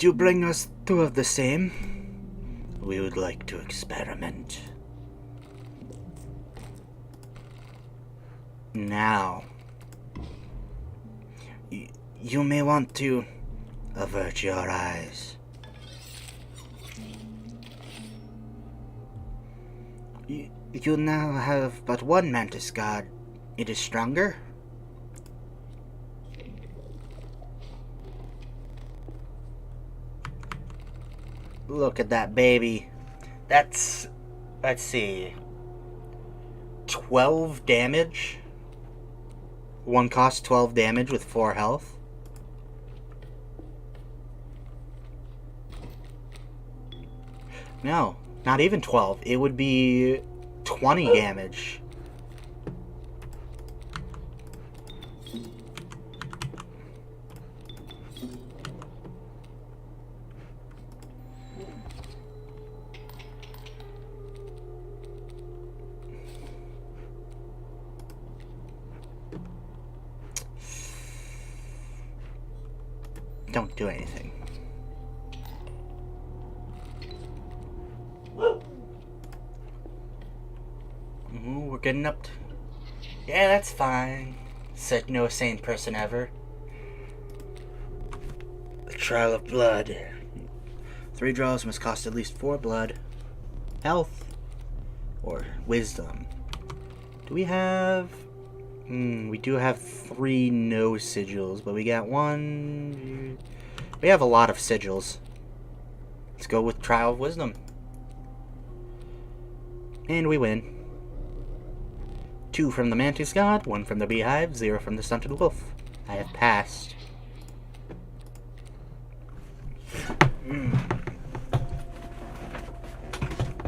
you bring us two of the same? We would like to experiment. Now, you may want to avert your eyes. You now have but one Mantis God. It is stronger? Look at that baby. That's, let's see, 12 damage? One cost 12 damage with 4 health? No, not even 12. It would be 20 damage. Don't do anything. We're getting up to... Yeah, that's fine, said no sane person ever. The trial of blood. 3 draws must cost at least 4 blood, health, or wisdom. Do we have... we do have 3 no sigils, but we got 1... We have a lot of sigils. Let's go with Trial of Wisdom. And we win. 2 from the Mantis God, 1 from the Beehive, 0 from the Stunted Wolf. I have passed.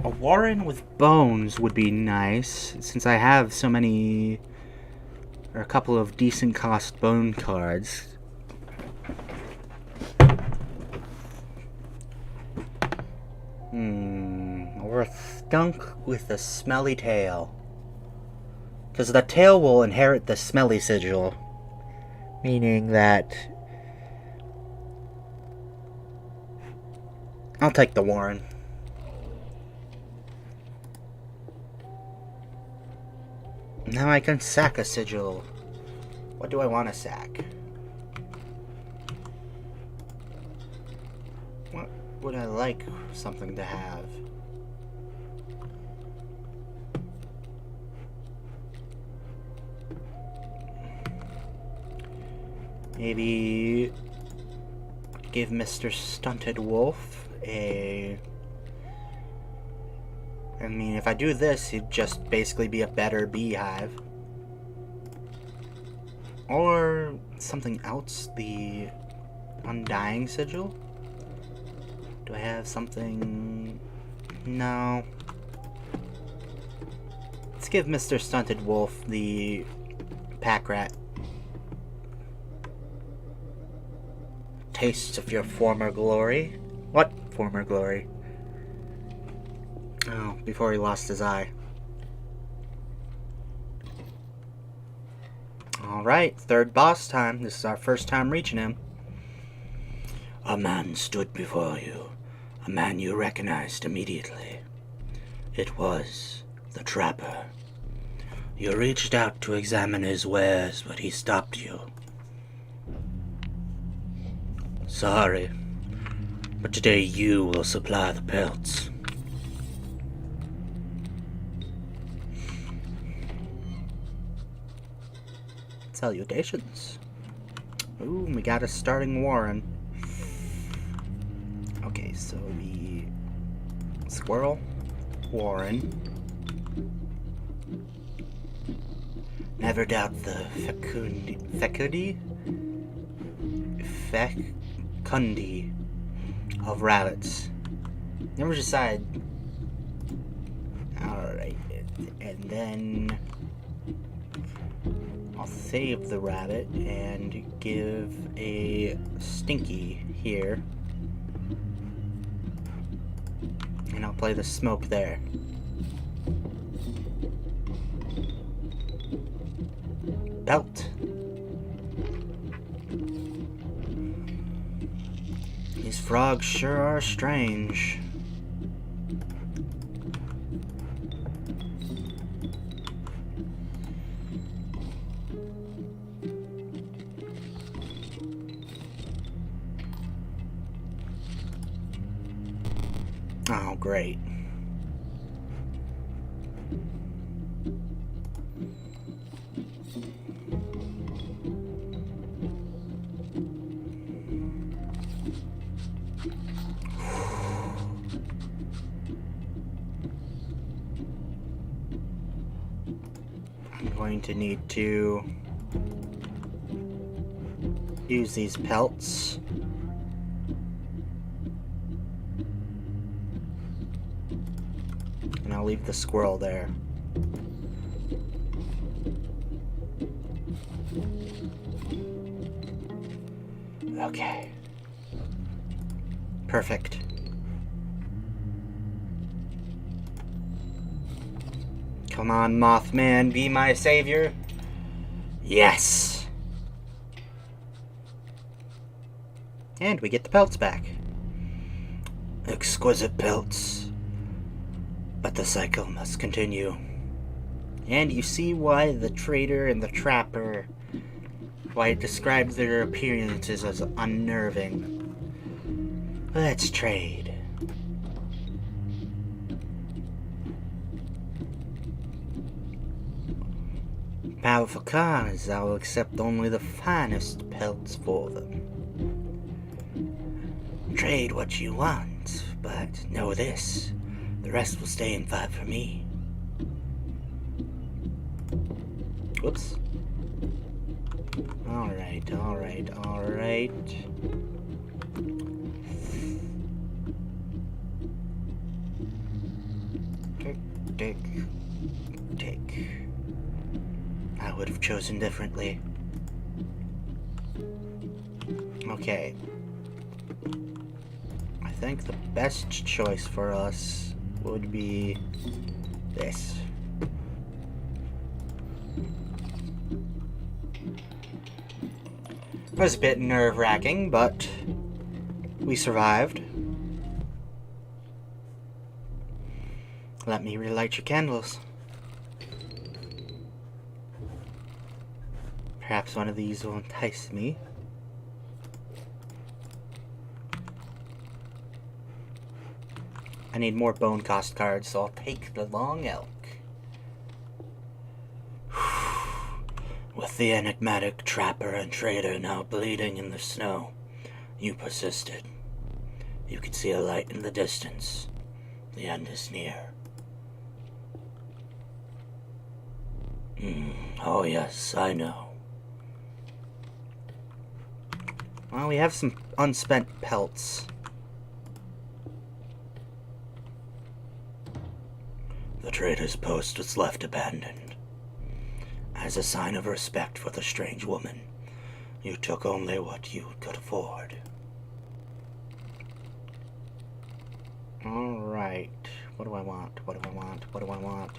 A Warren with bones would be nice, since I have so many... or a couple of decent cost bone cards. Or a skunk with a smelly tail. Because the tail will inherit the smelly sigil. Meaning that I'll take the Warren. Now I can sack a sigil. What do I want to sack? What would I like something to have? Maybe give Mr. Stunted Wolf a... I mean, if I do this, he'd just basically be a better beehive. Or something else, the Undying Sigil? Do I have something? No. Let's give Mr. Stunted Wolf the pack rat. Taste of your former glory. What former glory? Oh, before he lost his eye. Alright, third boss time. This is our first time reaching him. A man stood before you. A man you recognized immediately. It was the trapper. You reached out to examine his wares, but he stopped you. Sorry, but today you will supply the pelts. Salutations. Ooh, we got a starting Warren. Okay, so the squirrel, Warren. Never doubt the fecundity of rabbits. Never decide. Alright, and then I'll save the rabbit and give a stinky here. And I'll play the smoke there. Belt. These frogs sure are strange. Oh, great. I'm going to need to use these pelts. And I'll leave the squirrel there. Okay. Perfect. Come on, Mothman, be my savior. Yes! And we get the pelts back. Exquisite pelts. But the cycle must continue. And you see why the trader and the trapper, why it describes their appearances as unnerving. Let's trade. Powerful cars, I will accept only the finest pelts for them. Trade what you want, but know this. The rest will stay and fight for me. Whoops. Alright, alright, alright. Take. I would have chosen differently. Okay. I think the best choice for us would be this. It was a bit nerve-wracking, but we survived. Let me relight your candles. Perhaps one of these will entice me. I need more bone cost cards, so I'll take the long elk. With the enigmatic trapper and trader now bleeding in the snow, you persisted. You could see a light in the distance. The end is near. Oh yes, I know. Well, we have some unspent pelts. The trader's post was left abandoned. As a sign of respect for the strange woman, you took only what you could afford. Alright. What do I want? What do I want? What do I want?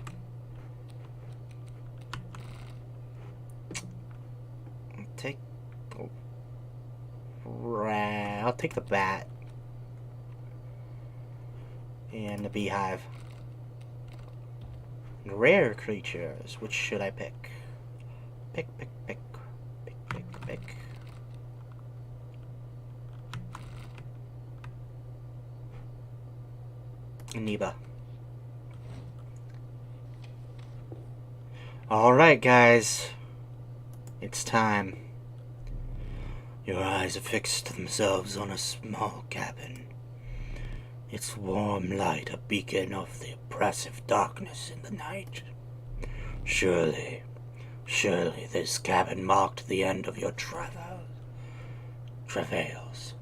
I'll take the bat. And the beehive. Rare creatures. Which should I pick? Pick. Amoeba. Alright, guys. It's time. Your eyes have fixed themselves on a small cabin. Its warm light a beacon of the oppressive darkness in the night. Surely this cabin marked the end of your travails.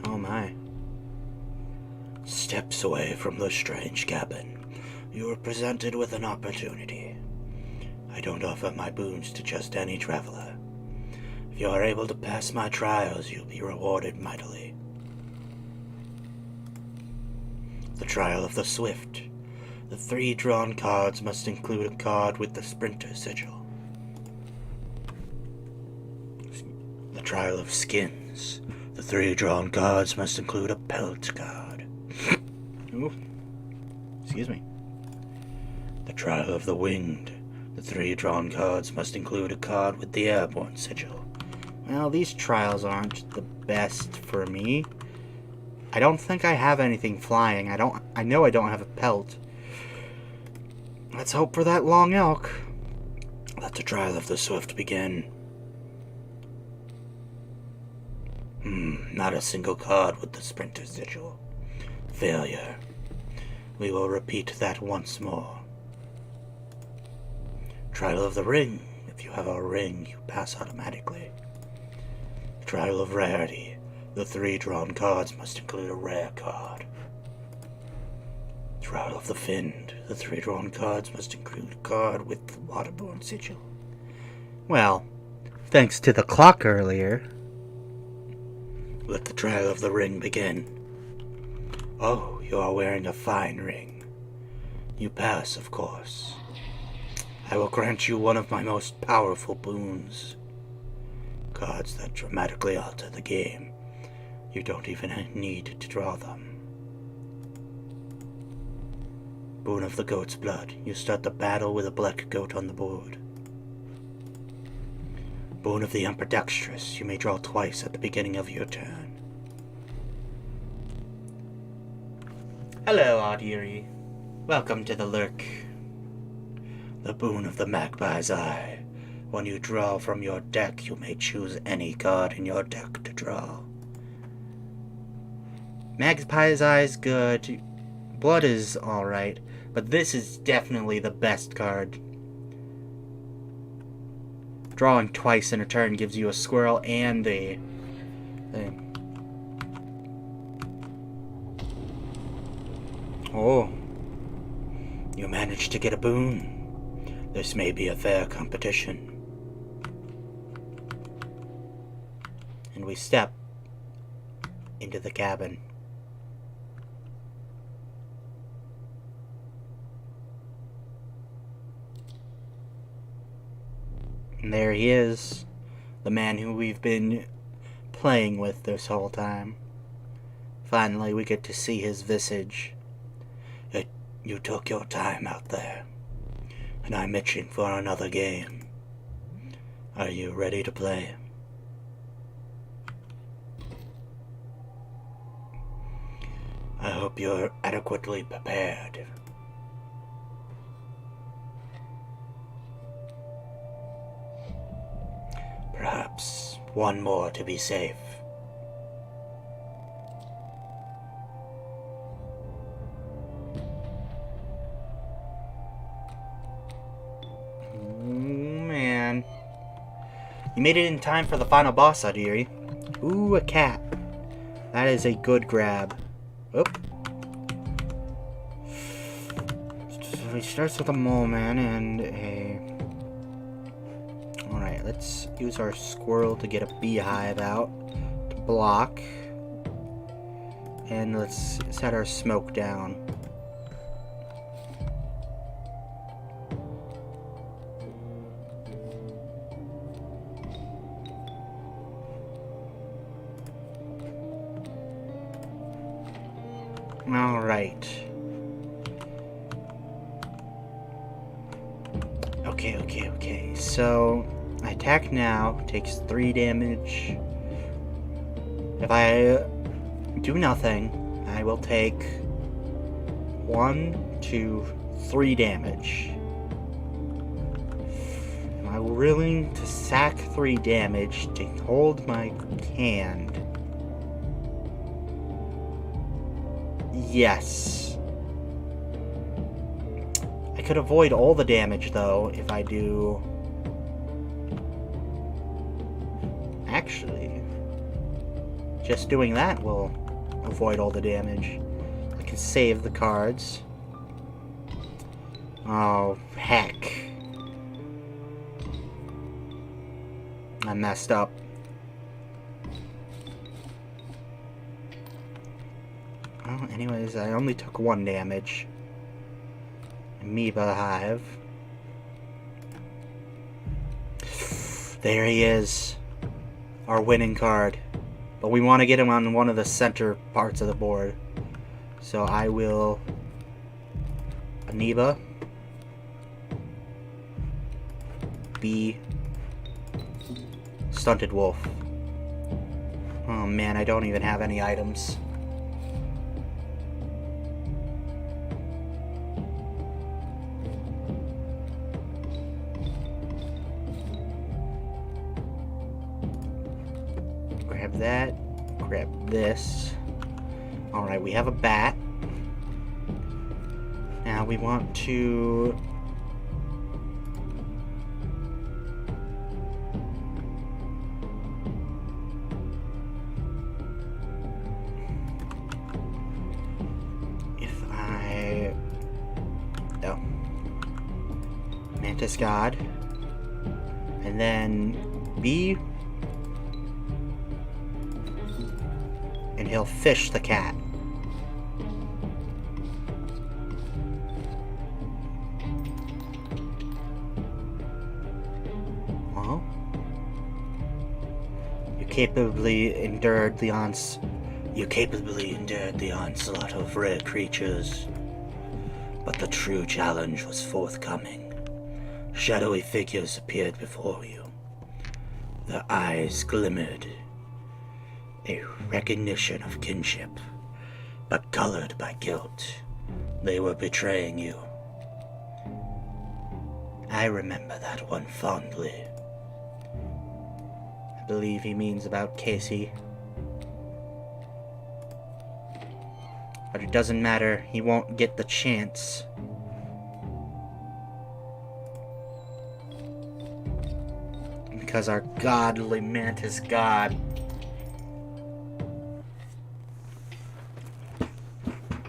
Oh my. Steps away from the strange cabin, you are presented with an opportunity. I don't offer my boons to just any traveler. If you are able to pass my trials, you'll be rewarded mightily. The Trial of the Swift. The 3 drawn cards must include a card with the Sprinter sigil. The Trial of Skins. The 3 drawn cards must include a pelt card. Ooh. Excuse me. The Trial of the Winged. The 3 drawn cards must include a card with the Airborne sigil. Well, these trials aren't the best for me. I don't think I have anything flying. I know I don't have a pelt. Let's hope for that long elk. Let the Trial of the Swift begin. Not a single card with the Sprinter sigil. Failure. We will repeat that once more. Trial of the Ring. If you have a ring, you pass automatically. Trial of Rarity. The 3 drawn cards must include a rare card. Trial of the Fiend. The 3 drawn cards must include a card with the Waterborne sigil. Well, thanks to the clock earlier. Let the Trial of the Ring begin. Oh, you are wearing a fine ring. You pass, of course. I will grant you one of my most powerful boons. Cards that dramatically alter the game. You don't even need to draw them. Boon of the Goat's Blood. You start the battle with a black goat on the board. Boon of the Ambidextrous. You may draw twice at the beginning of your turn. Hello, Audiri. Welcome to the Lurk. The Boon of the Magpie's Eye. When you draw from your deck, you may choose any card in your deck to draw. Magpie's Eye is good. Blood is alright. But this is definitely the best card. Drawing twice in a turn gives you a squirrel and a thing. Oh. You managed to get a boon. This may be a fair competition. And we step into the cabin. And there he is, the man who we've been playing with this whole time. Finally, we get to see his visage. You took your time out there, and I'm itching for another game. Are you ready to play? I hope you're adequately prepared. Perhaps one more to be safe. Man. You made it in time for the final boss, Adiri. Ooh, a cat. That is a good grab. Oop. So he starts with a mole man and a... Alright, let's use our squirrel to get a beehive out to block. And let's set our smoke down. Alright. Okay. So, I attack now, takes 3 damage. If I do nothing, I will take 1, 2, 3 damage. Am I willing to sack 3 damage to hold my hand? Yes. I could avoid all the damage, though, if I do... Actually, just doing that will avoid all the damage. I can save the cards. Oh, heck. I messed up. Well, anyways, I only took 1 damage. Amoeba hive. There he is. Our winning card. But we want to get him on one of the center parts of the board. So I will... Amoeba. B. Stunted wolf. Oh man, I don't even have any items. Grab that. Grab this. Alright, we have a bat. Now we want to... Mantis God. And then B. And he'll fish the cat. Well, you capably endured the onslaught of rare creatures. But the true challenge was forthcoming. Shadowy figures appeared before you. Their eyes glimmered. A recognition of kinship, but colored by guilt. They were betraying you. I remember that one fondly. I believe he means about Casey. But it doesn't matter, he won't get the chance. Because our godly Mantis God.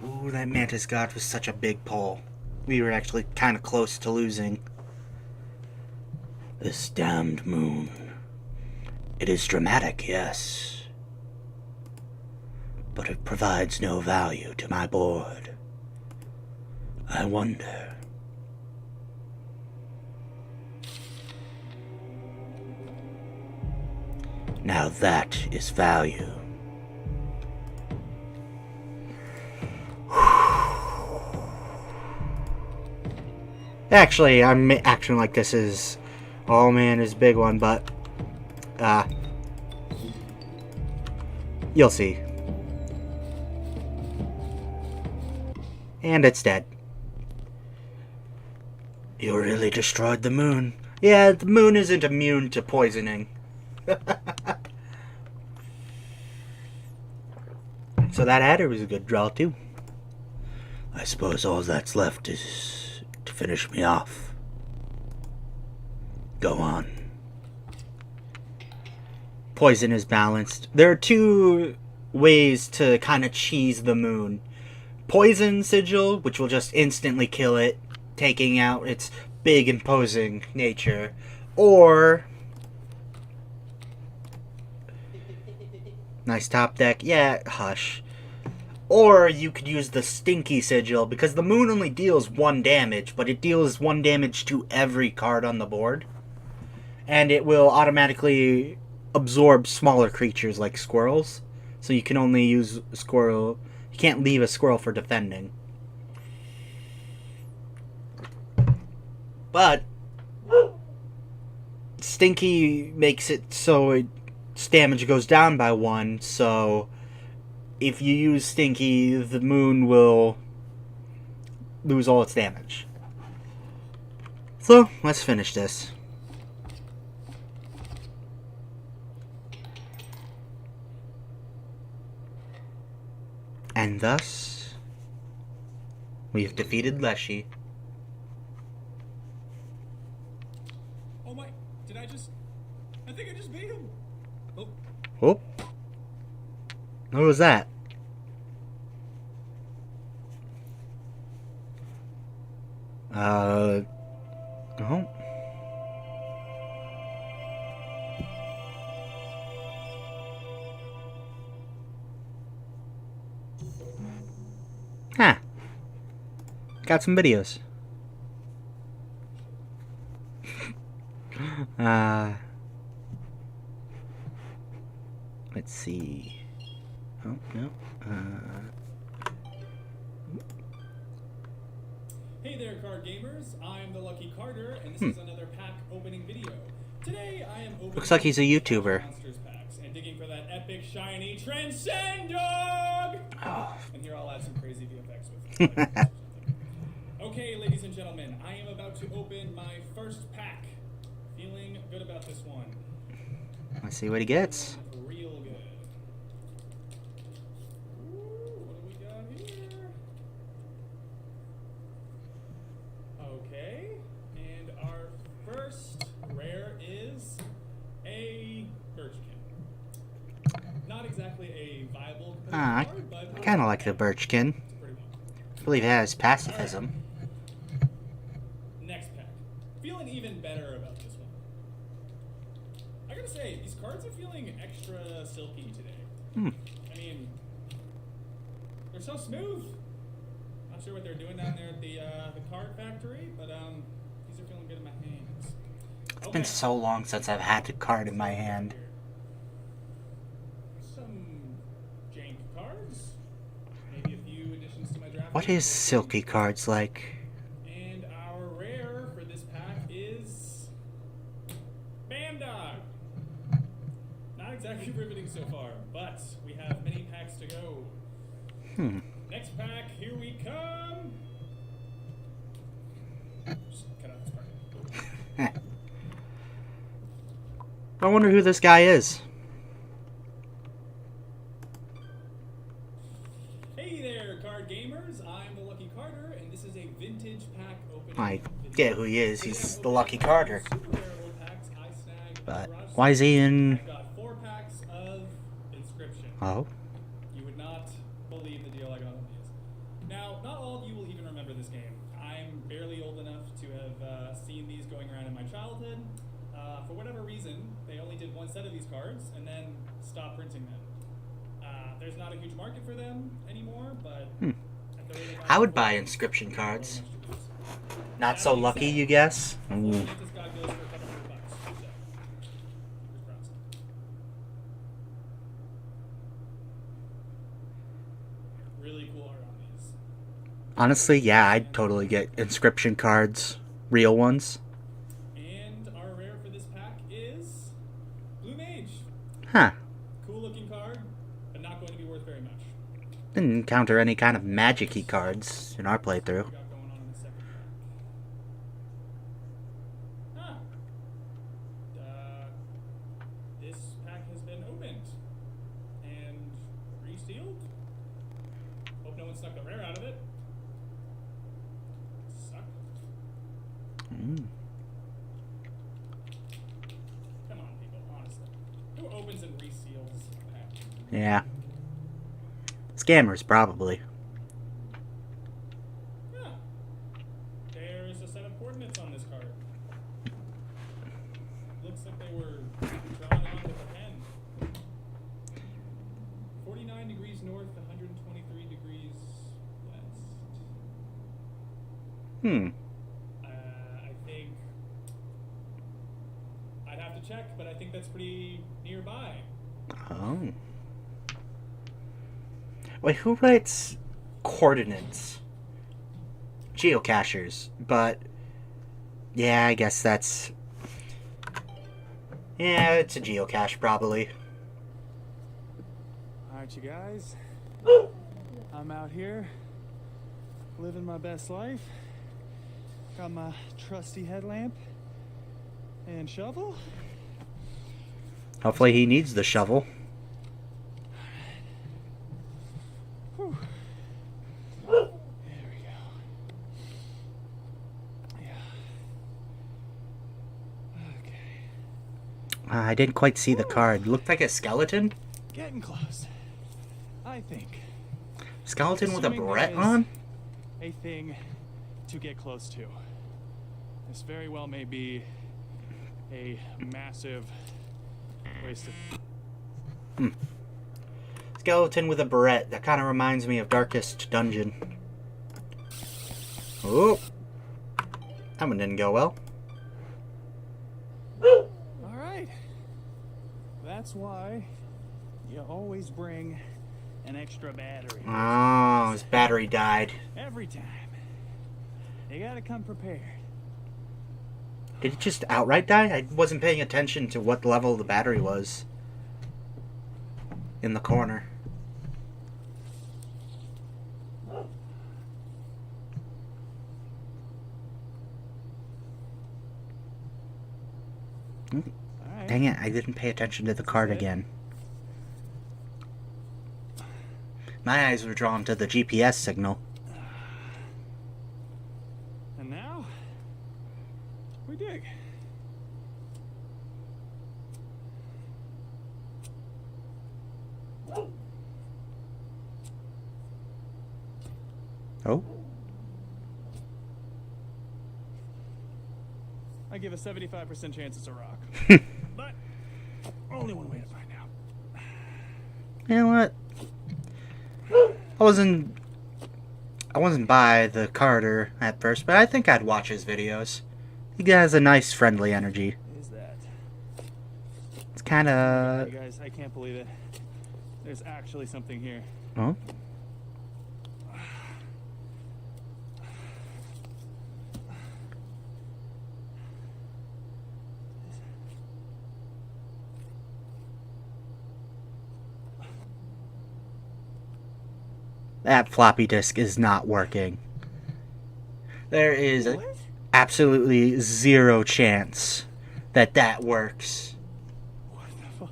Ooh, that Mantis God was such a big pull. we were actually kind of close to losing. This damned moon. It is dramatic, yes. But it provides no value to my board. I wonder. Now that is value. Actually, I'm acting like this is, oh man, is a big one, but you'll see. And it's dead. You really destroyed the moon. Yeah, the moon isn't immune to poisoning. So that adder was a good draw too. I suppose all that's left is to finish me off. Go on. Poison is balanced. There are two ways to kind of cheese the moon. Poison sigil, which will just instantly kill it, taking out its big imposing nature. Or nice top deck. Yeah, hush. Or you could use the stinky sigil, because the moon only deals 1 damage, but it deals 1 damage to every card on the board. And it will automatically absorb smaller creatures like squirrels. So you can only use a squirrel. You can't leave a squirrel for defending. But stinky makes it so its damage goes down by 1, so if you use Stinky, the moon will lose all its damage. So, let's finish this. And thus, we've defeated Leshy. Oh my, I think I just beat him. Oh. Oh. What was that? Oh. Huh. Got some videos. Let's see. Oh, no. Hey there, card gamers. I'm the Lucky Carter, and this is another pack opening video. Today, I am opening. Looks like he's a YouTuber. Monsters packs and digging for that epic, shiny Transcend Dog. Oh. And here I'll add some crazy VFX with it. Okay, ladies and gentlemen, I am about to open my first pack. Feeling good about this one. Let's see what he gets. Real good. Ooh, what do we got here? Okay, and our first rare is a Birchkin. Not exactly a viable I card, but kind of like the Birchkin. I believe it has pacifism. Next pack. Feeling even better about this one. I gotta say, these cards are feeling extra silky today. I mean, they're so smooth. Not sure what they're doing down there at the card factory, but these are feeling good in my hands. It's been so long since I've had a card in my hand. Some jank cards. Maybe a few additions to my draft. What is silky cards like? And our rare for this pack is Bam Dog. Not exactly riveting so far, but we have many packs to go. Next pack, here we come. Just cut out this part. I wonder who this guy is. Hey there, card gamers. I'm the Lucky Carter, and this is a vintage pack opening. I get who he is. He's the Lucky Carter. Super rare old packs I snagged But garage why is he in? I've got 4 packs of Inscryption. Oh. You would not believe the deal I got on these. Now, not all of you will even remember this game. I'm barely old enough to have seen these going around in my childhood. For whatever reason, they only did one set of these cards and then stopped printing them. There's not a huge market for them anymore, but at the rate of I would buy Inscryption cards. Not so lucky, you guess? Ooh. This guy goes for a couple $100, so fingers crossed. Really cool art on these. Honestly, yeah, I'd totally get Inscryption cards. Real ones. And our rare for this pack is Blue Mage. Huh. Cool looking card, but not going to be worth very much. Didn't encounter any kind of magic-y cards in our playthrough. What we got going on in the second pack? Huh. This pack has been opened and resealed. Hope no one snuck the rare out of it. Suck. Mm. Come on, people, honestly. Who opens and reseals a pack? Yeah. Scammers, probably. Huh. There is a set of coordinates on this card. Looks like they were drawn on with a pen. 49 degrees north, 123 degrees west. I think I'd have to check, but I think that's pretty nearby. Oh. Wait, who writes coordinates? Geocachers, but yeah, I guess that's... Yeah, it's a geocache, probably. Alright, you guys. I'm out here living my best life. Got my trusty headlamp and shovel. Hopefully he needs the shovel. Whew. There we go. Yeah. Okay. I didn't quite see the card. Looked like a skeleton? Getting close. I think. Skeleton with a Assuming beret there is on? A thing to get close to. This very well may be a massive waste of... Skeleton with a beret. That kind of reminds me of Darkest Dungeon. Oh. That one didn't go well. Alright. That's why you always bring an extra battery. Oh, his battery died. Every time. You gotta come prepared. Did it just outright die? I wasn't paying attention to what level the battery was. In the corner. Alright. Dang it, I didn't pay attention to the card again. My eyes were drawn to the GPS signal. And now we dig. Oh? I give a 75% chance it's a rock. But only one way to find out. You know what? I wasn't by the Carter at first, but I think I'd watch his videos. He has a nice, friendly energy. Is that? It's kind You of... guys, I can't believe it. There's actually something here. Oh? That floppy disk is not working. There is What? absolutely zero chance that that works. What the fuck?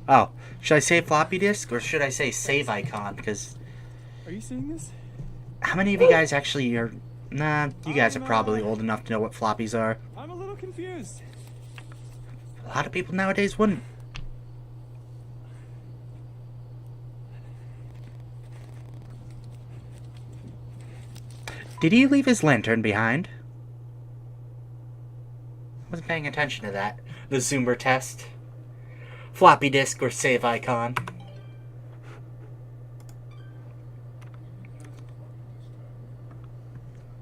Oh, should I say floppy disk or should I say save icon? Because Are you seeing this? how many of you guys actually are... Nah, you guys are probably old enough to know what floppies are. I'm a little confused. A lot of people nowadays wouldn't. Did he leave his lantern behind? I wasn't paying attention to that. The zoomer test. Floppy disk or save icon.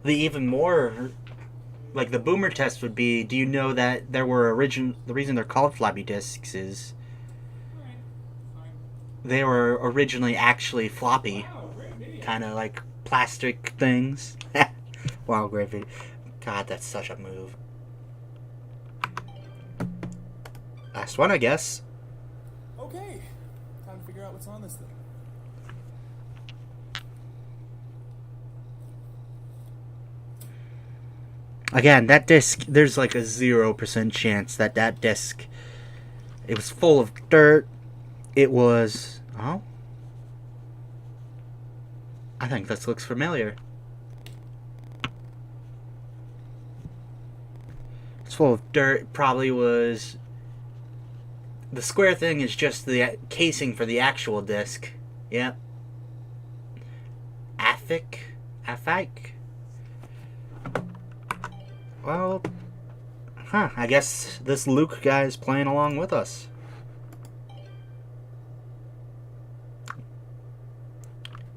The even more, like the boomer test would be, do you know that there were the reason they're called floppy disks is they were originally actually floppy, kind of like plastic things. Wow, great video. God, that's such a move. Last one, I guess. Okay, time to figure out what's on this thing. Again, that disc, there's like a 0% chance that that disc, it was full of dirt. It was, oh? I think this looks familiar. It's full of dirt. It probably was, the square thing is just the casing for the actual disc. Yep. Athic? Well, I guess this Luke guy is playing along with us.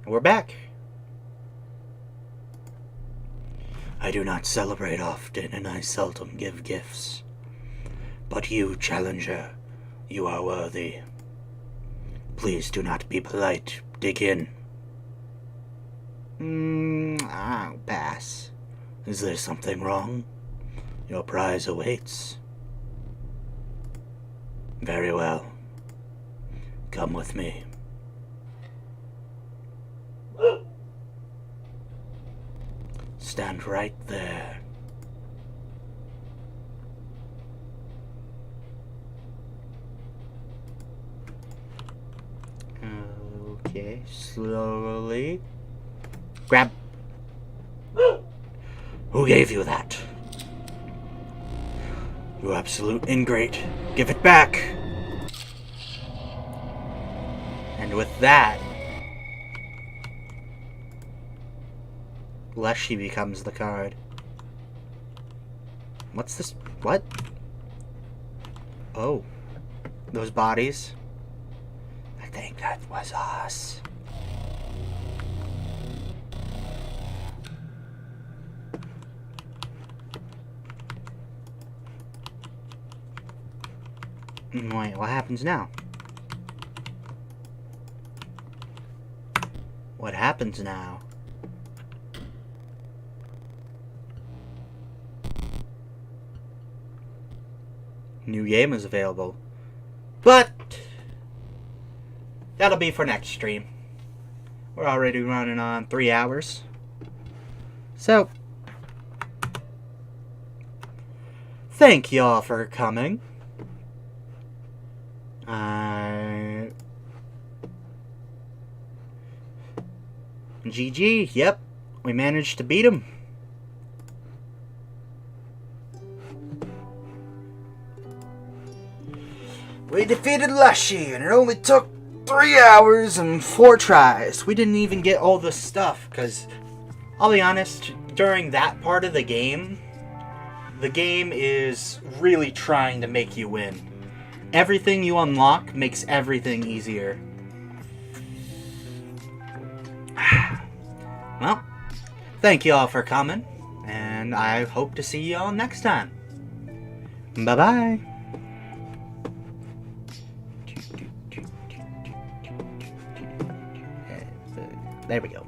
We're back. I do not celebrate often, and I seldom give gifts. But you, challenger, you are worthy. Please do not be polite. Dig in. I'll pass. Is there something wrong? Your prize awaits. Very well. Come with me. Stand right there. Okay, slowly. Grab. Who gave you that? You absolute ingrate. Give it back. And with that, Leshy becomes the card. What's this? What? Oh. Those bodies? I think that was us. Wait, what happens now? What happens now? New game is available. But that'll be for next stream. We're already running on 3 hours. So, thank y'all for coming. GG, yep, we managed to beat him. We defeated Leshy, and it only took 3 hours and 4 tries. We didn't even get all the stuff, because, I'll be honest, during that part of the game is really trying to make you win. Everything you unlock makes everything easier. Well, thank you all for coming, and I hope to see you all next time. Bye-bye. There we go.